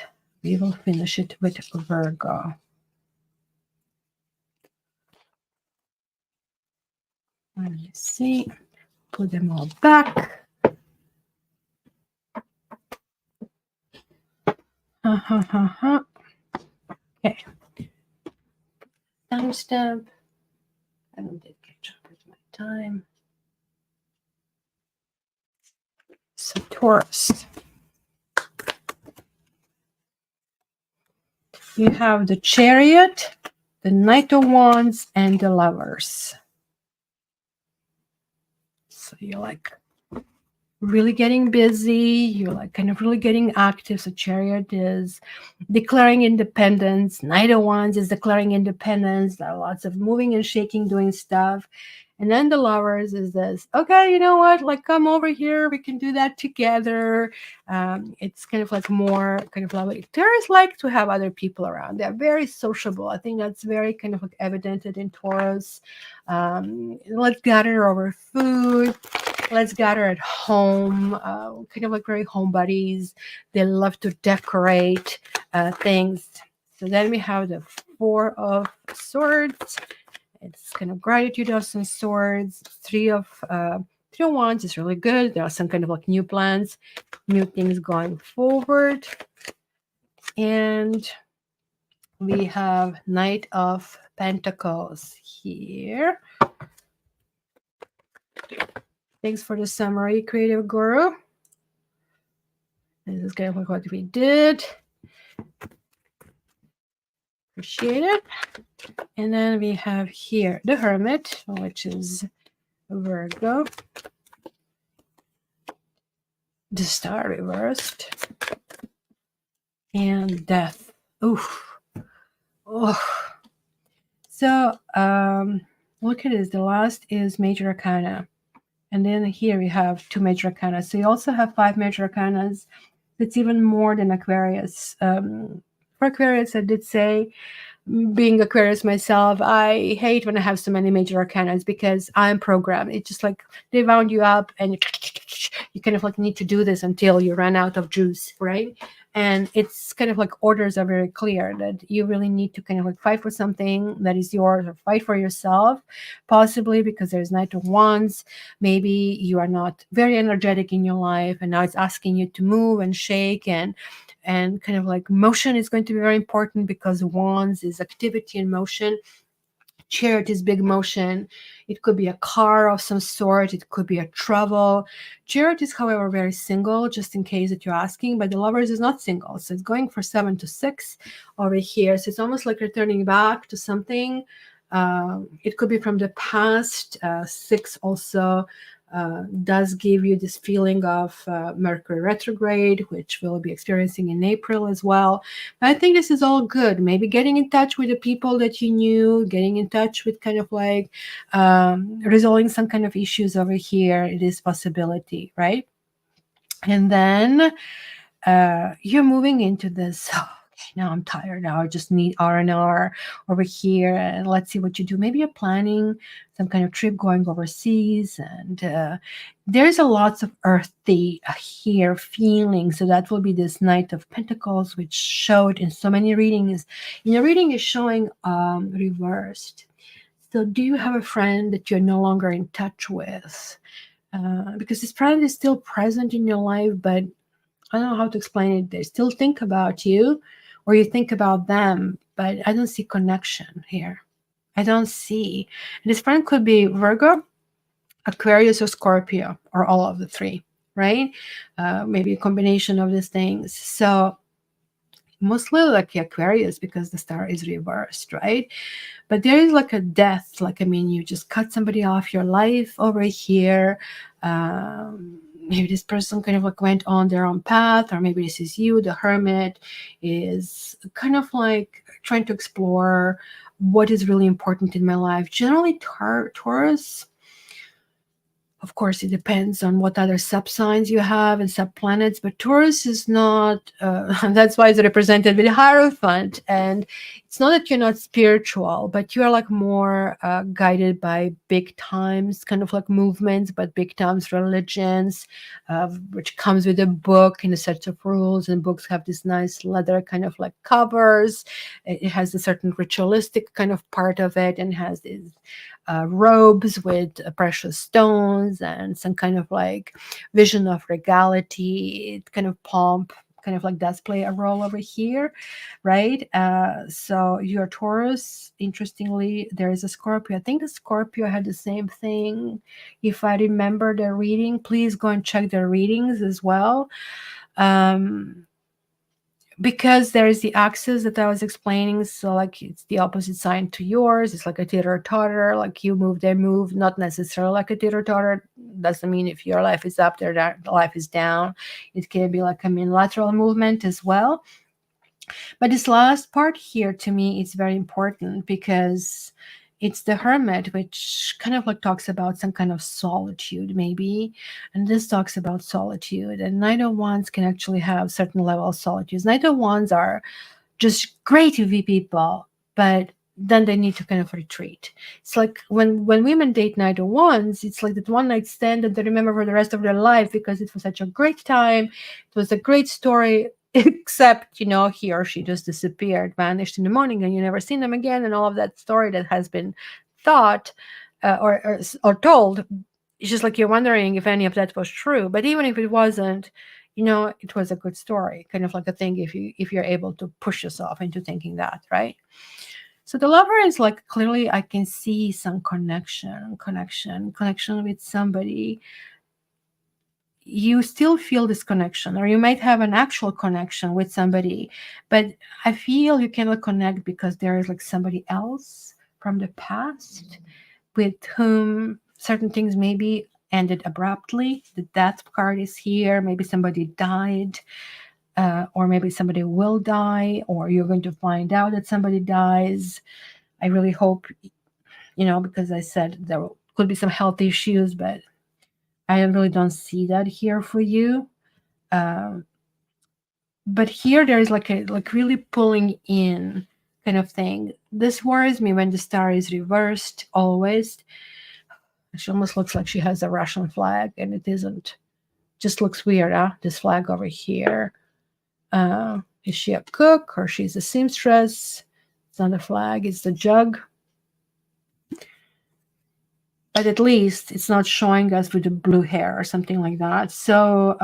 A: we will finish it with Virgo. Let me see. Put them all back. Okay. Timestamp. I did catch up with my time. So Taurus. You have the Chariot, the Knight of Wands, and the Lovers. So you're like really getting busy. You're like kind of really getting active. So Chariot is declaring independence. Knight of Wands is declaring independence. There are lots of moving and shaking, doing stuff. And then the Lovers is this, okay, you know what? Like, come over here. We can do that together. It's kind of like more kind of lovely. Taurus like to have other people around. They're very sociable. I think that's very kind of like evident in Taurus. Let's gather over food. Let's gather at home. Kind of like very homebodies. They love to decorate things. So then we have the 4 of Swords. It's kind of gratitude of some swords. 3 of Wands is really good. There are some kind of like new plans, new things going forward. And we have Knight of Pentacles here. Thanks for the summary, Creative Guru. This is kind of like what we did. Appreciate it. And then we have here the Hermit, which is Virgo. The Star reversed. And Death. Oof. Oh. So look at this. The last is Major Arcana. And then here we have 2 Major Arcana. So you also have 5 Major Arcanas. It's even more than Aquarius. For Aquarius, I did say, being Aquarius myself, I hate when I have so many Major Arcanas because I'm programmed. It's just like they wound you up and you kind of like need to do this until you run out of juice, right? And it's kind of like orders are very clear that you really need to kind of like fight for something that is yours or fight for yourself, possibly because there's Knight of Wands. Maybe you are not very energetic in your life and now it's asking you to move and shake and kind of like motion is going to be very important because Wands is activity and motion. Chariot is big motion. It could be a car of some sort. It could be a travel. Chariot is, however, very single, just in case that you're asking, but the Lovers is not single. So it's going for 7 to 6 over here. So it's almost like returning back to something. It could be from the past. 6 also does give you this feeling of Mercury retrograde, which we'll be experiencing in April as well. But I think this is all good. Maybe getting in touch with the people that you knew, getting in touch with kind of like resolving some kind of issues over here. It is possibility, right? And then you're moving into this now I'm tired. Now I just need R&R over here, and let's see what you do. Maybe you're planning some kind of trip going overseas, and there's a lots of earthy here feeling. So that will be this Knight of Pentacles, which showed in so many readings. In a reading is showing reversed. So do you have a friend that you're no longer in touch with? Because this friend is still present in your life, but I don't know how to explain it. They still think about you, or you think about them, but I don't see connection here. I don't see. And this friend could be Virgo, Aquarius, or Scorpio, or all of the three, right? Maybe a combination of these things. So mostly like Aquarius, because the star is reversed, right? But there is like a death, like, I mean, you just cut somebody off your life over here. Maybe this person kind of like went on their own path, or maybe this is you. The Hermit is kind of like trying to explore what is really important in my life. Generally, Taurus, of course, it depends on what other sub-signs you have and sub-planets, but Taurus is not, that's why it's represented with Hierophant. And it's not that you're not spiritual, but you're like more guided by big times, kind of like movements, but big times religions, which comes with a book and a set of rules. And books have this nice leather kind of like covers. It has a certain ritualistic kind of part of it, and has these robes with precious stones and some kind of like vision of regality, kind of pomp, kind of like does play a role over here, right? So your Taurus, interestingly, there is a Scorpio. I think the Scorpio had the same thing. If I remember the reading, please go and check their readings as well. Because there is the axis that I was explaining, so like it's the opposite sign to yours. It's like a teeter-totter, like you move, they move, not necessarily like a teeter-totter. Doesn't mean if your life is up, their life is down. It can be like a lateral movement as well. But this last part here, to me, it's very important because it's the Hermit, which kind of like talks about some kind of solitude, maybe. And this talks about solitude. And Knight of Wands can actually have certain level of solitude. Knight of Wands are just great UV people, but then they need to kind of retreat. It's like when women date Knight of Wands, it's like that one night stand that they remember for the rest of their life because it was such a great time. It was a great story, except, you know, he or she just disappeared, vanished in the morning, and you never seen them again. And all of that story that has been thought or told, it's just like you're wondering if any of that was true. But even if it wasn't, you know, it was a good story, kind of like a thing if you're able to push yourself into thinking that, right? So the Lover is like, clearly I can see some connection with somebody. You still feel this connection, or you might have an actual connection with somebody, but I feel you cannot connect because there is like somebody else from the past with whom certain things maybe ended abruptly. The Death card is here. Maybe somebody died, or maybe somebody will die, or you're going to find out that somebody dies. I really hope, you know, because I said there could be some health issues, but I really don't see that here for you. But here there is like really pulling in kind of thing. This worries me when the star is reversed always. She almost looks like she has a Russian flag, and it isn't. Just looks weird, huh? This flag over here. Is she a cook, or she's a seamstress? It's not a flag, it's the jug. But at least it's not showing us with the blue hair or something like that. So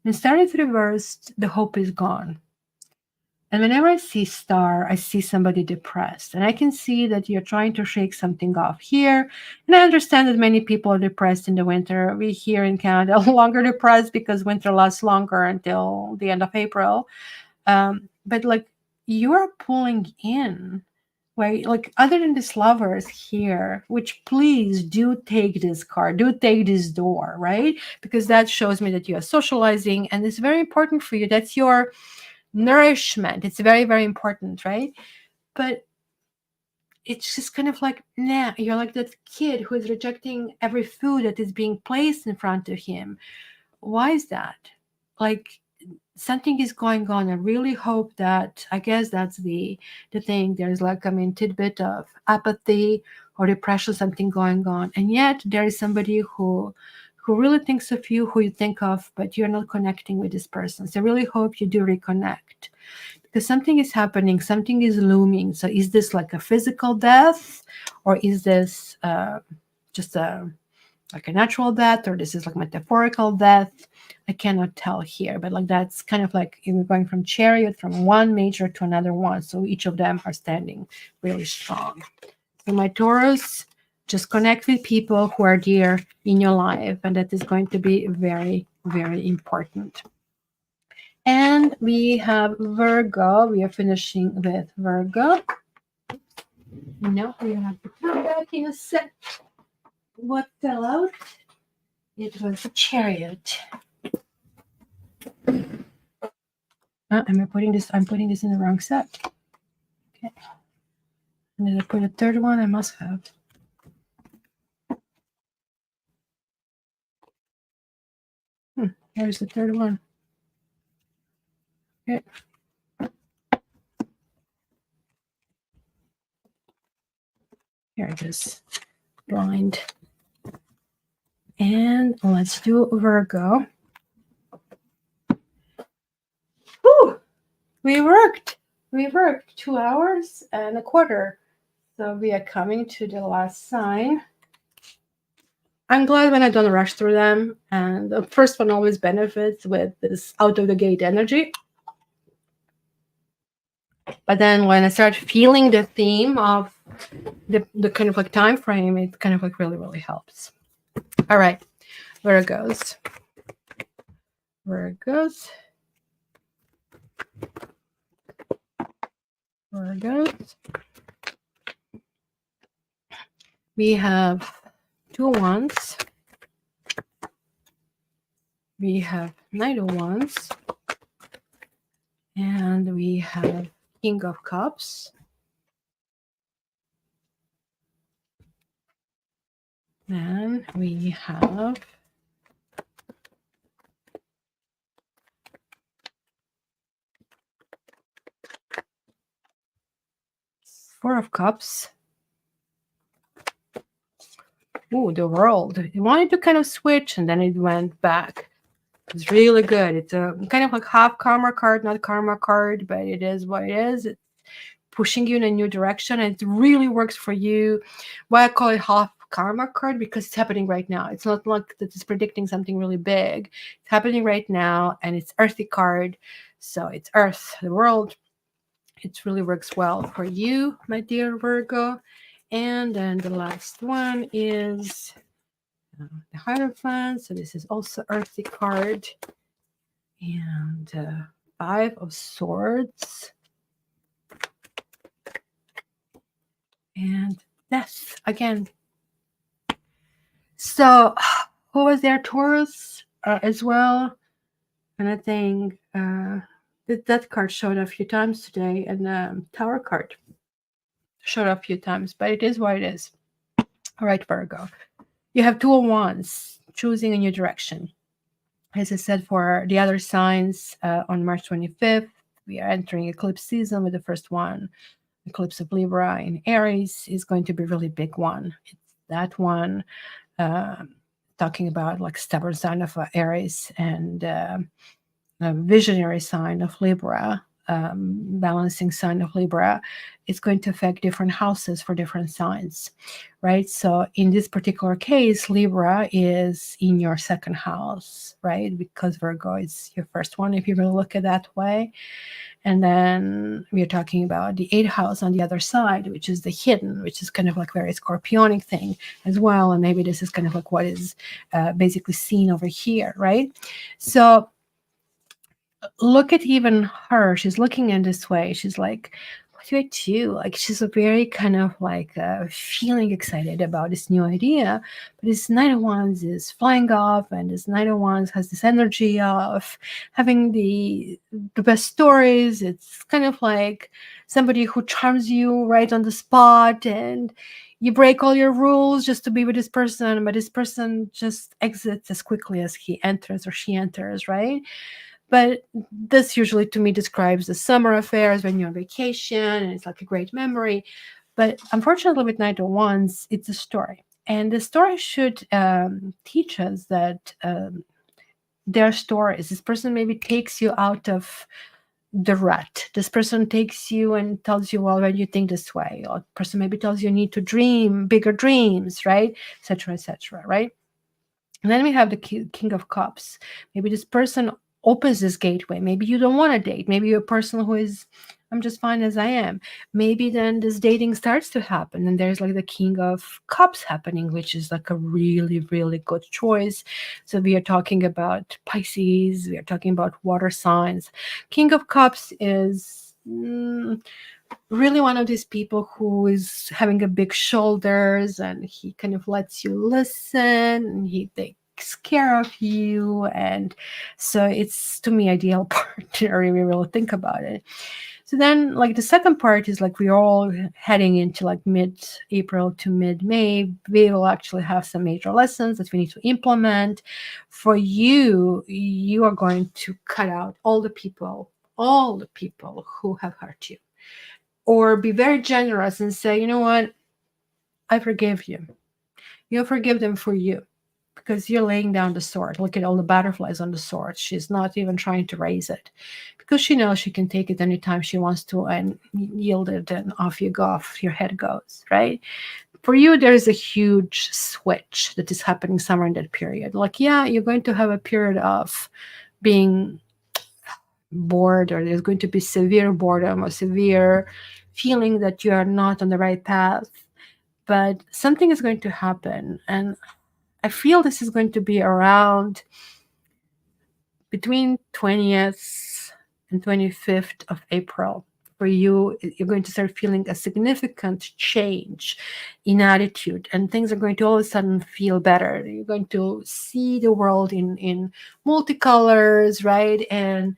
A: when star is reversed, the hope is gone. And whenever I see star, I see somebody depressed. And I can see that you're trying to shake something off here. And I understand that many people are depressed in the winter. We here in Canada are longer depressed because winter lasts longer until the end of April. But like, you're pulling in, right? Like, other than this Lovers here, which please do take this card, do take this door, right? Because that shows me that you are socializing, and it's very important for you. That's your nourishment. It's very, very important, right? But it's just kind of like, nah, you're like that kid who is rejecting every food that is being placed in front of him. Why is that? Like, something is going on. I really hope that, I guess that's the thing. There's like, I mean, tidbit of apathy or depression, something going on. And yet there is somebody who really thinks of you, who you think of, but you're not connecting with this person. So I really hope you do reconnect, because something is happening, something is looming. So is this like a physical death, or is this just a like a natural death, or this is like metaphorical death? I cannot tell here, but like that's kind of like we're going from chariot, from one major to another one. So each of them are standing really strong. So my Taurus, just connect with people who are dear in your life, and that is going to be very, very important. And we have Virgo. We are finishing with Virgo. Now we have to come back in a sec. What fell out? It was a chariot. I'm putting this in the wrong set. Okay. And did I put a third one? I must have. Here's the third one. Okay. Here it is. Blind. And let's do Virgo. Whew! We worked 2 hours and a quarter. So we are coming to the last sign. I'm glad when I don't rush through them. And the first one always benefits with this out of the gate energy. But then when I start feeling the theme of the kind of like time frame, it kind of like really, really helps. All right, Virgos. Virgos. Virgos. We have 2 wands. We have Knight of Wands. And we have King of Cups. And we have Four of Cups. Ooh, the World. It wanted to kind of switch, and then it went back. It's really good. It's a kind of like half karma card, not karma card, but it is what it is. It's pushing you in a new direction, and it really works for you. Why I call it half karma card, because it's happening right now. It's not like that it's predicting something really big. It's happening right now, and it's earthy card. So it's Earth, the world. It really works well for you, my dear Virgo. And then the last one is the Hierophant. So this is also earthy card. And Five of Swords. And Death again. So who was there? Taurus as well. And I think that card showed a few times today, and Tower card showed up a few times, but it is what it is. All right, Virgo. You have 2 of Wands, choosing a new direction. As I said, for the other signs, on March 25th, we are entering eclipse season with the first one. Eclipse of Libra in Aries is going to be a really big one. It's that one talking about like stubborn sign of Aries, and a visionary sign of Libra, balancing sign of Libra. It's going to affect different houses for different signs, right? So in this particular case, Libra is in your second house, right? Because Virgo is your first one, if you really look at it that way. And then we're talking about the 8th house on the other side, which is the hidden, which is kind of like very scorpionic thing as well. And maybe this is kind of like what is basically seen over here, right? So look at even her. She's looking in this way. She's like, what do I do? Like, she's a very kind of like feeling excited about this new idea. But this Knight of Wands is flying off, and this Knight of Wands has this energy of having the best stories. It's kind of like somebody who charms you right on the spot, and you break all your rules just to be with this person, but this person just exits as quickly as he enters or she enters, right? But this usually to me describes the summer affairs when you're on vacation and it's like a great memory. But unfortunately, with Night of Wands, it's a story. And the story should teach us that their stories, this person maybe takes you out of the rut. This person takes you and tells you, well, when you think this way, or person maybe tells you need to dream bigger dreams, right? Etc., right? And then we have the King of Cups. Maybe this person opens this gateway. Maybe you don't want to date. Maybe you're a person who is, I'm just fine as I am. Maybe then this dating starts to happen and there's like the King of Cups happening, which is like a really, really good choice. So we are talking about Pisces. We are talking about water signs. King of Cups is really one of these people who is having a big shoulders and he kind of lets you listen and he takes care of you, and so it's to me ideal partner if you really think about it. So then like the second part is like we're all heading into like mid-April to mid-May. We will actually have some major lessons that we need to implement. For you, you are going to cut out all the people who have hurt you, or be very generous and say, you know what, I forgive you. You'll forgive them for you because you're laying down the sword. Look at all the butterflies on the sword. She's not even trying to raise it because she knows she can take it anytime she wants to and yield it, and off you go, off your head goes, right? For you, there is a huge switch that is happening somewhere in that period. Like, yeah, you're going to have a period of being bored, or there's going to be severe boredom or severe feeling that you are not on the right path, but something is going to happen. And I feel this is going to be around between 20th and 25th of April. For you, you're going to start feeling a significant change in attitude, and things are going to all of a sudden feel better. You're going to see the world in multicolors, right? And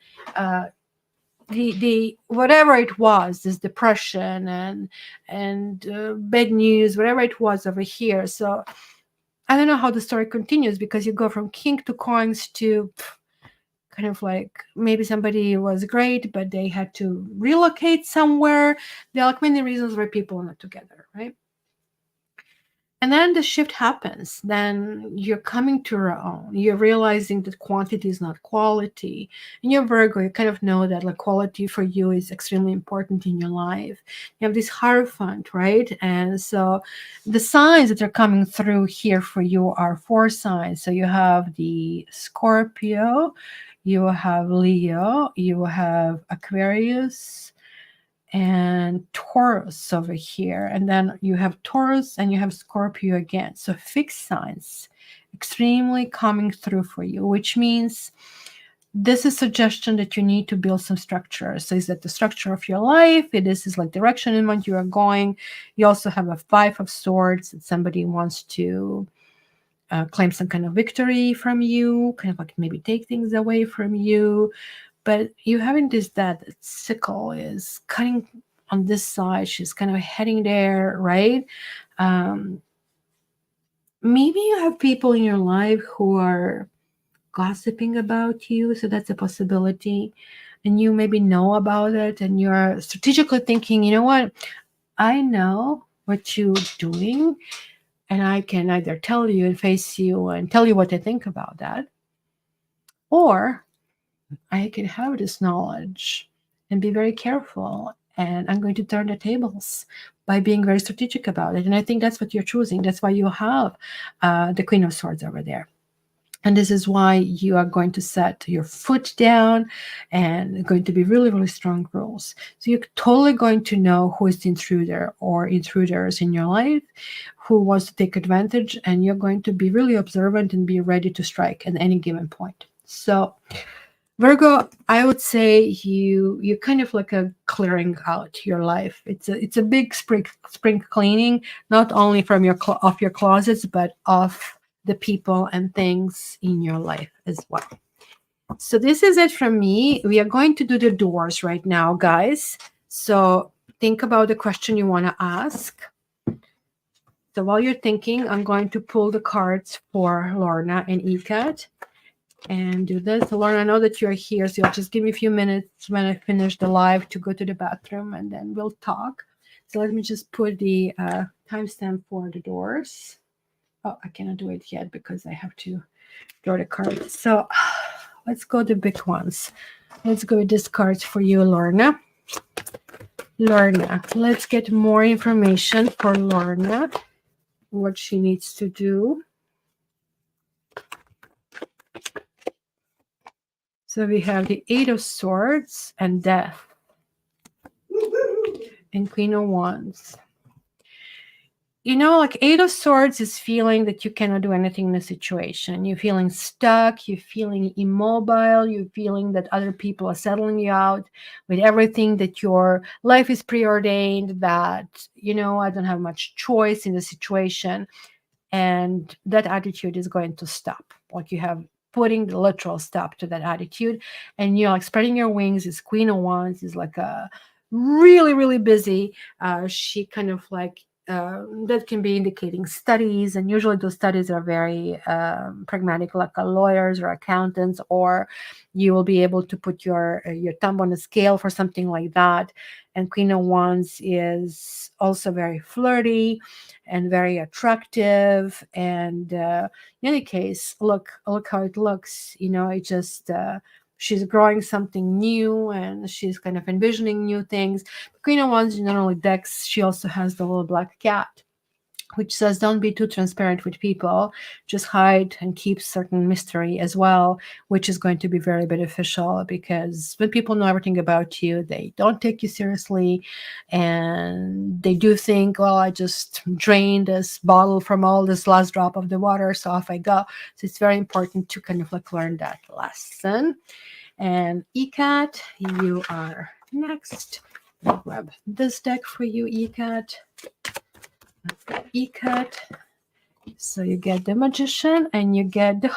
A: the whatever it was, this depression and bad news, whatever it was over here. So I don't know how the story continues, because you go from king to coins to kind of like maybe somebody was great, but they had to relocate somewhere. There are like many reasons why people are not together, right? And then the shift happens. Then you're coming to your own. You're realizing that quantity is not quality. And you're Virgo, you kind of know that like quality for you is extremely important in your life. You have this Hierophant, right? And so the signs that are coming through here for you are 4 signs. So you have the Scorpio, you have Leo, you have Aquarius, and Taurus over here. And then you have Taurus and you have Scorpio again. So fixed signs extremely coming through for you, which means this is suggestion that you need to build some structure. So is that the structure of your life? This is like direction in what you are going. You also have a 5 of Swords that somebody wants to claim some kind of victory from you, kind of like maybe take things away from you. But you having this that sickle is cutting on this side. She's kind of heading there, right? Maybe you have people in your life who are gossiping about you. So that's a possibility. And you maybe know about it and you're strategically thinking, you know what? I know what you're doing. And I can either tell you and face you and tell you what I think about that. Or I can have this knowledge and be very careful, and I'm going to turn the tables by being very strategic about it. And I think that's what you're choosing. That's why you have the Queen of Swords over there. And this is why you are going to set your foot down and going to be really, really strong rules. So you're totally going to know who is the intruder or intruders in your life, who wants to take advantage, and you're going to be really observant and be ready to strike at any given point. So Virgo, I would say you're kind of like a clearing out your life. It's a big spring cleaning, not only from your off your closets, but off the people and things in your life as well. So this is it from me. We are going to do the doors right now, guys. So think about the question you want to ask. So while you're thinking, I'm going to pull the cards for Lorna and Ikat. and do this. Lauren, I know that you're here, so you'll just give me a few minutes when I finish the live to go to the bathroom, and then we'll talk. So let me just put the timestamp for the doors. Oh, I cannot do it yet because I have to draw the cards. So let's go the big ones. Let's go with this card for you, Lorna. Lorna, let's get more information for Lorna, what she needs to do. So we have the Eight of Swords and Death and Queen of Wands. You know, like Eight of Swords is feeling that you cannot do anything in a situation. You're feeling stuck. You're feeling immobile. You're feeling that other people are settling you out with everything, that your life is preordained, that, you know, I don't have much choice in the situation. And that attitude is going to stop. Like you have putting the literal stop to that attitude. And you're like spreading your wings. This Queen of Wands is like a really, really busy. She kind of like, that can be indicating studies, and usually those studies are very pragmatic, like lawyers or accountants, or you will be able to put your thumb on a scale for something like that. And Queen of Wands is also very flirty and very attractive. And in any case, look how it looks. You know, it just she's growing something new, and she's kind of envisioning new things. Queen of Wands not only decks, she also has the little black cat, which says don't be too transparent with people, just hide and keep certain mystery as well, which is going to be very beneficial, because when people know everything about you, they don't take you seriously, and they do think, well, I just drained this bottle from all this last drop of the water, so off I go. So it's very important to kind of like learn that lesson. And ECAT, you are next. I'll grab this deck for you, ECAT. ECAT. So you get the Magician and you get the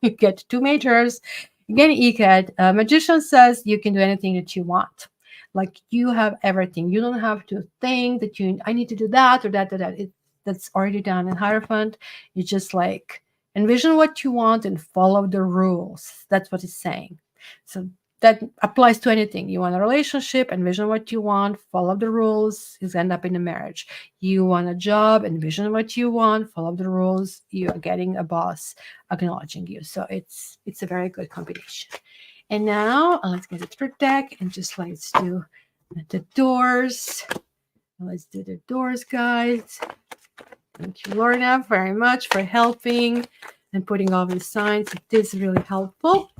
A: you get two majors. Again, ECAT. Magician says you can do anything that you want. Like you have everything. You don't have to think that I need to do that or that or that. That's already done. In Hierophant, you just like envision what you want and follow the rules. That's what it's saying. So that applies to anything. You want a relationship, envision what you want, follow the rules, you end up in a marriage. You want a job, envision what you want, follow the rules, you are getting a boss acknowledging you. So it's a very good combination. And now let's get a third deck and just let's do the doors. Let's do the doors, guys. Thank you, Lorna, very much for helping and putting all these signs. It is really helpful.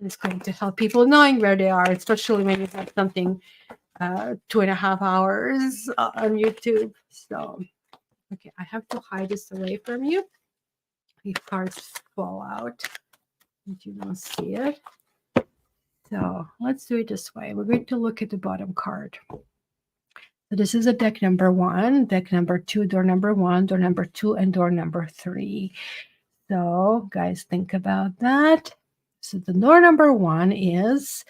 A: It's going to help people knowing where they are, especially when you have something 2.5 hours on YouTube. So, okay, I have to hide this away from you. If cards fall out and you don't see it. So let's do it this way. We're going to look at the bottom card. So this is a deck number 1, deck number 2, door number 1, door number 2, and door number 3. So guys, think about that. So the door number 1 is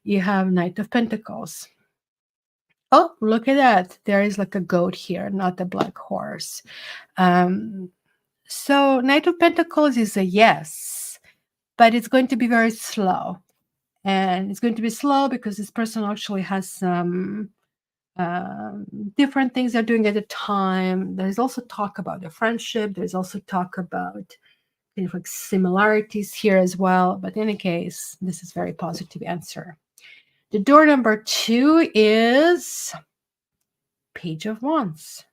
A: you have Knight of Pentacles. Oh, look at that. There is like a goat here, not a black horse. So Knight of Pentacles is a yes, but it's going to be very slow. And it's going to be slow because this person actually has some different things they're doing at the time. There's also talk about the friendship. There's also talk about kind of like similarities here as well. But in any case, this is very positive answer. The door number 2 is Page of Wands.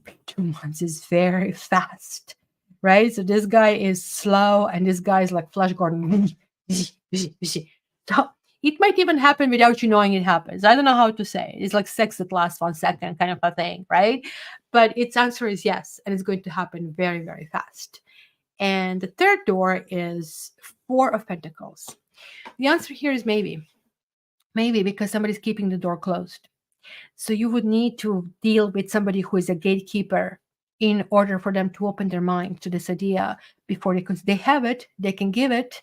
A: Page of Wands is very fast, right? So this guy is slow, and this guy is like Flash Gordon. So it might even happen without you knowing it happens. I don't know how to say it. It's like sex that lasts 1 second kind of a thing, right? But its answer is yes, and it's going to happen very, very fast. And the third door is Four of Pentacles. The answer here is maybe. Maybe because somebody's keeping the door closed. So you would need to deal with somebody who is a gatekeeper in order for them to open their mind to this idea before they have it, they can give it,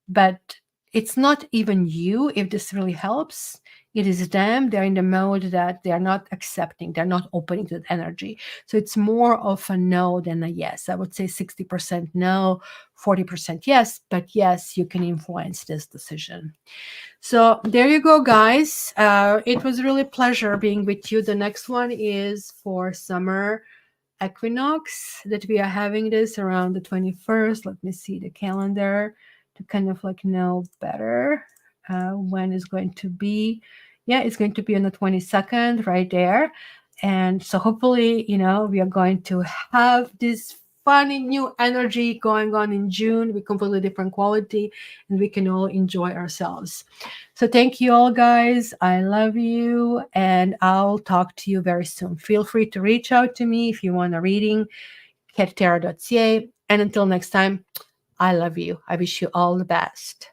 A: but it's not even you if this really helps. It is them. They're in the mode that they are not accepting. They're not opening to that energy. So it's more of a no than a yes. I would say 60% no, 40% yes. But yes, you can influence this decision. So there you go, guys. It was really a pleasure being with you. The next one is for summer equinox that we are having this around the 21st. Let me see the calendar to kind of like know better when it's going to be. Yeah, it's going to be on the 22nd right there. And so hopefully, we are going to have this funny new energy going on in June with completely different quality, and we can all enjoy ourselves. So thank you all, guys. I love you, and I'll talk to you very soon. Feel free to reach out to me if you want a reading, cattarot.ca. And until next time, I love you. I wish you all the best.